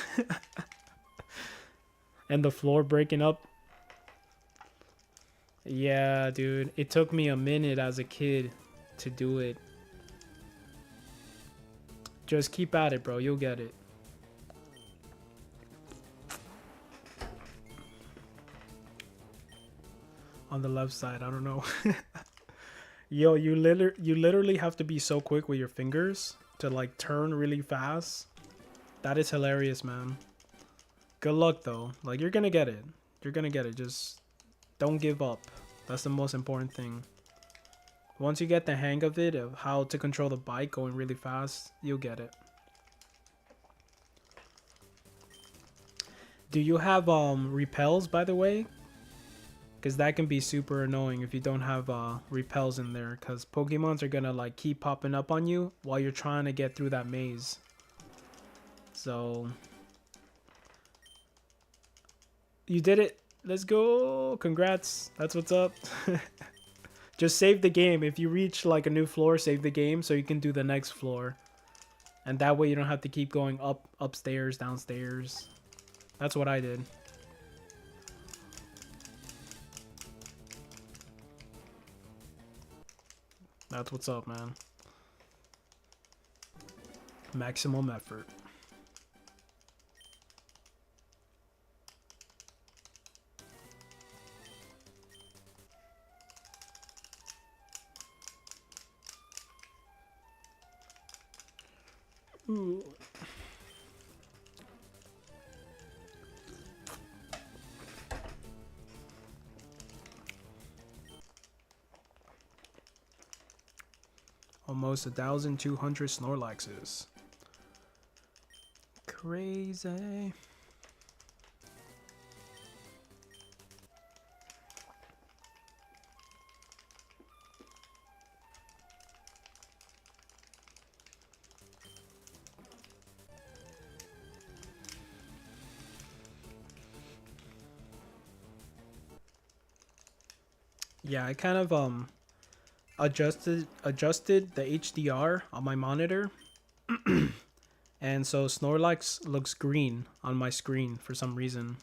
And the floor breaking up. Yeah, dude. It took me a minute as a kid to do it. Just keep at it, bro. You'll get it. On the left side, I don't know. Yo, you literally have to be so quick with your fingers to like turn really fast. That is hilarious, man. Good luck though. Like you're gonna get it. You're gonna get it. Just don't give up. That's the most important thing. Once you get the hang of it, of how to control the bike going really fast, you'll get it. Do you have repels, by the way? Because that can be super annoying if you don't have repels in there, because Pokemons are gonna like keep popping up on you while you're trying to get through that maze. So you did it. Let's go. Congrats. That's what's up. Just save the game. If you reach like a new floor, save the game so you can do the next floor. And that way you don't have to keep going upstairs, downstairs. That's what I did. That's what's up, man. Maximum effort. Ooh. Almost 1,200 Snorlaxes. Crazy. Yeah, I kind of adjusted the HDR on my monitor. And so Snorlax looks green on my screen for some reason.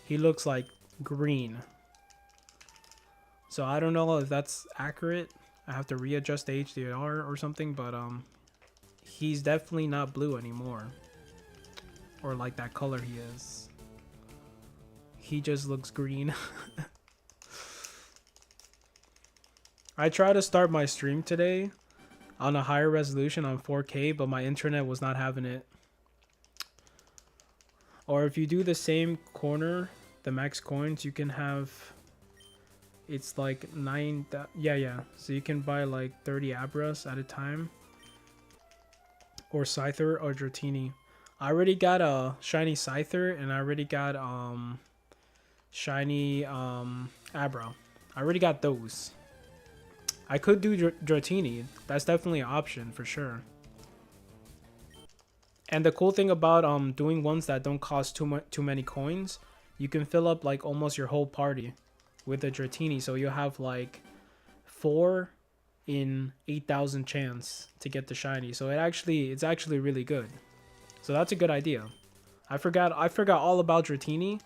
He looks like green. So I don't know if that's accurate. I have to readjust the HDR or something, but he's definitely not blue anymore. Or like that color he is. He just looks green. I tried to start my stream today on a higher resolution on 4K, but my internet was not having it. Or if you do the same corner, the max coins, you can have, it's like 9, yeah. So you can buy like 30 Abras at a time. Or Scyther or Dratini. I already got a shiny Scyther and I already got shiny Abra. I already got those. I could do Dratini. That's definitely an option for sure. And the cool thing about doing ones that don't cost too many coins, you can fill up like almost your whole party with a Dratini. So you'll have like 4 in 8,000 chance to get the shiny. So it's actually really good. So that's a good idea. I forgot all about Dratini.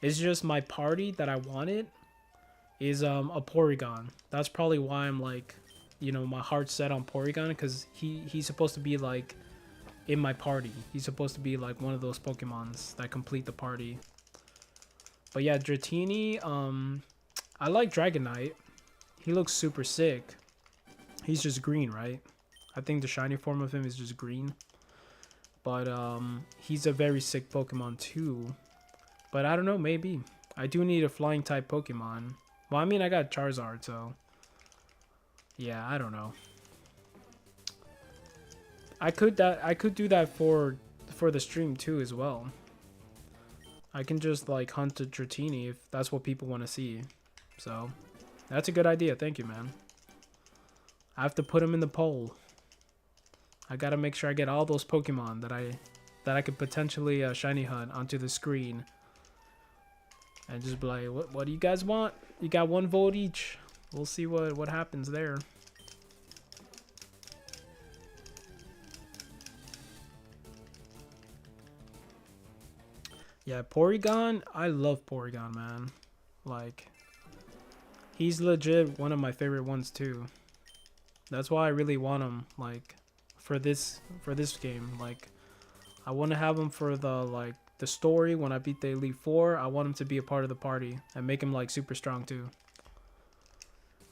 It's just my party that I wanted is a Porygon. That's probably why I'm like, you know, my heart's set on Porygon, because he's supposed to be like in my party. He's supposed to be like one of those Pokemons that complete the party. But yeah, Dratini, I like Dragonite. He looks super sick. He's just green, right? I think the shiny form of him is just green. But he's a very sick Pokemon too. But I don't know, maybe. I do need a flying type Pokemon. Well, I mean, I got Charizard, so yeah, I don't know. I could do that for the stream too as well. I can just like hunt a Dratini if that's what people want to see. So that's a good idea. Thank you, man. I have to put him in the poll. I gotta make sure I get all those Pokemon that I could potentially shiny hunt onto the screen. And just be like, what do you guys want? You got 1 vote each. We'll see what happens there. Yeah, Porygon. I love Porygon, man. Like, he's legit one of my favorite ones too. That's why I really want him, like, for this game. Like, I want to have him for the story. When I beat the Elite Four, I want him to be a part of the party and make him like super strong too.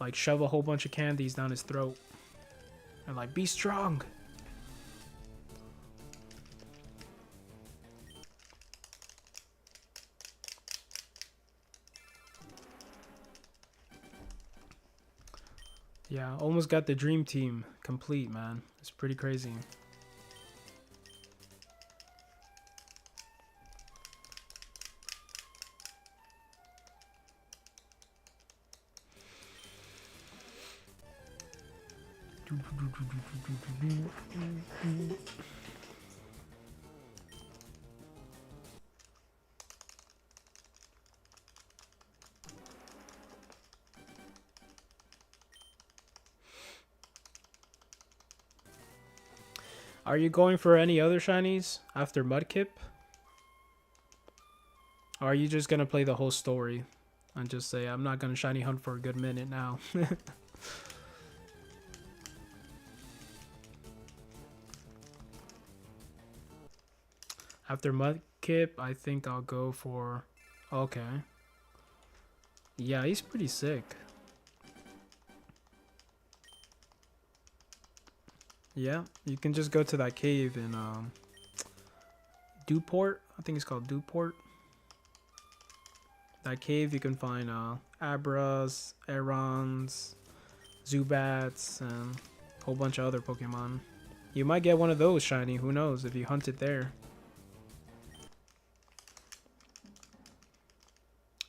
Like, shove a whole bunch of candies down his throat and like, be strong. Yeah, almost got the dream team complete, man. It's pretty crazy. Are you going for any other shinies after Mudkip? Or are you just gonna play the whole story and just say, I'm not gonna shiny hunt for a good minute now? After Mudkip, I think I'll go for... Okay. Yeah, he's pretty sick. Yeah, you can just go to that cave in Dewport. I think it's called Dewport. That cave, you can find Abras, Arons, Zubats, and a whole bunch of other Pokemon. You might get one of those shiny, who knows, if you hunt it there.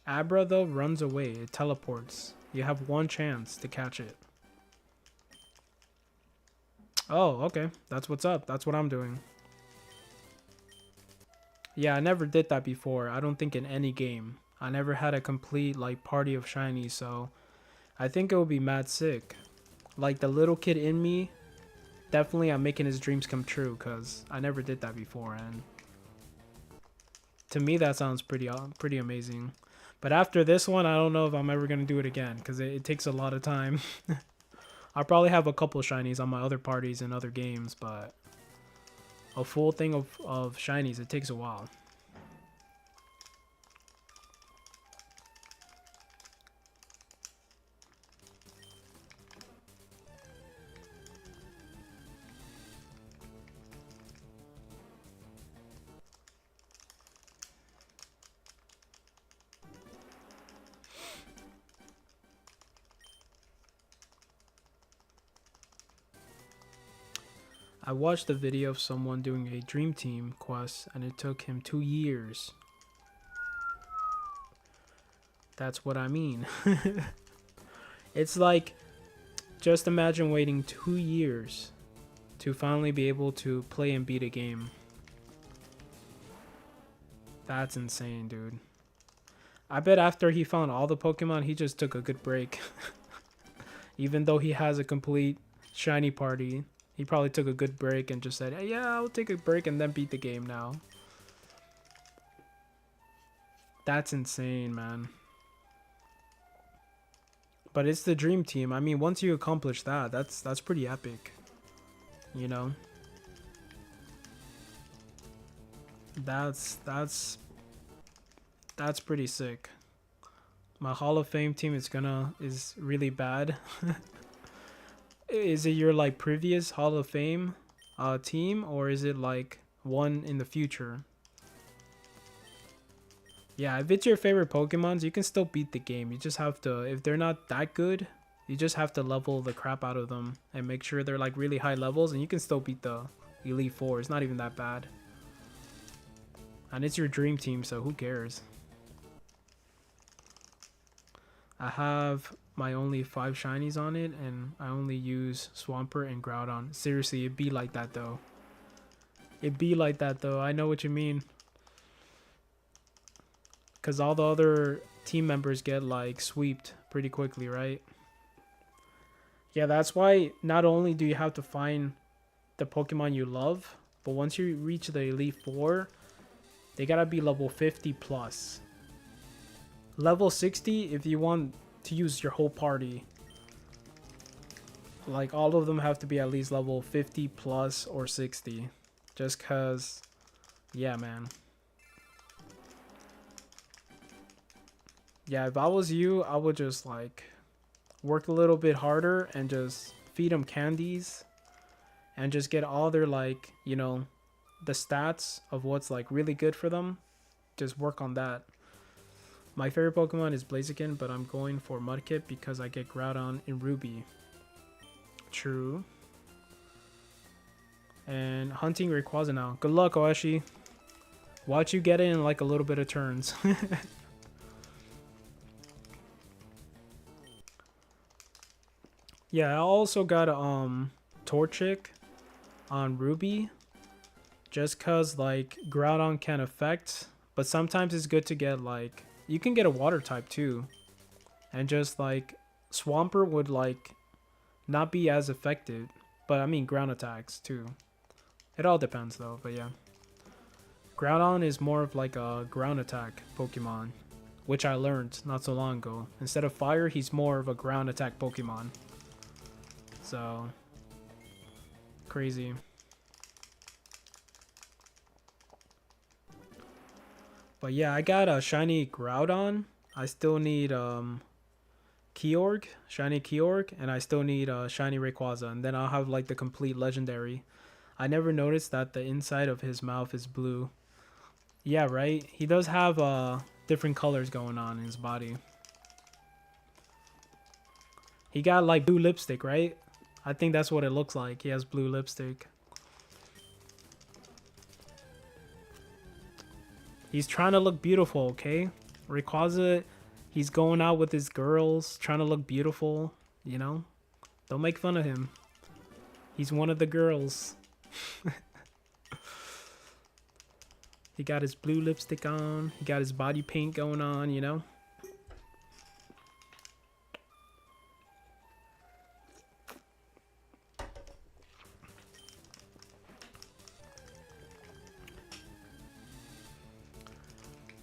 Abra, though, runs away. It teleports. You have one chance to catch it. Oh, okay. That's what's up. That's what I'm doing. Yeah, I never did that before. I don't think in any game. I never had a complete, like, party of shinies, so... I think it would be mad sick. Like, the little kid in me, definitely I'm making his dreams come true, because I never did that before, and... To me, that sounds pretty amazing. But after this one, I don't know if I'm ever going to do it again, because it takes a lot of time. I'll probably have a couple shinies on my other parties and other games, but... A full thing of shinies, it takes a while. I watched a video of someone doing a Dream Team quest, and it took him 2 years. That's what I mean. It's like, just imagine waiting 2 years to finally be able to play and beat a game. That's insane, dude. I bet after he found all the Pokemon, he just took a good break. Even though he has a complete shiny party, he probably took a good break and just said, hey, yeah, I'll take a break and then beat the game now. That's insane, man. But it's the Dream Team. I mean, once you accomplish that, that's pretty epic. You know? That's pretty sick. My Hall of Fame team is really bad. Is it your like previous Hall of Fame team, or is it like one in the future? Yeah, if it's your favorite Pokemons, you can still beat the game. You just have to, if they're not that good, you just have to level the crap out of them and make sure they're like really high levels, and you can still beat the Elite Four. It's not even that bad. And it's your dream team, so who cares? I have my only 5 shinies on it, and I only use Swampert and Groudon. Seriously, it'd be like that though. It'd be like that though. I know what you mean. Because all the other team members get like swept pretty quickly, right? Yeah, that's why not only do you have to find the Pokemon you love, but once you reach the Elite Four, they gotta be level 50 plus. Level 60 if you want to use your whole party. Like, all of them have to be at least level 50 plus or 60. Just cause, yeah, man. Yeah, if I was you, I would just like work a little bit harder and just feed them candies and just get all their, like, you know, the stats of what's like really good for them. Just work on that. My favorite Pokemon is Blaziken, but I'm going for Mudkip because I get Groudon in Ruby. True. And hunting Rayquaza now. Good luck, Oashi. Watch you get it in like a little bit of turns. Yeah, I also got Torchic on Ruby, just cause like Groudon can affect, but sometimes it's good to get like, you can get a water type too, and just like Swampert would like not be as effective, but I mean ground attacks too. It all depends though, but yeah. Groudon is more of like a ground attack Pokemon, which I learned not so long ago. Instead of fire, he's more of a ground attack Pokemon. So, crazy. But yeah, I got a shiny Groudon. I still need Kyogre, shiny Kyogre, and I still need shiny Rayquaza, and then I'll have like the complete legendary. I never noticed that the inside of his mouth is blue. Yeah, right. He does have different colors going on in his body. He got like blue lipstick, right? I think that's what it looks like. He has blue lipstick. He's trying to look beautiful, okay? Rayquaza, he's going out with his girls, trying to look beautiful, you know? Don't make fun of him. He's one of the girls. He got his blue lipstick on. He got his body paint going on, you know?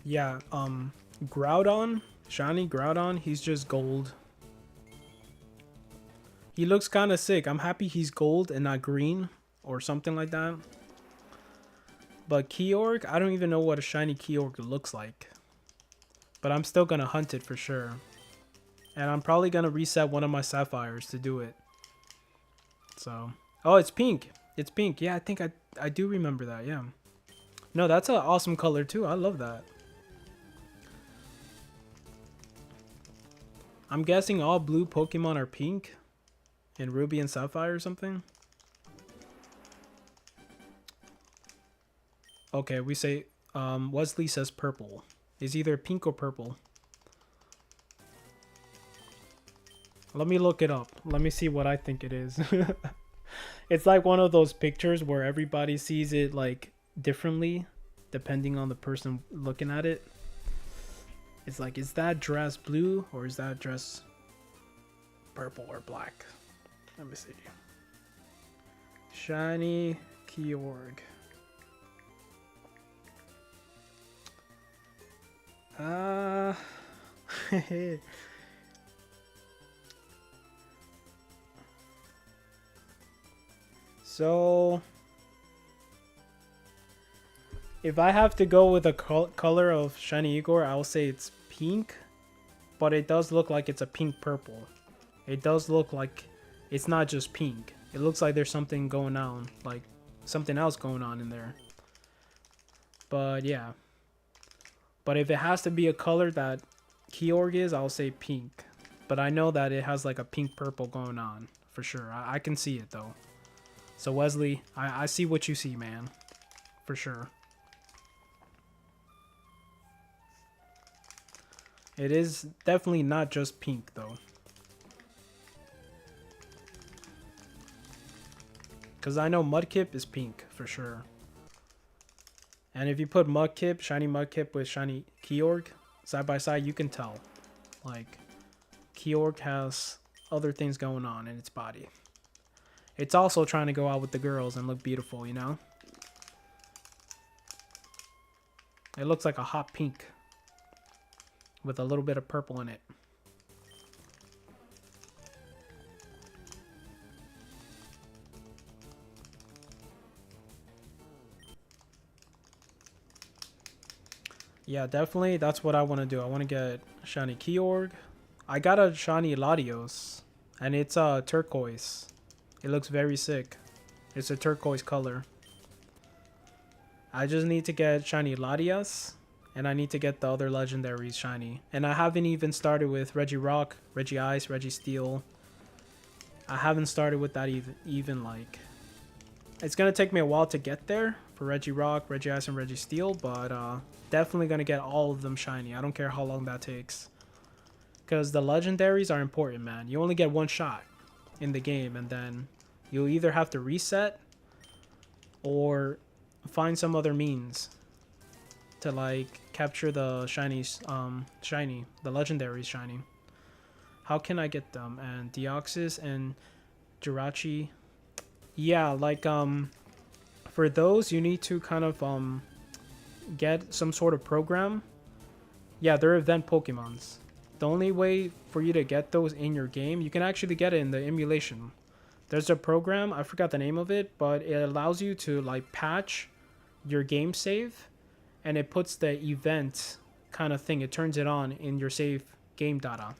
Yeah, Groudon, shiny Groudon, he's just gold. He looks kind of sick. I'm happy he's gold and not green or something like that. But Kyogre, I don't even know what a shiny Kyogre looks like. But I'm still going to hunt it for sure. And I'm probably going to reset one of my Sapphires to do it. So, oh, it's pink. It's pink. Yeah, I think I do remember that, yeah. No, that's an awesome color too. I love that. I'm guessing all blue Pokemon are pink in Ruby and Sapphire or something. Okay, we say Wesley says purple. It's either pink or purple. Let me look it up. Let me see what I think it is. It's like one of those pictures where everybody sees it like differently depending on the person looking at it. It's like, is that dress blue or is that dress purple or black? Let me see. Shiny Kyogre. So if I have to go with a color of shiny Igor, I'll say it's pink, but it does look like it's a pink purple. It does look like it's not just pink. It looks like there's something going on, like something else going on in there. But yeah. But if it has to be a color that Kyogre is, I'll say pink. But I know that it has like a pink purple going on for sure. I can see it though. So Wesley, I see what you see, man. For sure. It is definitely not just pink though. Because I know Mudkip is pink for sure. And if you put Mudkip, shiny Mudkip with shiny Kyogre side by side, you can tell. Like, Kyogre has other things going on in its body. It's also trying to go out with the girls and look beautiful, you know? It looks like a hot pink with a little bit of purple in it. Yeah, definitely. That's what I want to do. I want to get shiny Kyogre. I got a shiny Latios, and it's turquoise. It looks very sick. It's a turquoise color. I just need to get shiny Latias, and I need to get the other legendaries shiny. And I haven't even started with Regirock, Regice, Registeel. I haven't started with that even like. It's gonna take me a while to get there for Regirock, Regice, and Registeel, but definitely gonna get all of them shiny. I don't care how long that takes. Because the legendaries are important, man. You only get one shot in the game, and then you'll either have to reset or find some other means to like capture the shinies, the legendaries shiny. How can I get them? And Deoxys and Jirachi. Yeah, like for those you need to kind of get some sort of program. Yeah, they're event Pokemons. The only way for you to get those in your game, you can actually get it in the emulation. There's a program, I forgot the name of it, but it allows you to like patch your game save and it puts the event kind of thing. It turns it on in your save game data.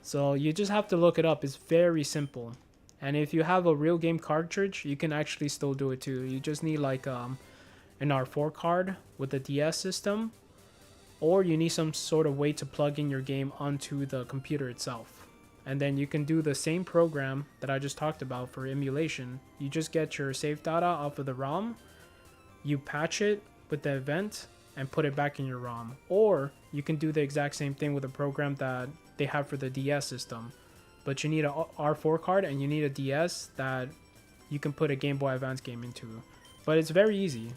So you just have to look it up. It's very simple. And if you have a real game cartridge, you can actually still do it too. You just need like an R4 card with a DS system, or you need some sort of way to plug in your game onto the computer itself. And then you can do the same program that I just talked about for emulation. You just get your save data off of the ROM, you patch it with the event, and put it back in your ROM. Or you can do the exact same thing with a program that they have for the DS system. But you need a R4 card and you need a DS that you can put a Game Boy Advance game into. But it's very easy.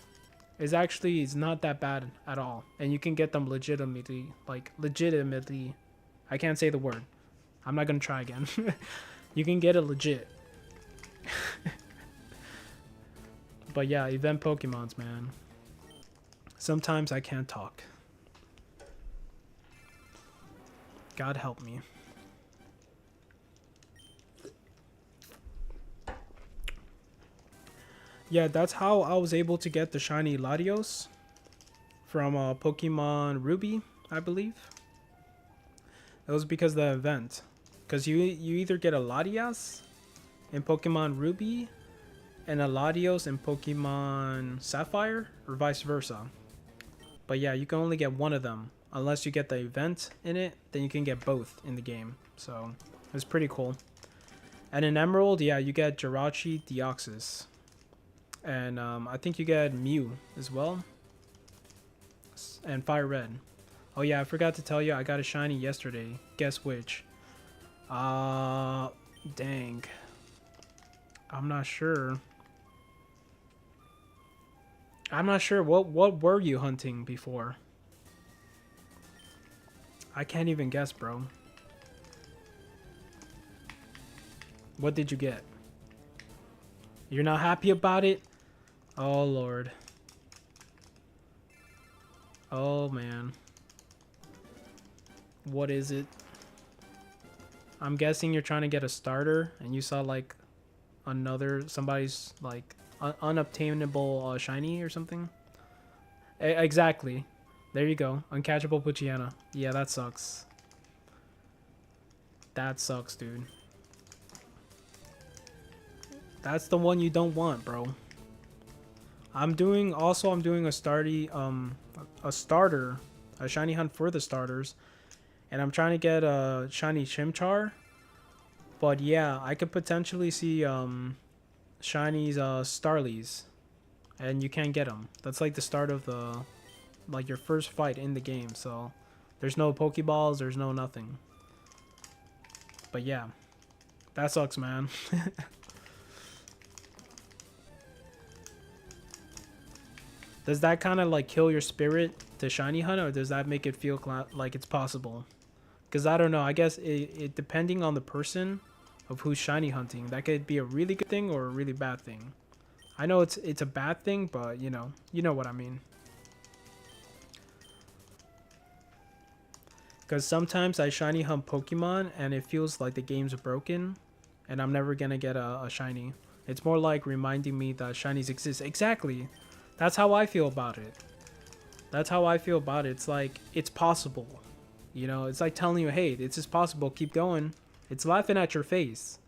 It's not that bad at all. And you can get them legitimately. I can't say the word. I'm not going to try again. You can get it legit. But yeah, event Pokemons, man. Sometimes I can't talk. God help me. Yeah, that's how I was able to get the shiny Latios from Pokemon Ruby, I believe. It was because of the event. Because you either get a Latias in Pokemon Ruby and a Latios in Pokemon Sapphire, or vice versa. But yeah, you can only get one of them. Unless you get the event in it, then you can get both in the game. So, it's pretty cool. And in Emerald, yeah, you get Jirachi Deoxys. And I think you get Mew as well. And Fire Red. Oh yeah, I forgot to tell you, I got a shiny yesterday. Guess which? Dang. I'm not sure. What were you hunting before? I can't even guess, bro. What did you get? You're not happy about it? Oh, Lord. Oh, man. What is it? I'm guessing you're trying to get a starter and you saw like somebody's like unobtainable shiny or something. Exactly. There you go. Uncatchable Poochyena. Yeah, that sucks. That sucks, dude. That's the one you don't want, bro. I'm doing a shiny hunt for the starters, and I'm trying to get a shiny Chimchar. But yeah, I could potentially see shinies Starlies, and you can't get them. That's like the start of your first fight in the game. So there's no Pokeballs, there's no nothing. But yeah, that sucks, man. Does that kind of like kill your spirit to shiny hunt, or does that make it feel like it's possible? Because I don't know. I guess it depending on the person of who's shiny hunting, that could be a really good thing or a really bad thing. I know it's a bad thing, but you know what I mean. Because sometimes I shiny hunt Pokemon and it feels like the game's broken, and I'm never gonna get a shiny. It's more like reminding me that shinies exist. Exactly. That's how I feel about it. It's like, it's possible. You know, it's like telling you, hey, this is possible, keep going. It's laughing at your face.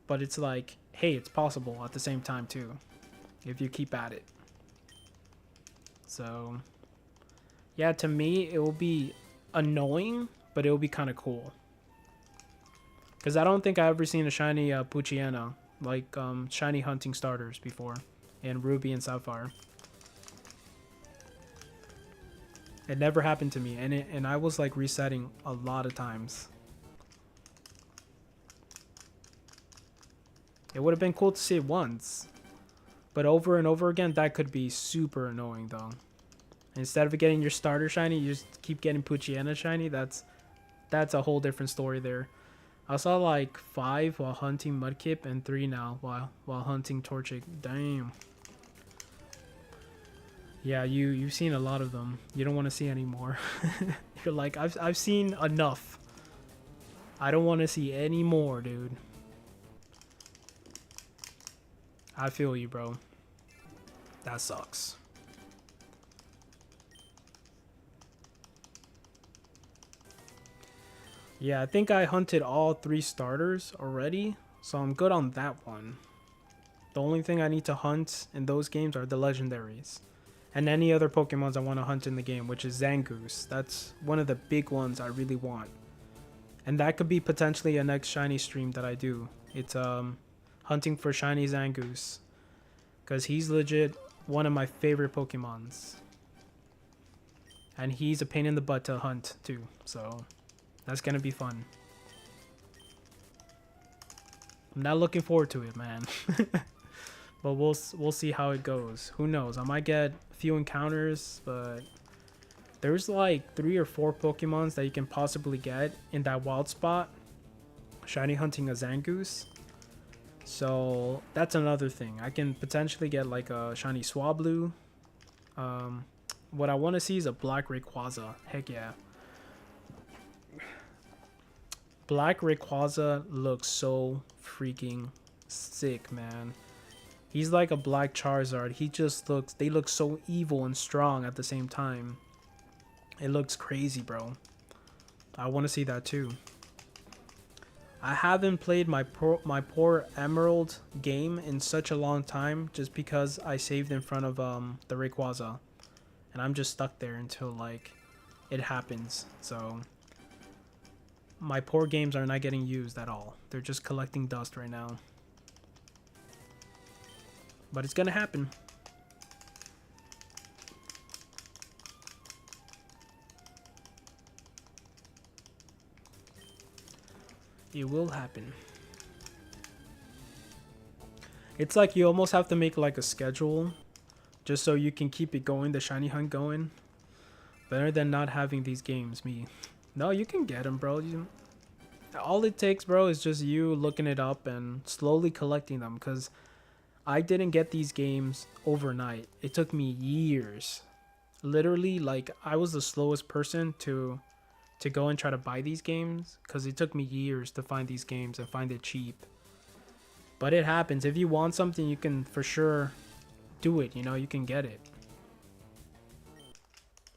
But it's like, hey, it's possible at the same time too, if you keep at it. So, yeah, to me, it will be annoying, but it will be kind of cool. Because I don't think I've ever seen a shiny Poochyena, like shiny hunting starters before. In Ruby and Sapphire. It never happened to me, and I was like resetting a lot of times. It would have been cool to see it once, but over and over again, that could be super annoying though. Instead of getting your starter shiny, you just keep getting Poochyena shiny. That's a whole different story there. I saw like 5 while hunting Mudkip and 3 now while hunting Torchic. Damn. Yeah, you've seen a lot of them. You don't want to see any more. You're like, I've seen enough. I don't want to see any more, dude. I feel you, bro. That sucks. Yeah, I think I hunted all 3 starters already, so I'm good on that one. The only thing I need to hunt in those games are the legendaries. And any other Pokemons I want to hunt in the game, which is Zangoose. That's one of the big ones I really want. And that could be potentially a next shiny stream that I do. It's hunting for shiny Zangoose. Because he's legit one of my favorite Pokemons. And he's a pain in the butt to hunt too. So that's going to be fun. I'm not looking forward to it, man. But we'll see how it goes. Who knows? I might get a few encounters, but there's like 3 or 4 Pokemons that you can possibly get in that wild spot. Shiny hunting a Zangoose. So that's another thing. I can potentially get like a shiny Swablu. What I want to see is a black Rayquaza. Heck yeah. Black Rayquaza looks so freaking sick, man. He's like a black Charizard. They look so evil and strong at the same time. It looks crazy, bro. I want to see that too. I haven't played my poor Emerald game in such a long time just because I saved in front of the Rayquaza. And I'm just stuck there until like it happens. So my poor games are not getting used at all. They're just collecting dust right now. But it's gonna happen. It will happen. It's like you almost have to make like a schedule just so you can keep it going, the shiny hunt going. Better than not having these games, me. No, you can get them, bro. All it takes, bro, is just you looking it up and slowly collecting them. Because I didn't get these games overnight. It took me years. Literally, like, I was the slowest person to go and try to buy these games. Because it took me years to find these games and find it cheap. But it happens. If you want something, you can for sure do it. You know, you can get it.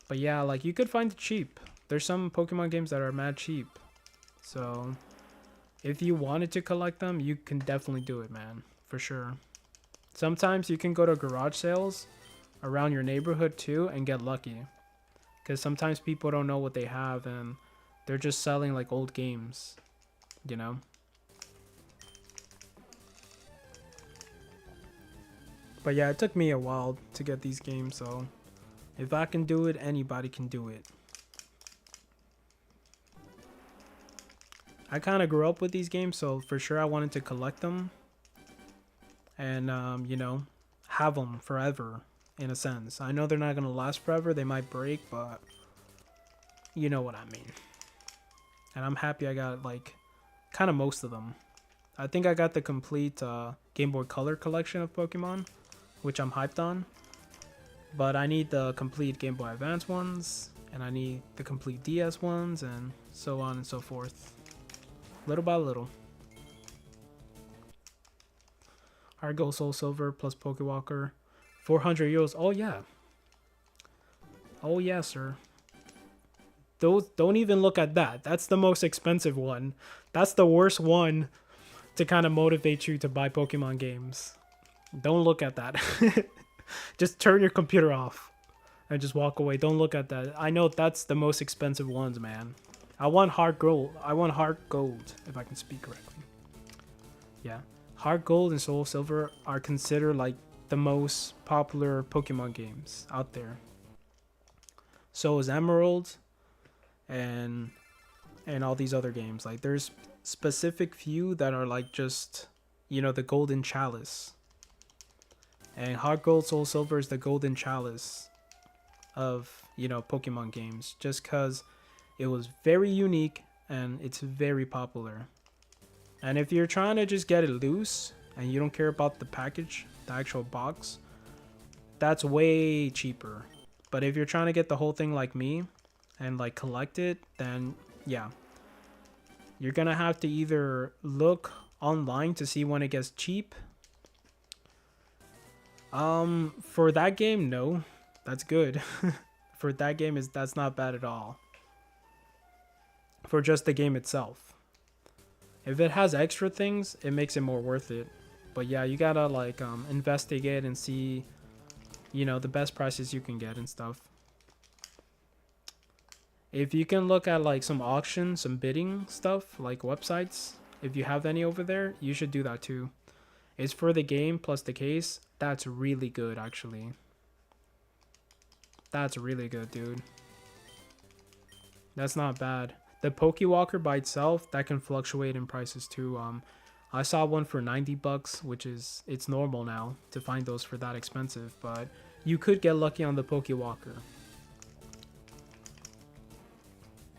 But yeah, like, you could find it cheap. There's some Pokemon games that are mad cheap. So if you wanted to collect them, you can definitely do it, man. For sure. Sometimes you can go to garage sales around your neighborhood too and get lucky. Because sometimes people don't know what they have and they're just selling like old games, you know? But yeah, it took me a while to get these games, so if I can do it, anybody can do it. I kind of grew up with these games, so for sure I wanted to collect them. And, you know, have them forever, in a sense. I know they're not going to last forever. They might break, but you know what I mean. And I'm happy I got, like, kind of most of them. I think I got the complete Game Boy Color collection of Pokemon, which I'm hyped on. But I need the complete Game Boy Advance ones, and I need the complete DS ones, and so on and so forth. Little by little. Hard Gold, Soul Silver, plus Pokewalker. 400 euros. Oh, yeah. Oh, yeah, sir. Don't even look at that. That's the most expensive one. That's the worst one to kind of motivate you to buy Pokemon games. Don't look at that. Just turn your computer off and just walk away. Don't look at that. I know that's the most expensive ones, man. I want hard gold. I want hard gold, if I can speak correctly. Yeah. Hard Gold and Soul Silver are considered like the most popular Pokemon games out there. So is Emerald and all these other games. Like there's specific few that are like just, you know, the Golden Chalice. And Hard Gold, Soul Silver is the Golden Chalice of, you know, Pokemon games. Just because it was very unique and it's very popular. And if you're trying to just get it loose and you don't care about the package, the actual box, that's way cheaper. But if you're trying to get the whole thing like me and like collect it, then yeah. You're going to have to either look online to see when it gets cheap. For that game, no. That's good. For that game, that's not bad at all. for just the game itself. If it has extra things, it makes it more worth it. But yeah, you gotta like investigate and see, you know, the best prices you can get and stuff. If you can look at like some auctions, some bidding stuff, like websites, if you have any over there, you should do that too. It's for the game plus the case. That's really good, actually. That's really good, dude. That's not bad. The Pokewalker by itself, that can fluctuate in prices too. I saw one for 90 bucks, which is, it's normal now to find those for that expensive, but you could get lucky on the Pokewalker.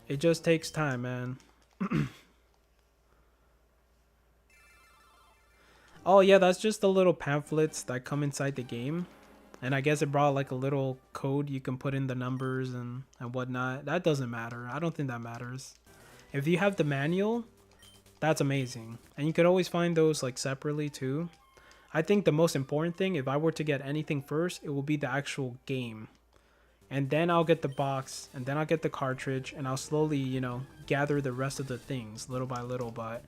It just takes time, man. Oh yeah, that's just the little pamphlets that come inside the game. And I guess it brought like a little code you can put in the numbers and whatnot. That doesn't matter. I don't think that matters. If you have the manual, that's amazing. And you could always find those like separately too. I think the most important thing, if I were to get anything first, it will be the actual game. And then I'll get the box, and then I'll get the cartridge, and I'll slowly, you know, gather the rest of the things little by little. But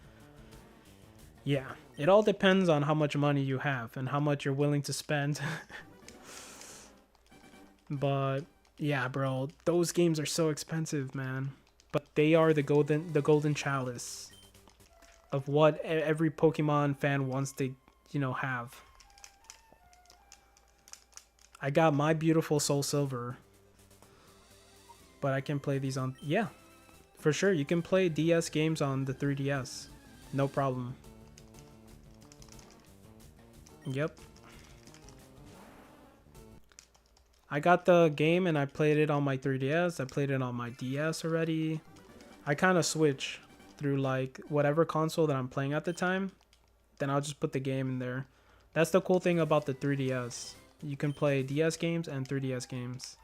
yeah, it all depends on how much money you have and how much you're willing to spend. But yeah, bro, those games are so expensive, man. But they are the golden chalice of what every Pokemon fan wants to, you know, have. I got my beautiful Soul Silver, but I can play these on, yeah, for sure. You can play DS games on the 3DS, no problem. Yep. I got the game and I played it on my 3DS. I played it on my DS already. I kind of switch through like whatever console that I'm playing at the time. Then I'll just put the game in there. That's the cool thing about the 3DS. You can play DS games and 3DS games.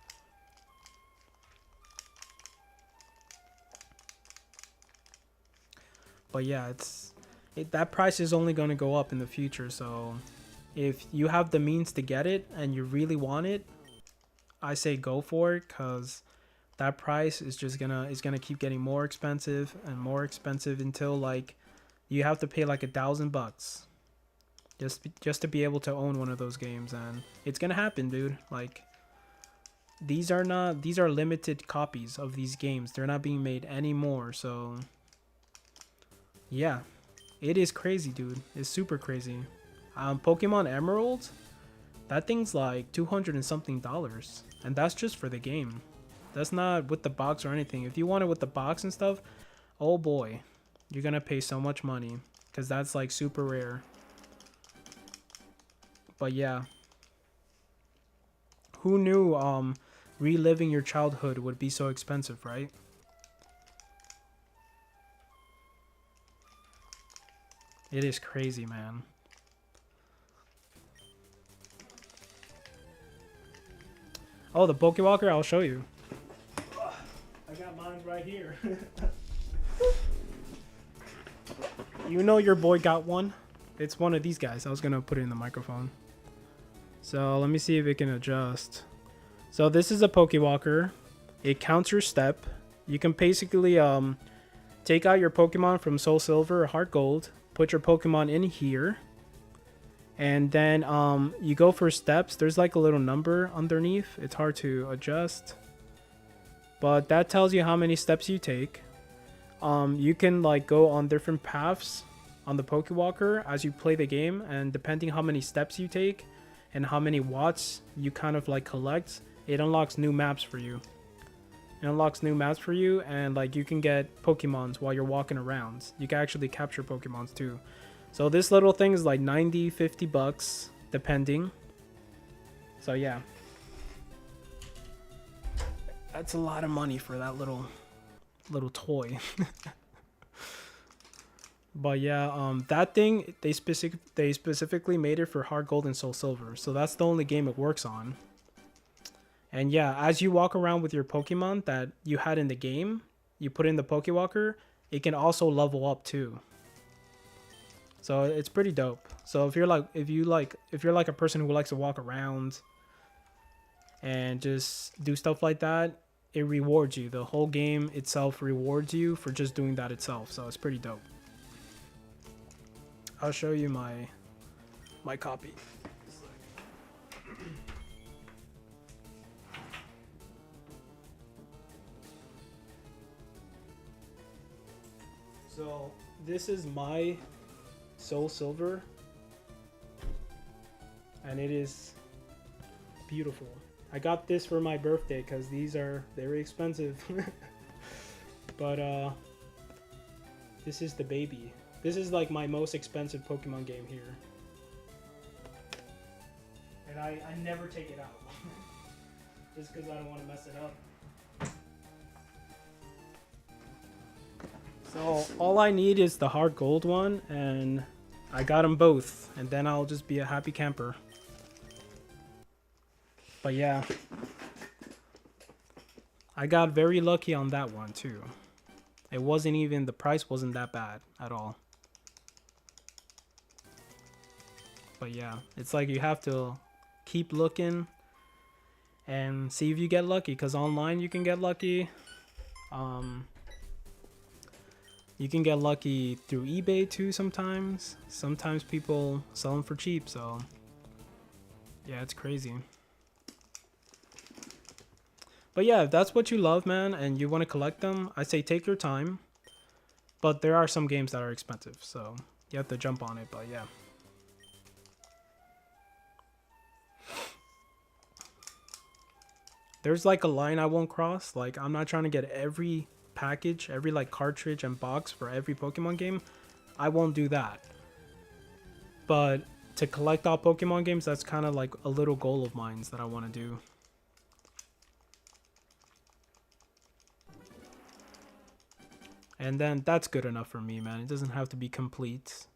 But yeah, that price is only going to go up in the future. So if you have the means to get it and you really want it, I say go for it, because that price is just gonna keep getting more expensive and more expensive until like you have to pay like $1,000 just to be able to own one of those games. And it's gonna happen, dude. Like these are limited copies of these games. They're not being made anymore. So yeah, it is crazy, dude. It's super crazy. Pokemon Emerald, that thing's like $200 and something, and that's just for the game. That's not with the box or anything. If you want it with the box and stuff, oh boy, you're gonna pay so much money, because that's like super rare. But yeah, who knew reliving your childhood would be so expensive, right? It is crazy, man. Oh, the Pokewalker, I'll show you. I got mine right here. You know your boy got one. It's one of these guys. I was going to put it in the microphone. So let me see if it can adjust. So this is a Pokewalker. It counts your step. You can basically take out your Pokemon from Soul Silver or Heart Gold. Put your Pokemon in here. And then you go for steps. There's like a little number underneath. It's hard to adjust, but that tells you how many steps you take. You can like go on different paths on the Pokewalker as you play the game, and depending how many steps you take and how many watts you kind of like collect, it unlocks new maps for you. And like you can get Pokemons while you're walking around. You can actually capture Pokemons too. So this little thing is like 90, 50 bucks, depending. So yeah. That's a lot of money for that little toy. But yeah, that thing, they specifically made it for Heart Gold and Soul Silver. So that's the only game it works on. And yeah, as you walk around with your Pokemon that you had in the game, you put in the Pokewalker, it can also level up too. So it's pretty dope. So if you're like a person who likes to walk around and just do stuff like that, it rewards you. The whole game itself rewards you for just doing that itself. So it's pretty dope. I'll show you my copy. So this is my Soul Silver, and it is beautiful. I got this for my birthday because these are very expensive. But this is the baby. This is like my most expensive Pokemon game here. And I never take it out. Just because I don't want to mess it up. So all I need is the hard gold one, and I got them both. And then I'll just be a happy camper. But yeah, I got very lucky on that one too. It wasn't even, the price wasn't that bad at all. But yeah, it's like you have to keep looking and see if you get lucky, because online you can get lucky. You can get lucky through eBay too sometimes. Sometimes people sell them for cheap, so yeah, it's crazy. But yeah, if that's what you love, man, and you want to collect them, I say take your time. But there are some games that are expensive, so you have to jump on it, but yeah. There's like a line I won't cross. Like, I'm not trying to get every package, every like cartridge and box for every Pokemon game. I won't do that. But to collect all Pokemon games, that's kind of like a little goal of mine that I want to do. And then that's good enough for me, man. It doesn't have to be complete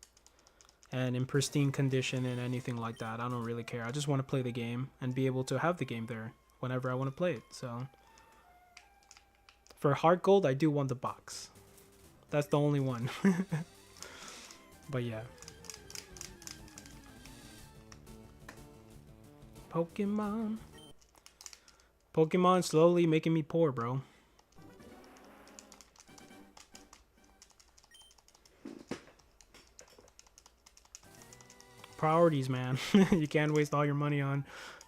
and in pristine condition and anything like that. I don't really care. I just want to play the game and be able to have the game there whenever I want to play it. So for Heart Gold, I do want the box. That's the only one. But yeah. Pokemon. Pokemon slowly making me poor, bro. Priorities, man. You can't waste all your money on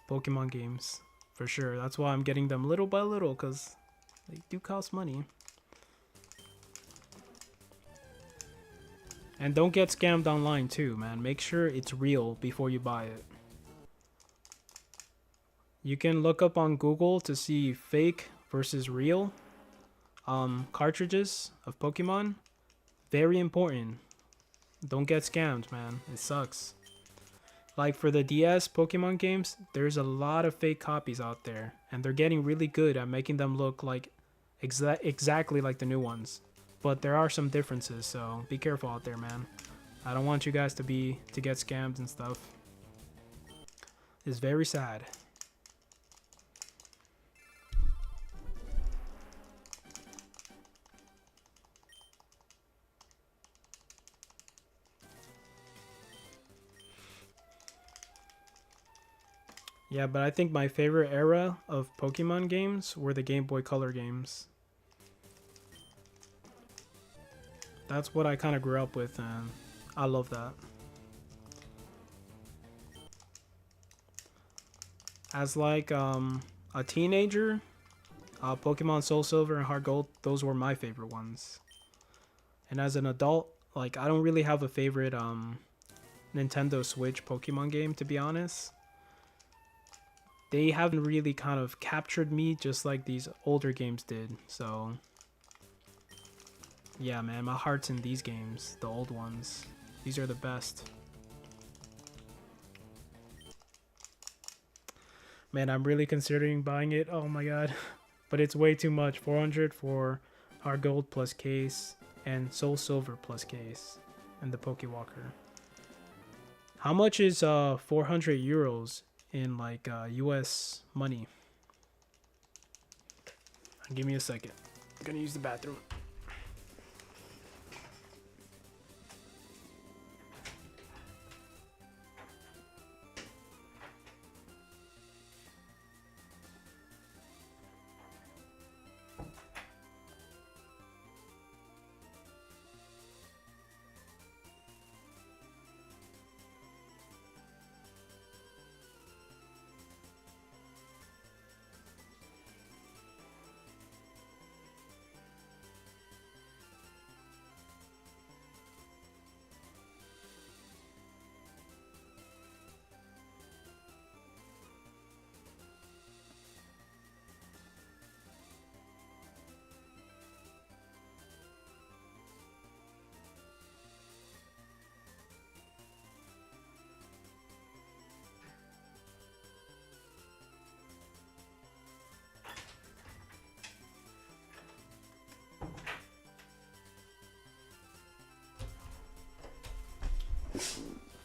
Pokemon games. For sure. That's why I'm getting them little by little, because they do cost money. And don't get scammed online too, man. Make sure it's real before you buy it. You can look up on Google to see fake versus real cartridges of Pokemon. Very important. Don't get scammed, man. It sucks. Like for the DS Pokemon games, there's a lot of fake copies out there, and they're getting really good at making them look like exactly like the new ones. But there are some differences, so be careful out there, man. I don't want you guys to get scammed and stuff. It's very sad. Yeah, but I think my favorite era of Pokemon games were the Game Boy Color games. That's what I kind of grew up with, and I love that. As like a teenager, Pokemon Soul Silver and Heart Gold, those were my favorite ones. And as an adult, like I don't really have a favorite Nintendo Switch Pokemon game, to be honest. They haven't really kind of captured me just like these older games did. So yeah, man, my heart's in these games, the old ones. These are the best. Man, I'm really considering buying it. Oh my god. But it's way too much. 400 for Heart Gold plus case and Soul Silver plus case and the Pokewalker. How much is 400 euros in like US money? Give me a second. I'm gonna use the bathroom.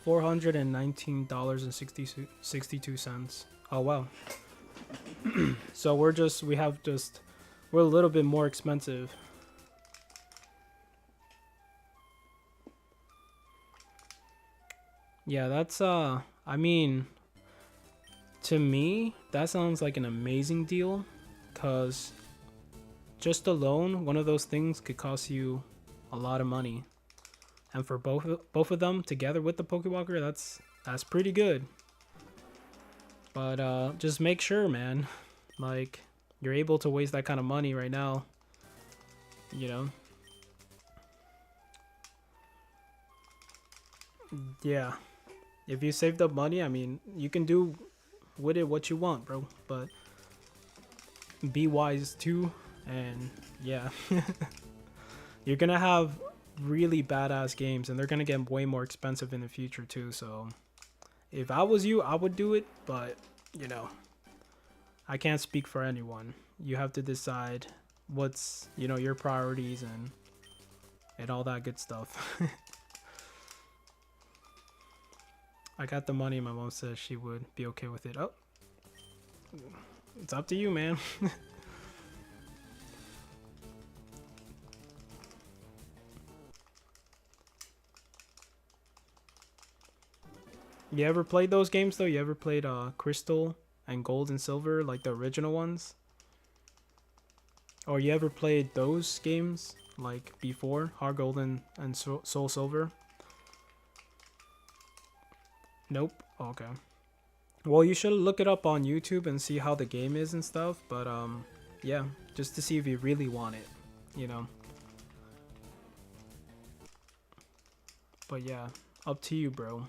$419.62. Oh wow. So we're a little bit more expensive. Yeah, that's I mean, to me, that sounds like an amazing deal, cuz just alone, one of those things could cost you a lot of money. And for both of them together with the Pokewalker, that's pretty good. But just make sure, man, like you're able to waste that kind of money right now, you know? Yeah. If you saved up money, I mean, you can do with it what you want, bro. But be wise too, and yeah. You're gonna have really badass games, and they're gonna get way more expensive in the future too, so if I was you, I would do it, but you know, I can't speak for anyone. You have to decide what's, you know, your priorities and all that good stuff. I got the money. My mom says she would be okay with it. Oh, it's up to you, man. You ever played those games though? You ever played Crystal and Gold and Silver, like the original ones? Or you ever played those games like before, Heart Gold and Soul Silver? Nope. Okay. Well, you should look it up on YouTube and see how the game is and stuff, but yeah, just to see if you really want it, you know. But yeah, up to you, bro.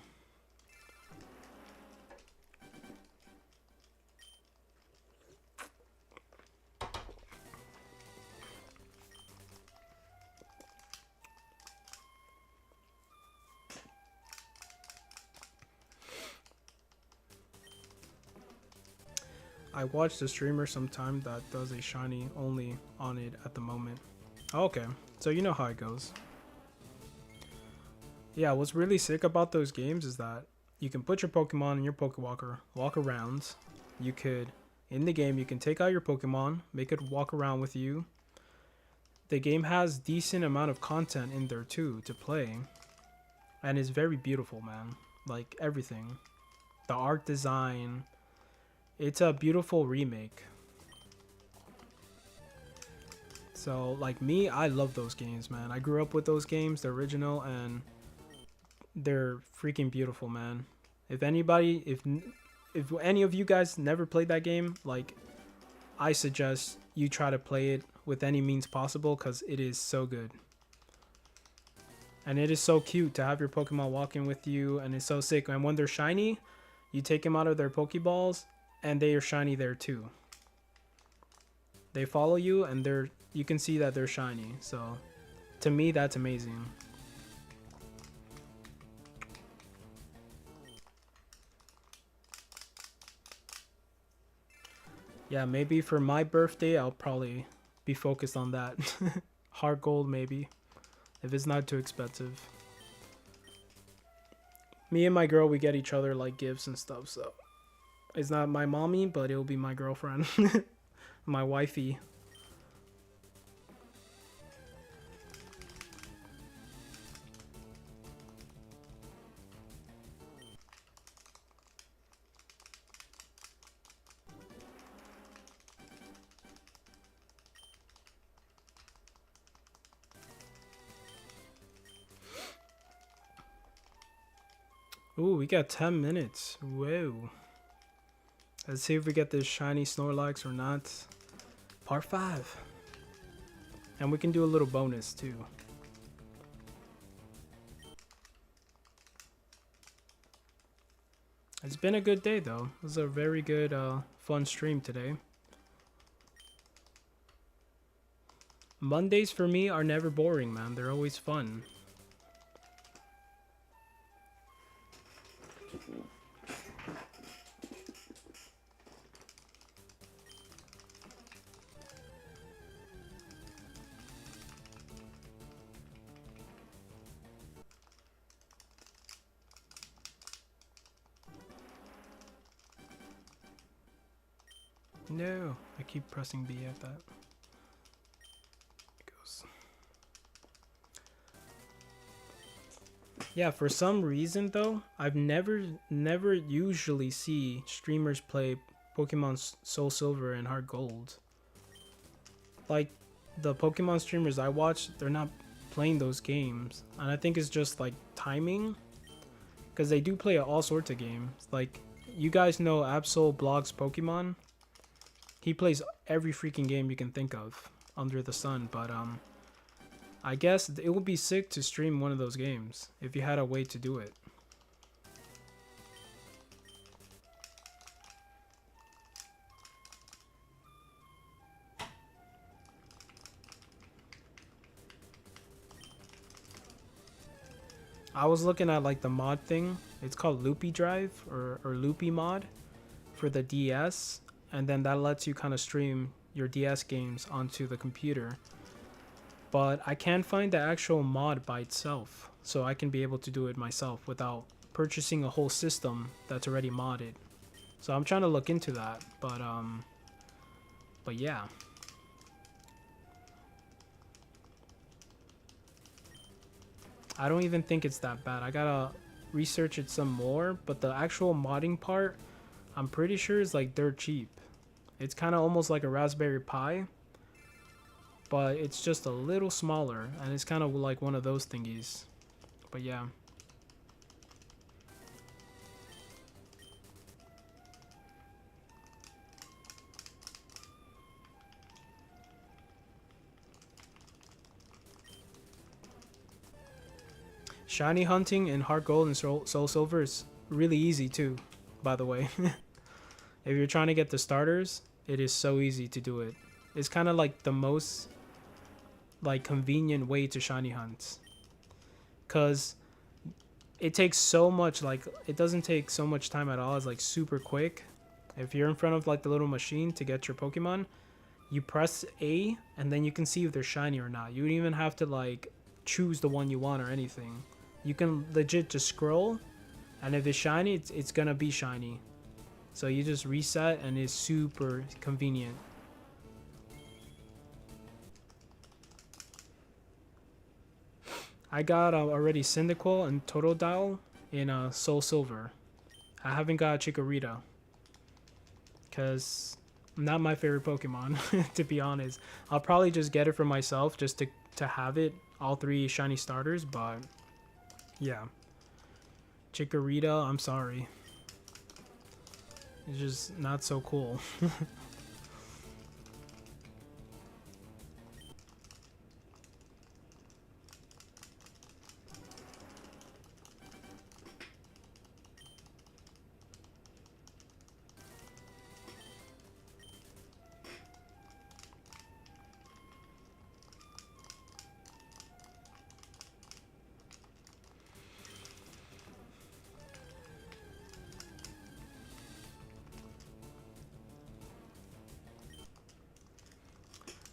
I watched a streamer sometime that does a shiny only on it at the moment. Okay, so you know how it goes. Yeah, what's really sick about those games is that you can put your Pokemon in your Pokewalker, walk around. You could, in the game, you can take out your Pokemon, make it walk around with you. The game has decent amount of content in there too to play. And it's very beautiful, man. Like everything. The art design, it's a beautiful remake. So, like me, I love those games, man. I grew up with those games, the original, and they're freaking beautiful, man. If anybody, if any of you guys never played that game, like, I suggest you try to play it with any means possible, because it is so good. And it is so cute to have your Pokemon walking with you, and it's so sick. And when they're shiny, you take them out of their Pokeballs, and they are shiny there too. They follow you, and you can see that they're shiny. So, to me, that's amazing. Yeah, maybe for my birthday, I'll probably be focused on that. Heart Gold, maybe, if it's not too expensive. Me and my girl, we get each other like gifts and stuff, so it's not my mommy, but it'll be my girlfriend. My wifey. Ooh, we got 10 minutes. Whoa. Let's see if we get this shiny Snorlax or not. Part 5. And we can do a little bonus too. It's been a good day though. It was a very good, fun stream today. Mondays for me are never boring, man. They're always fun. No, I keep pressing B at that. It goes. Yeah, for some reason though, I've never usually see streamers play Pokemon Soul Silver and Heart Gold. Like the Pokemon streamers I watch, they're not playing those games, and I think it's just like timing, because they do play all sorts of games. Like, you guys know Absol blogs Pokemon. He plays every freaking game you can think of under the sun, but I guess it would be sick to stream one of those games if you had a way to do it. I was looking at like the mod thing. It's called Loopy Drive or Loopy mod for the DS, and then that lets you kind of stream your DS games onto the computer. But I can't find the actual mod by itself, so I can be able to do it myself without purchasing a whole system that's already modded. So I'm trying to look into that, but yeah. I don't even think it's that bad. I gotta research it some more, but the actual modding part, I'm pretty sure is like dirt cheap. It's kind of almost like a Raspberry Pi, but it's just a little smaller, and it's kind of like one of those thingies. But yeah. Shiny hunting in Heart Gold and Soul Silver is really easy too, by the way. If you're trying to get the starters, it is so easy to do it. It's kind of like the most like convenient way to shiny hunt, cause it takes so much, like it doesn't take so much time at all. It's like super quick. If you're in front of like the little machine to get your Pokemon, you press A and then you can see if they're shiny or not. You don't even have to like choose the one you want or anything. You can legit just scroll, and if it's shiny, it's gonna be shiny. So you just reset, and it's super convenient. I got already Cyndaquil and Totodile in Soul Silver. I haven't got Chikorita, because not my favorite Pokemon, to be honest. I'll probably just get it for myself just to have it, all three shiny starters, but yeah. Chikorita, I'm sorry. It's just not so cool.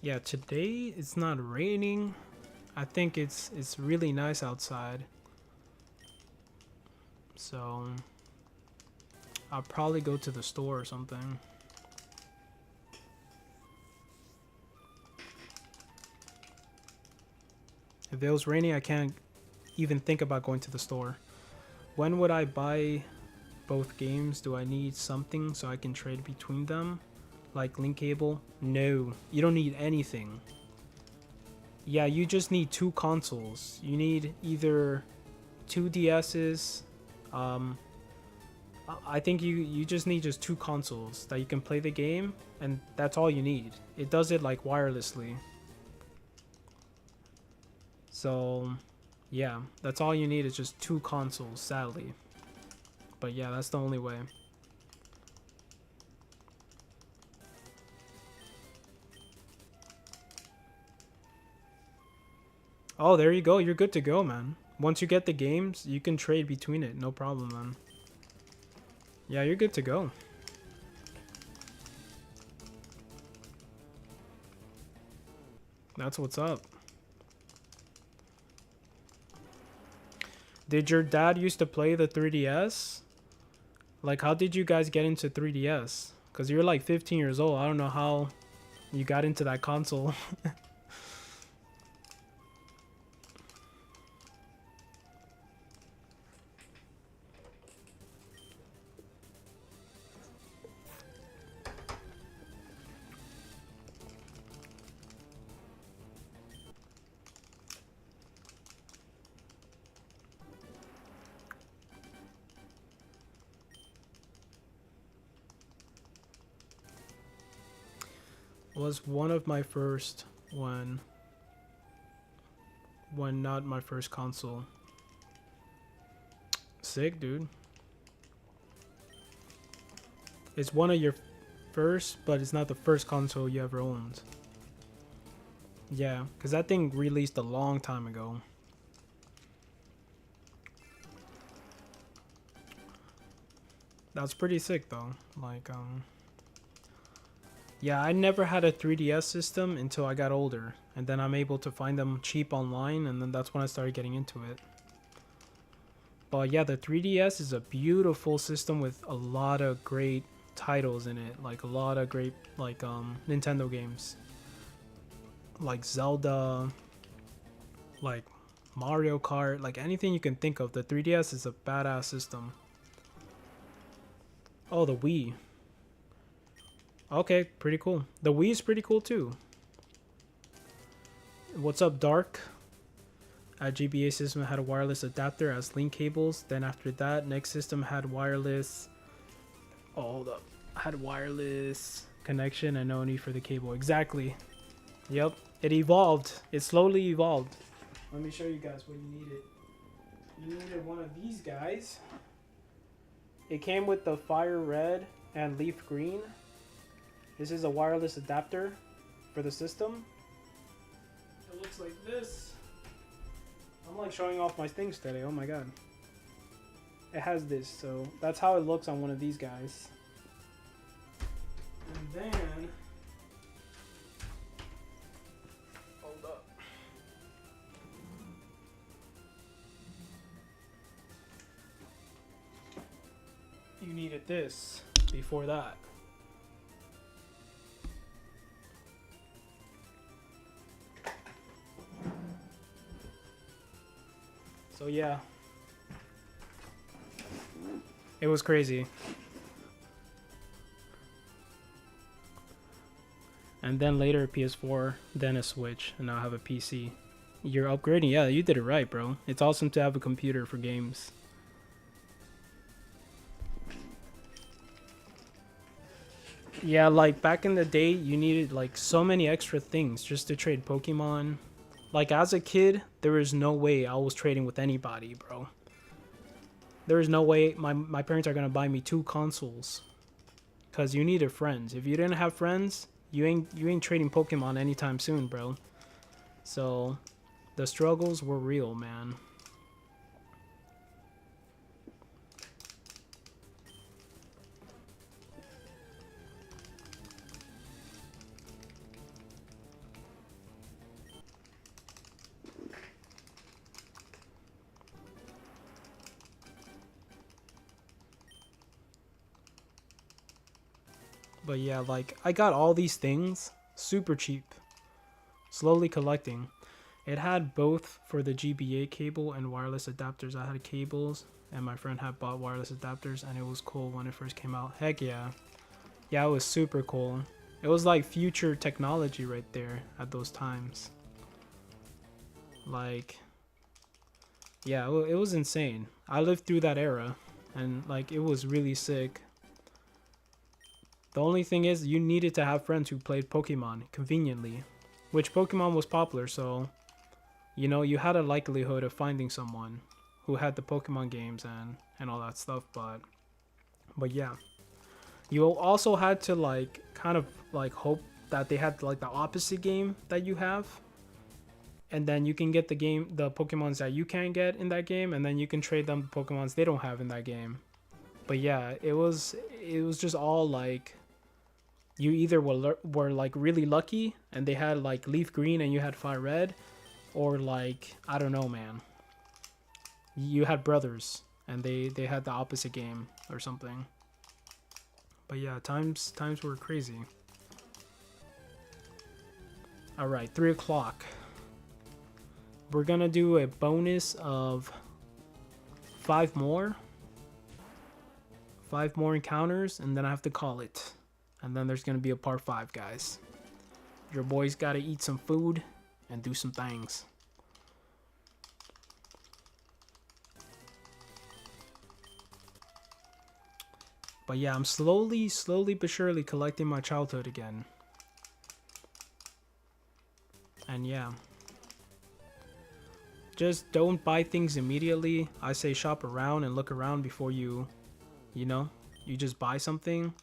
Yeah, today it's not raining. I think it's really nice outside. So I'll probably go to the store or something. If it was raining, I can't even think about going to the store. When would I buy both games? Do I need something so I can trade between them? Like link cable? No, you don't need anything. Yeah, you just need two consoles. You need either two DS's. I think you just need just two consoles that you can play the game, and that's all you need. It does it like wirelessly. So yeah, that's all you need is just two consoles, sadly. But yeah, that's the only way. Oh, there you go. You're good to go, man. Once you get the games, you can trade between it. No problem, man. Yeah, you're good to go. That's what's up. Did your dad used to play the 3DS? Like, how did you guys get into 3DS? Because you're like 15 years old. I don't know how you got into that console. Was one of my first when not my first console. Sick, dude. It's one of your first, but it's not the first console you ever owned. Yeah, because that thing released a long time ago. That's pretty sick though. Like, yeah, I never had a 3DS system until I got older, and then I'm able to find them cheap online, and then that's when I started getting into it. But yeah, the 3DS is a beautiful system with a lot of great titles in it, like a lot of great like Nintendo games, like Zelda, like Mario Kart, like anything you can think of. The 3DS is a badass system. Oh, the Wii. Okay, pretty cool. The Wii is pretty cool too. What's up, Dark? GBA system had a wireless adapter as link cables. Then after that, next system had wireless. Oh, hold up. Had wireless connection and no need for the cable. Exactly. Yep. It evolved. It slowly evolved. Let me show you guys what you needed. You needed one of these guys. It came with the fire red and leaf green. This is a wireless adapter for the system. It looks like this. I'm like showing off my things today. Oh my god. It has this, so that's how it looks on one of these guys. And then, hold up. You needed this before that. So yeah, it was crazy. And then later PS4, then a Switch, and now I have a PC. You're upgrading? Yeah, you did it right, bro. It's awesome to have a computer for games. Yeah, like back in the day, you needed like so many extra things just to trade Pokemon. Like as a kid, there was no way I was trading with anybody, bro. There is no way my parents are gonna buy me 2 consoles. Cause you needed friends. If you didn't have friends, you ain't trading Pokemon anytime soon, bro. So the struggles were real, man. But yeah, like I got all these things super cheap. Slowly collecting. It had both for the GBA cable and wireless adapters. I had cables and my friend had bought wireless adapters, and it was cool when it first came out. Heck yeah. Yeah, it was super cool. It was like future technology right there at those times. Like, yeah, it was insane. I lived through that era, and like it was really sick. The only thing is you needed to have friends who played Pokemon conveniently, which Pokemon was popular, so you know, you had a likelihood of finding someone who had the Pokemon games and all that stuff. But yeah, you also had to like kind of like hope that they had like the opposite game that you have, and then you can get the Pokemons that you can't get in that game, and then you can trade them the Pokemons they don't have in that game. But yeah, it was just all like you either were like really lucky and they had like leaf green and you had fire red, or like I don't know, man, you had brothers and they had the opposite game or something. But yeah, times were crazy. All right, 3 o'clock. We're gonna do a bonus of 5 more. 5 more encounters, and then I have to call it. And then there's gonna be a part 5, guys. Your boys gotta eat some food and do some things. But yeah, I'm slowly but surely collecting my childhood again. And yeah. Just don't buy things immediately. I say shop around and look around before you know, you just buy something.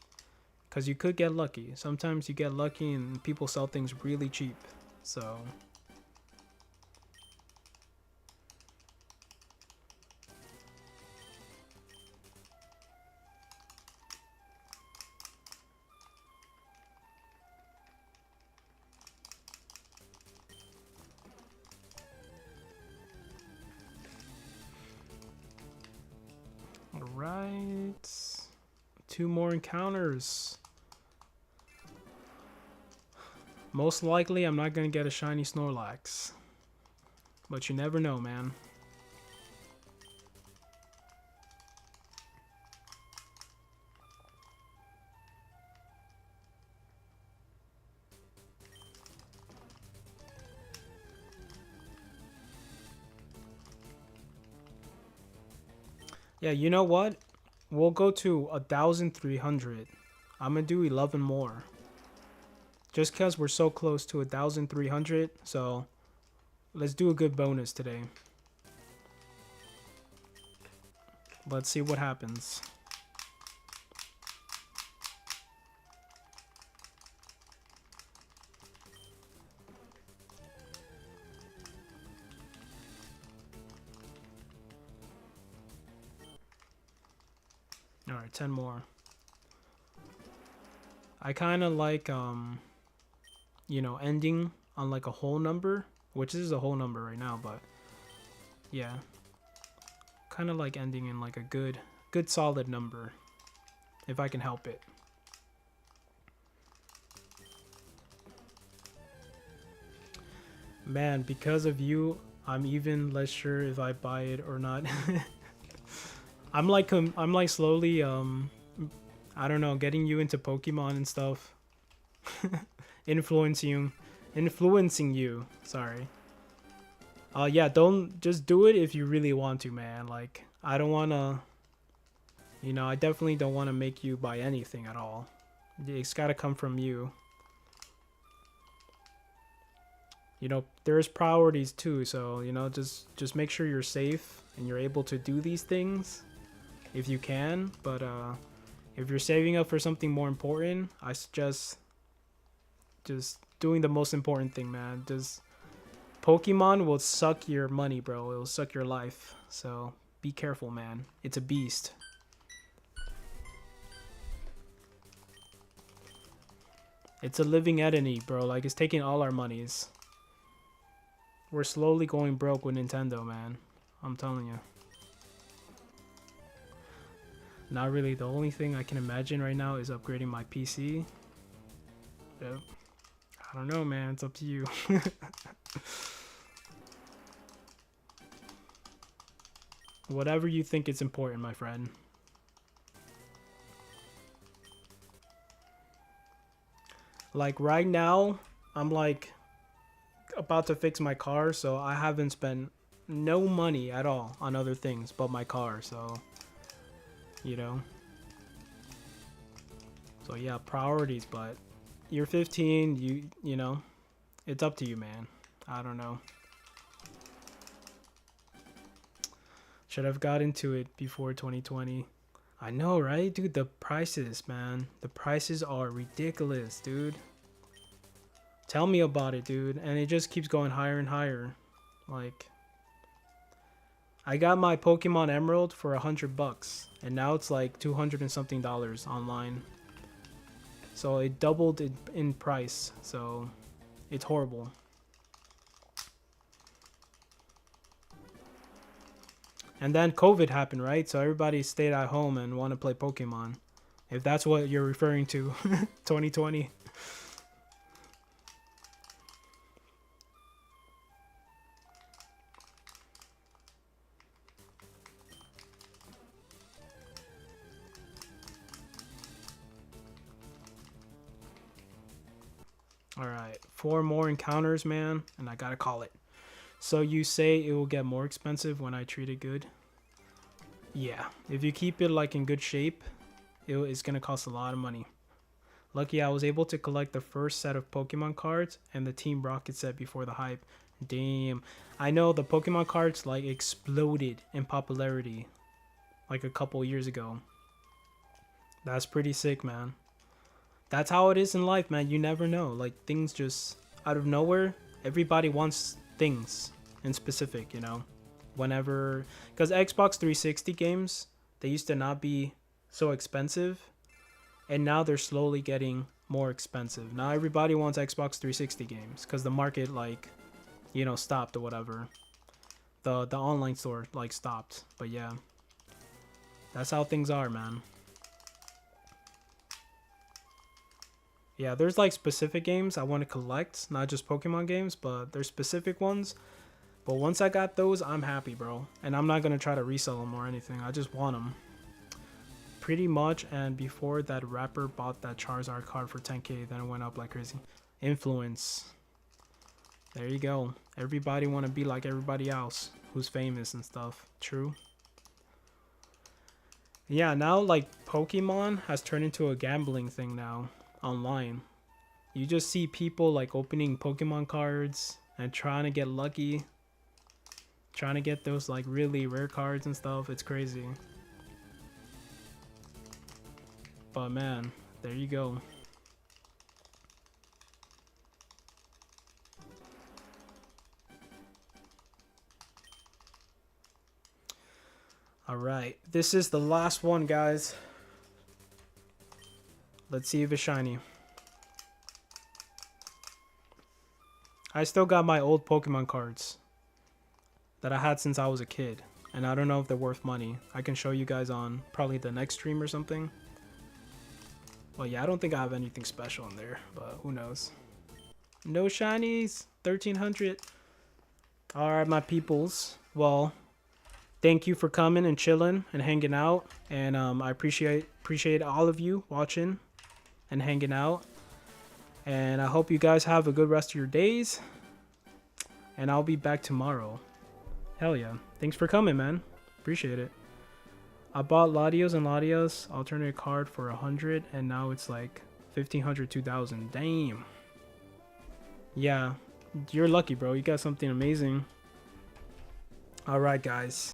Because you could get lucky. Sometimes you get lucky and people sell things really cheap. So... Alright. 2 more encounters. Most likely, I'm not going to get a shiny Snorlax. But you never know, man. Yeah, you know what? We'll go to 1,300. I'm going to do 11 more. Just because we're so close to 1,300, so let's do a good bonus today. Let's see what happens. Alright, 10 more. I kind of like, you know, ending on like a whole number, which is a whole number right now, but yeah. Kind of like ending in like a good solid number, if I can help it. Man, because of you, I'm even less sure if I buy it or not. I'm like slowly I don't know, getting you into Pokemon and stuff. influencing you. Sorry. Yeah, don't just do it if you really want to, man. Like, I don't want to, you know, I definitely don't want to make you buy anything at all. It's got to come from you. You know, there's priorities too, so, you know, just make sure you're safe and you're able to do these things if you can. But if you're saving up for something more important, I suggest just doing the most important thing, man. Just Pokemon will suck your money, bro. It will suck your life. So be careful, man. It's a beast. It's a living entity, bro. Like, it's taking all our monies. We're slowly going broke with Nintendo, man. I'm telling you. Not really. The only thing I can imagine right now is upgrading my PC. Yep. I don't know, man. It's up to you. Whatever you think is important, my friend. Like, right now, I'm like about to fix my car, so I haven't spent no money at all on other things but my car, so, you know. So yeah, priorities, but you're 15, you know, it's up to you, man. I don't know. Should have got into it before 2020. I know, right? Dude, the prices, man. The prices are ridiculous, dude. Tell me about it, dude. And it just keeps going higher and higher. Like, I got my Pokemon Emerald for $100, and now it's like 200 and something dollars online. So it doubled in price. So it's horrible. And then COVID happened, right? So everybody stayed at home and want to play Pokemon. If that's what you're referring to. 2020. Alright, 4 more encounters, man, and I gotta call it. So you say it will get more expensive when I treat it good? Yeah, if you keep it like in good shape, it's gonna cost a lot of money. Lucky I was able to collect the first set of Pokemon cards and the Team Rocket set before the hype. Damn. I know the Pokemon cards like exploded in popularity like a couple years ago. That's pretty sick, man. That's how it is in life, man. You never know. Like, things just out of nowhere. Everybody wants things in specific, you know. Whenever, because Xbox 360 games, they used to not be so expensive, and now they're slowly getting more expensive. Now everybody wants Xbox 360 games because the market, like, you know, stopped or whatever. The online store like stopped. But yeah, that's how things are, man. Yeah, there's like specific games I want to collect, not just Pokemon games, but there's specific ones. But once I got those, I'm happy, bro. And I'm not going to try to resell them or anything. I just want them. Pretty much. And before that rapper bought that Charizard card for 10k, then it went up like crazy. Influence. There you go. Everybody want to be like everybody else who's famous and stuff. True. Yeah, now like Pokemon has turned into a gambling thing now. Online, you just see people like opening Pokemon cards and trying to get lucky, trying to get those like really rare cards and stuff. It's crazy. But man, there you go. All right, this is the last one, guys. Let's see if it's shiny. I still got my old Pokemon cards that I had since I was a kid. And I don't know if they're worth money. I can show you guys on probably the next stream or something. Well, yeah, I don't think I have anything special in there, but who knows. No shinies. 1300. All right, my peoples. Well, thank you for coming and chilling and hanging out. And I appreciate all of you watching and hanging out, and I hope you guys have a good rest of your days, and I'll be back tomorrow. Hell yeah, thanks for coming, man. Appreciate it. I bought Latios and Latios alternate card for 100, and now it's like 1500, 2000. Damn. Yeah, you're lucky, bro. You got something amazing. All right, guys.